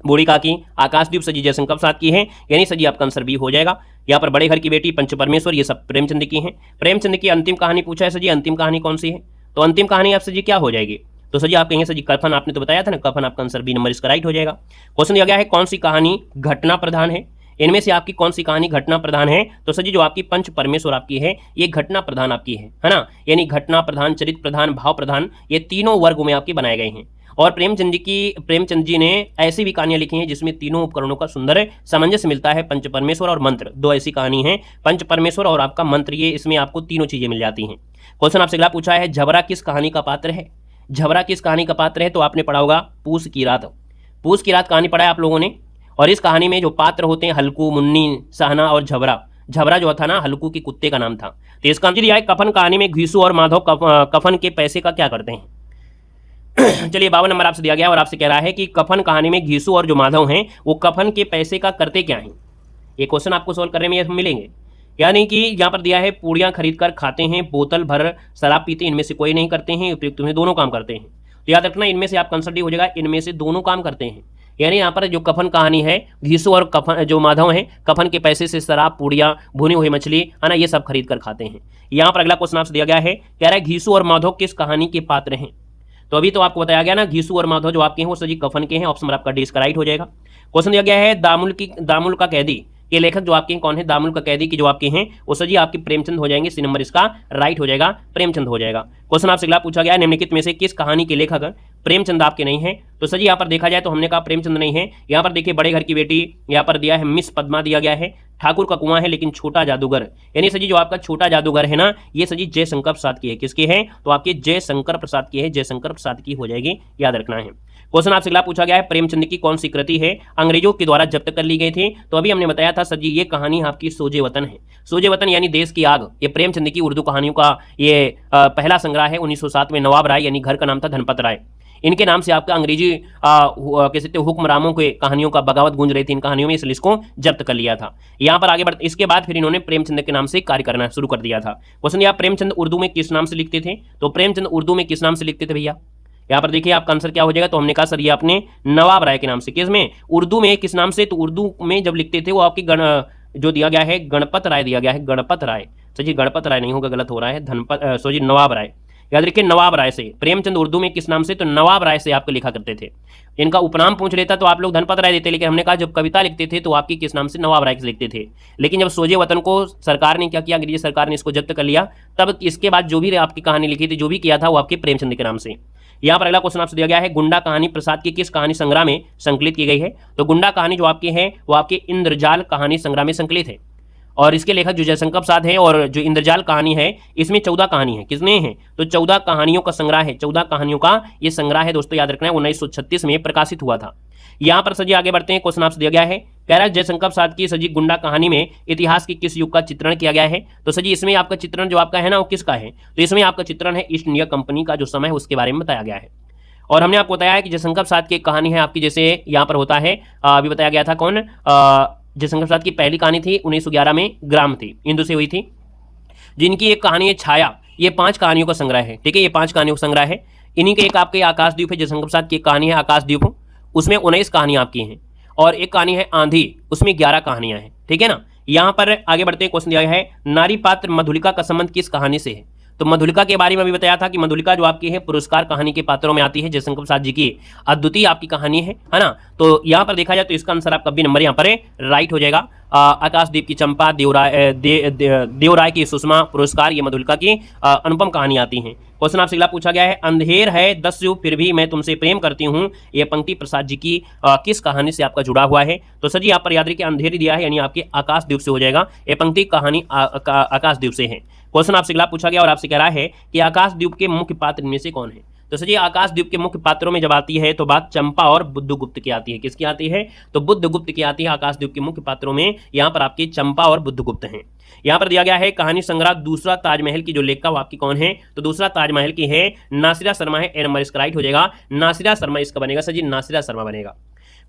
बूढ़ी काकी, आकाशदीप सजी जयशंकर प्रसाद की है, यानी सजी आपका आंसर बी हो जाएगा। यहाँ पर बड़े घर की बेटी, पंच परमेश्वर, ये सब प्रेमचंद की हैं। प्रेमचंद की अंतिम कहानी पूछा है सजी, अंतिम कहानी कौन सी है? तो अंतिम कहानी आप सजी क्या हो जाएगी? तो सजी आप कहेंगे सजी कफन, आपने तो बताया था ना, कफन आपका आंसर बी नंबर इसका राइट हो जाएगा। क्वेश्चन दिया गया है कौन सी कहानी घटना प्रधान है? इनमें से आपकी कौन सी कहानी घटना प्रधान है? तो सजी जो आपकी पंच परमेश्वर आपकी है ये घटना प्रधान आपकी है ना, यानी घटना प्रधान, चरित्र प्रधान, भाव प्रधान, ये तीनों वर्ग में आपके बनाए गए हैं। और प्रेमचंद जी ने ऐसी भी कहानियां लिखी हैं जिसमें तीनों उपकरणों का सुंदर सामंजस्य मिलता है, पंच परमेश्वर और मंत्र, दो ऐसी कहानी है, पंच परमेश्वर और आपका मंत्र, ये इसमें आपको तीनों चीजें मिल जाती हैं। क्वेश्चन आपसे अगला पूछा है झबरा किस कहानी का पात्र है? झबरा किस कहानी का पात्र है? तो आपने पढ़ा होगा पूस की रात, पूस की रात कहानी पढ़ा है आप लोगों ने, और इस कहानी में जो पात्र होते हैं हल्कू, मुन्नी, सहना और झबरा। झबरा जो था ना हल्कू की कुत्ते का नाम था। तो इसका आंसर दिया है कफन कहानी में घीसू और माधव कफन के पैसे का क्या करते हैं? चलिए 52 नंबर आपसे दिया गया और आपसे कह रहा है कि कफन कहानी में घीसू और जो माधव हैं वो कफन के पैसे का करते क्या हैं? ये क्वेश्चन आपको सोल्व करने में मिलेंगे। यानी कि यहाँ पर दिया है पूड़ियाँ खरीद कर खाते हैं, बोतल भर शराब पीते हैं, इनमें से कोई नहीं करते हैं, उपयुक्त में दोनों काम करते हैं। तो याद रखना इनमें से आपका आंसर डी हो जाएगा, इनमें से दोनों काम करते हैं। यानी यहाँ पर जो कफन कहानी है घीसू और कफन जो माधव हैं कफन के पैसे से शराब, पूड़ियाँ, भुनी हुई मछली, है ना, ये सब खरीद कर खाते हैं। यहाँ पर अगला क्वेश्चन आपसे दिया गया है, कह रहा है घीसू और माधव किस कहानी के पात्र हैं? तो अभी तो आपको बताया गया ना घीसू और माधव जो आपके हैं वो सजी कफन के हैं, ऑप्शन आपका डी इसका राइट हो जाएगा। क्वेश्चन दिया गया है दामुल का कैदी के लेखक जो आपके कौन है, दामुल का कैदी की जो आपके हैं वो सर जी आपके प्रेमचंद हो जाएंगे। सी नंबर इसका राइट हो जाएगा, प्रेमचंद हो जाएगा। क्वेश्चन आपसे अगला पूछा गया है निम्नलिखित में से किस कहानी के लेखक प्रेमचंद आपके नहीं है। तो सर जी यहाँ पर देखा जाए तो हमने कहा प्रेमचंद नहीं है। यहाँ पर देखिए बड़े घर की बेटी यहाँ पर दिया है, मिस पद्मा दिया गया है, ठाकुर का कुआं है लेकिन छोटा जादूगर, यानी सर जी जो आपका छोटा जादूगर है ना ये सर जी जयशंकर प्रसाद की है। किसकी है, तो आपके जयशंकर प्रसाद की है, जयशंकर प्रसाद की हो जाएगी, याद रखना है। क्वेश्चन आपसे अगला पूछा गया है प्रेमचंद की कौन सी कृति है अंग्रेजों के द्वारा जब्त कर ली गई थी। तो अभी हमने बताया था सर जी ये कहानी आपकी सोजे वतन है। सोजे वतन यानी देश की आग, ये प्रेमचंद की उर्दू कहानियों का ये पहला संग्रह है। 1907 में नवाब राय यानी घर का नाम था धनपत राय, इनके नाम से आपका अंग्रेजी कह सकते हुक्मरानों के कहानियों का बगावत गूंज रही थी इन कहानियों में, इसलिए इसको जब्त कर लिया था। यहाँ पर आगे बढ़ इसके बाद फिर इन्होंने प्रेमचंद के नाम से कार्य करना शुरू कर दिया था। क्वेश्चन यहाँ प्रेमचंद उर्दू में किस नाम से लिखते थे। तो प्रेमचंद उर्दू में किस नाम से लिखते थे भैया, यहाँ पर देखिए आपका आंसर क्या हो जाएगा। तो हमने कहा सर ये आपने नवाब राय के नाम से, किस में, उर्दू में किस नाम से, तो उर्दू में जब लिखते थे वो आपकी जो दिया गया है गणपत राय दिया गया है, गणपत राय। सर जी गणपत राय नहीं होगा, गलत हो रहा है, सो जी नवाब राय, याद रखिए नवाब राय से। प्रेमचंद उर्दू में किस नाम से, तो नवाब राय से आपको लिखा करते थे। इनका उपनाम पूछ लेता तो आप लोग धनपत राय देते, लेकिन हमने कहा जब कविता लिखते थे तो आपकी किस नाम से, नवाब राय से लिखते थे। लेकिन जब सोजे वतन को सरकार ने क्या किया, अंग्रेजी सरकार ने इसको जब्त कर लिया, तब इसके बाद जो भी आपकी कहानी लिखी थी, जो भी किया था वो आपके प्रेमचंद के नाम से। यहाँ पर अगला क्वेश्चन आपसे दिया गया है गुंडा कहानी प्रसाद की किस कहानी संग्रह में संकलित की गई है। तो गुंडा कहानी जो आपकी है वो आपके इंद्रजाल कहानी संग्रह में संकलित है, और इसके लेखक जो जयशंकर प्रसाद हैं, और जो इंद्रजाल कहानी है इसमें 14 कहानी है। किसने है, तो 14 कहानियों का संग्रह है, 14 कहानियों का ये संग्रह है दोस्तों, याद रखना है। 1936 में प्रकाशित हुआ था। यहाँ पर सजी आगे बढ़ते हैं, क्वेश्चन आपसे दिया गया है कह रहा है जयशंकर प्रसाद की सजी गुंडा कहानी में इतिहास की किस युग का चित्रण किया गया है। तो सजी इसमें आपका चित्रण जो आपका है ना वो किसका है, तो इसमें आपका चित्रण है ईस्ट इंडिया कंपनी का जो समय है उसके बारे में बताया गया है। और हमने आपको बताया है कि जयशंकर प्रसाद की कहानी है आपकी, जैसे यहाँ पर होता है अभी बताया गया था कौन, जयशंकर प्रसाद की पहली कहानी थी 1911 में, ग्राम थी, इंदु से हुई थी। जिनकी एक कहानी है छाया, ये 5 कहानियों का संग्रह है, ठीक है, ये 5 कहानियों का संग्रह है। इन्हीं के एक आपके आकाशद्वीप है, जयशंकर प्रसाद की कहानी है आकाशद्वीप, उसमें 19 कहानियां आपकी हैं, और एक कहानी है आंधी, उसमें 11 कहानियां हैं, ठीक है ना। यहाँ पर आगे बढ़ते हैं, क्वेश्चन दिया है नारी पात्र मधुलिका का संबंध किस कहानी से है। तो मधुलिका के बारे में अभी बताया था कि मधुलिका जो आपकी है पुरस्कार कहानी के पात्रों में आती है, जयशंकर प्रसाद जी की अद्वितीय आपकी कहानी है ना। तो यहाँ पर देखा जाए तो इसका आंसर आपका बी नंबर यहाँ पर राइट हो जाएगा। आकाशदीप की चंपा, देवराय की सुषमा पुरस्कार, ये मधुलिका की अनुपम कहानी आती हैं। क्वेश्चन आपसे अगला पूछा गया है अंधेर है 10 युग फिर भी मैं तुमसे प्रेम करती हूँ, ये पंक्ति प्रसाद जी की किस कहानी से आपका जुड़ा हुआ है। तो सर जी यहाँ पर याद रखिए अंधेरी दिया है, यानी आपके आकाशदीप से हो जाएगा, ये पंक्ति कहानी आकाशदीप से है। क्वेश्चन आपसे अगला पूछा गया और आपसे कह रहा है कि आकाशदीप के मुख्य पात्र इनमें से कौन है। तो सर जी आकाशदीप के मुख्य पात्रों में जब आती है तो बात चंपा और बुद्धगुप्त की आती है। किसकी आती है, तो बुद्धगुप्त की आती है। आकाशदीप के मुख्य पात्रों में यहाँ पर आपकी चंपा और बुद्धगुप्त हैं। यहाँ पर दिया गया है कहानी संग्रह दूसरा ताजमहल की जो लेखिका वो आपकी कौन है, तो दूसरा ताजमहल की है नासिरा शर्मा है, ए नंबर इसका राइट हो जाएगा, नासिरा शर्मा इसका बनेगा सर जी, नासिरा शर्मा बनेगा।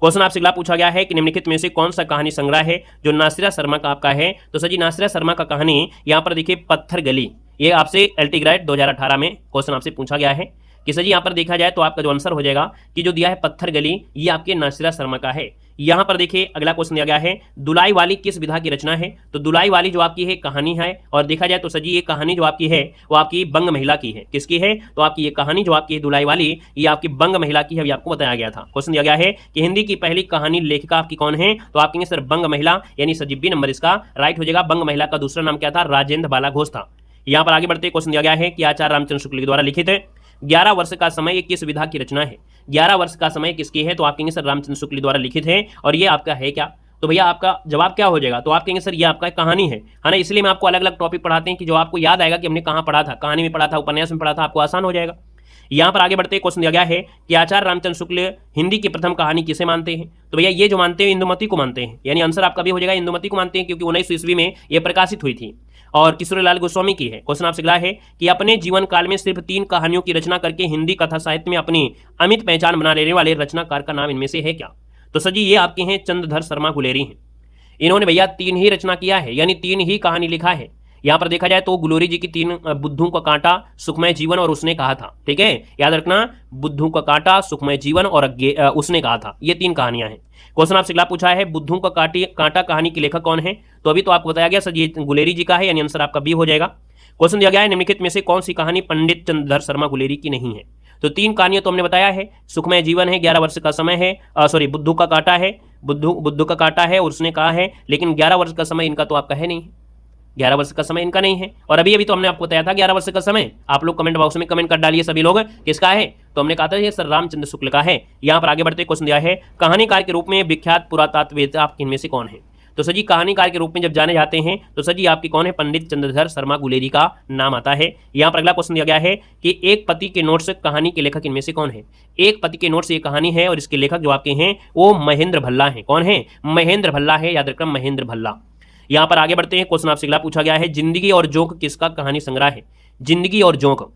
क्वेश्चन आपसे अगला पूछा गया है कि निम्नलिखित में से कौन सा कहानी संग्रह है जो नासिरा शर्मा का आपका है। तो सर जी नासिरा शर्मा का कहानी यहाँ पर देखिए पत्थर गली, ये आपसे एलटी ग्रेड 2018 में क्वेश्चन आपसे पूछा गया है कि सर जी यहाँ पर देखा जाए तो आपका जो आंसर हो जाएगा कि जो दिया है पत्थर गली, ये आपके नासिरा शर्मा का है। यहाँ पर देखिए अगला क्वेश्चन दिया गया है दुलाई वाली किस विधा की रचना है। तो दुलाई वाली जो आपकी है कहानी है, और देखा जाए तो सर जी ये कहानी जो आपकी है वो आपकी बंग महिला की है। किसकी है, तो आपकी ये कहानी जो आपकी है दुलाई वाली, ये आपकी बंग महिला की है, अभी आपको बताया गया था। क्वेश्चन दिया गया है कि हिंदी की पहली कहानी लेखिका आपकी कौन है, तो आप कहेंगे सर बंग महिला, यानी सर जी बी नंबर इसका राइट हो जाएगा। बंग महिला का दूसरा नाम क्या था, राजेंद्र बाला घोष था। यहाँ पर आगे बढ़ते क्वेश्चन दिया गया है कि आचार्य रामचंद्र शुक्ल के द्वारा लिखित है 11 वर्ष का समय, ये किस विधा की रचना है। 11 वर्ष का समय किसकी है, तो आप कहेंगे सर रामचंद्र शुक्ल द्वारा लिखित है, और ये आपका है क्या, तो भैया आपका जवाब क्या हो जाएगा, तो आप कहेंगे सर ये आपका कहानी है ना। इसलिए मैं आपको अलग अलग टॉपिक पढ़ाते हैं कि जो आपको याद आएगा कि हमने कहाँ पढ़ा था, कहानी में पढ़ा था, उपन्यास में पढ़ा था, आपको आसान हो जाएगा। यहाँ पर आगे बढ़ते क्वेश्चन दिया गया है कि आचार्य रामचंद्र शुक्ल हिंदी की प्रथम कहानी किसे मानते हैं। तो भैया ये जो मानते हैं इंदुमती को मानते हैं, यानी आंसर आपका भी हो जाएगा इंदुमती को मानते हैं, क्योंकि 1900 ईस्वी में ये प्रकाशित हुई थी और किशोरीलाल गोस्वामी की है। क्वेश्चन आपसे अगला है कि अपने जीवन काल में सिर्फ 3 कहानियों की रचना करके हिंदी कथा साहित्य में अपनी अमित पहचान बना लेने वाले रचनाकार का नाम इनमें से है क्या। तो सर जी ये आपके हैं चंद्रधर शर्मा गुलेरी हैं। इन्होंने भैया 3 ही रचना किया है, यानी 3 ही कहानी लिखा है। यहाँ पर देखा जाए तो गुलोरी जी की 3 बुद्धू का कांटा, सुखमय जीवन और उसने कहा था, ठीक है, याद रखना, बुद्धू का कांटा, सुखमय जीवन और उसने कहा था, ये 3 कहानियां हैं। क्वेश्चन आपसे अगला पूछा है बुद्धू का कांटा कहानी के लेखक कौन है। तो अभी तो आपको बताया गया सर ये गुलेरी जी का है, यानी आंसर आपका बी हो जाएगा। क्वेश्चन दिया गया है निम्नलिखित में से कौन सी कहानी पंडित चंद्रधर शर्मा गुलेरी की नहीं है। तो 3 कहानियां तो हमने बताया है, सुखमय जीवन है, 11 वर्ष का समय है, बुद्धू का कांटा है, बुद्धू का काटा है और उसने कहा है, लेकिन 11 वर्ष का समय इनका तो आपका है नहीं, 11 वर्ष का समय इनका नहीं है। और अभी अभी तो हमने आपको बताया था 11 वर्ष का समय। आप लोग कमेंट बॉक्स में कमेंट कर डालिए सभी लोग किसका है, तो हमने कहा था ये सर रामचंद्र शुक्ल का है। यहाँ पर आगे बढ़ते क्वेश्चन दिया है, कहानीकार के रूप में विख्यात पुरातत्ववेत्ता आप इनमें से कौन है। तो सर जी कहानीकार के रूप में जब जाने जाते हैं तो सर जी आपकी कौन है, पंडित चंद्रधर शर्मा गुलेरी का नाम आता है। यहाँ पर अगला क्वेश्चन दिया गया है कि एक पति के नोट्स कहानी के लेखक इनमें से कौन है। एक पति के नोट्स ये कहानी है और इसके लेखक जो आपके हैं वो महेंद्र भल्ला है। कौन है, महेंद्र भल्ला है, याद रखना महेंद्र भल्ला। यहाँ पर आगे बढ़ते हैं, क्वेश्चन आपसे अगला पूछा गया है, जिंदगी और जोंक किसका कहानी संग्रह है। जिंदगी और जोंक,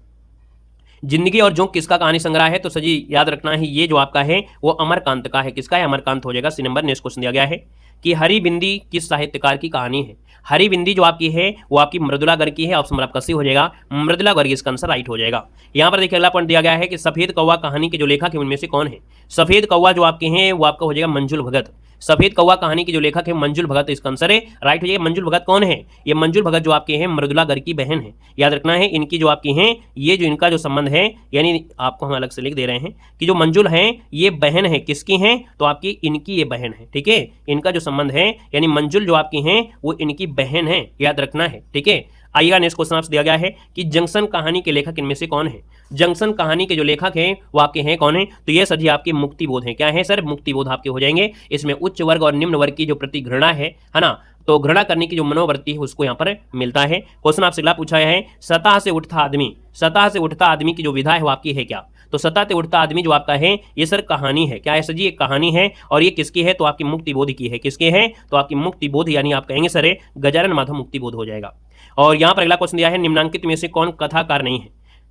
जिंदगी और जोंक किसका कहानी संग्रह है। तो सजी याद रखना है ये जो आपका है वो अमरकांत का है। किसका है, अमरकांत हो जाएगा सी नंबर। नेक्स्ट क्वेश्चन दिया गया है कि हरिबिंदी किस साहित्यकार की कहानी है। हरिबिंदी जो आपकी है वो आपकी मृदुला गर्ग की है। ऑप्शन नंबर आपका सी हो जाएगा, मृदुला गर्ग इसका आंसर राइट हो जाएगा। यहाँ पर देखिए अगला पॉइंट दिया गया है कि सफेद कौवा कहानी के जो लेखक है उनमें से कौन है। सफेद कौवा जो आपके हैं वो आपका हो जाएगा मंजुल भगत। सफेद कौवा कहानी के जो लेखक है मंजुल भगत, इसका आंसर है राइट हो जाएगा। मंजुल भगत कौन है, ये मंजुल भगत जो आपके हैं मृदुला गर्ग की बहन है। याद रखना है इनकी जो आपकी हैं ये जो इनका जो संबंध है, यानी आपको हम अलग से लिख दे रहे हैं कि जो मंजुल हैं ये बहन है, किसकी हैं, तो आपकी इनकी ये बहन है। ठीक है, इनका जो संबंध है यानी मंजुल जो आपकी हैं वो इनकी बहन है, याद रखना है। ठीक है, आइएगा नेक्स्ट क्वेश्चन आपसे दिया गया है कि जंक्शन कहानी के लेखक इनमें से कौन है। जंक्शन कहानी के जो लेखक हैं वो आपके हैं कौन है, तो ये सर जी आपके मुक्तिबोध हैं। क्या है सर, मुक्तिबोध आपके हो जाएंगे। इसमें उच्च वर्ग और निम्न वर्ग की जो प्रति घृणा है ना, तो घृणा करने की जो मनोवृत्ति है उसको यहाँ पर मिलता है। क्वेश्चन आपसे अगला पूछा है, सतह से उठता आदमी, सतह से उठता आदमी की जो विधा है वो आपकी है क्या। तो सतह से उठता आदमी जो आपका है ये सर कहानी है। क्या है सर जी, एक कहानी है और ये किसकी है, तो आपकी मुक्तिबोध की है। किसके है, तो आपकी मुक्तिबोध, यानी आप कहेंगे सर गजानन माधव मुक्तिबोध हो जाएगा। और यहाँ पर अगला क्वेश्चन दिया है, निम्नांकित में से कौन कथाकार नहीं है।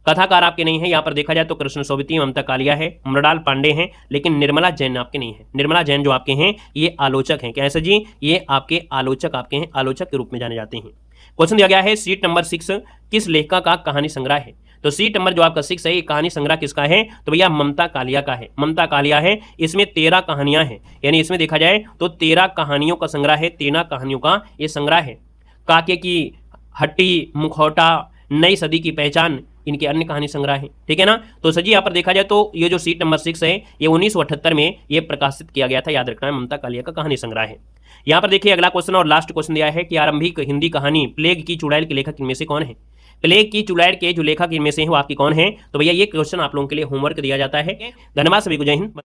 कथाकार आपके नहीं है। यहाँ पर देखा जाए तो कृष्ण सोबती, ममता कालिया है, मृणाल पांडे हैं, लेकिन निर्मला जैन आपके नहीं है। निर्मला जैन जो आपके हैं ये आलोचक हैं। क्या है सर जी, ये आपके आलोचक आपके हैं, आलोचक के रूप में जाने जाते हैं। क्वेश्चन दिया गया है सीट नंबर 6 किस लेखिका का कहानी संग्रह है। तो सीट नंबर जो आपका 6 है ये कहानी संग्रह किसका है, तो भैया ममता कालिया का है। ममता कालिया है, इसमें 13 कहानियां हैं, यानी इसमें देखा जाए तो 13 कहानियों का संग्रह है, 13 कहानियों का ये संग्रह है। काके की हट्टी, मुखौटा, नई सदी की पहचान, इनके अन्य कहानी संग्रह है। ठीक है ना, तो सजी यहाँ पर देखा जाए तो ये जो सीट नंबर 6 है ये 1978 में ये प्रकाशित किया गया था। याद रखना है ममता कालिया का कहानी संग्रह है। यहाँ पर देखिए अगला क्वेश्चन और लास्ट क्वेश्चन दिया है कि आरंभिक हिंदी कहानी प्लेग की चुड़ैल के लेखक इनमें से कौन है। प्लेग की चुड़ैल के जो लेखक इनमें से हैं वो आपकी कौन है, तो भैया ये क्वेश्चन आप लोगों के लिए होमवर्क दिया जाता है। धन्यवाद सभी को, जय हिंद।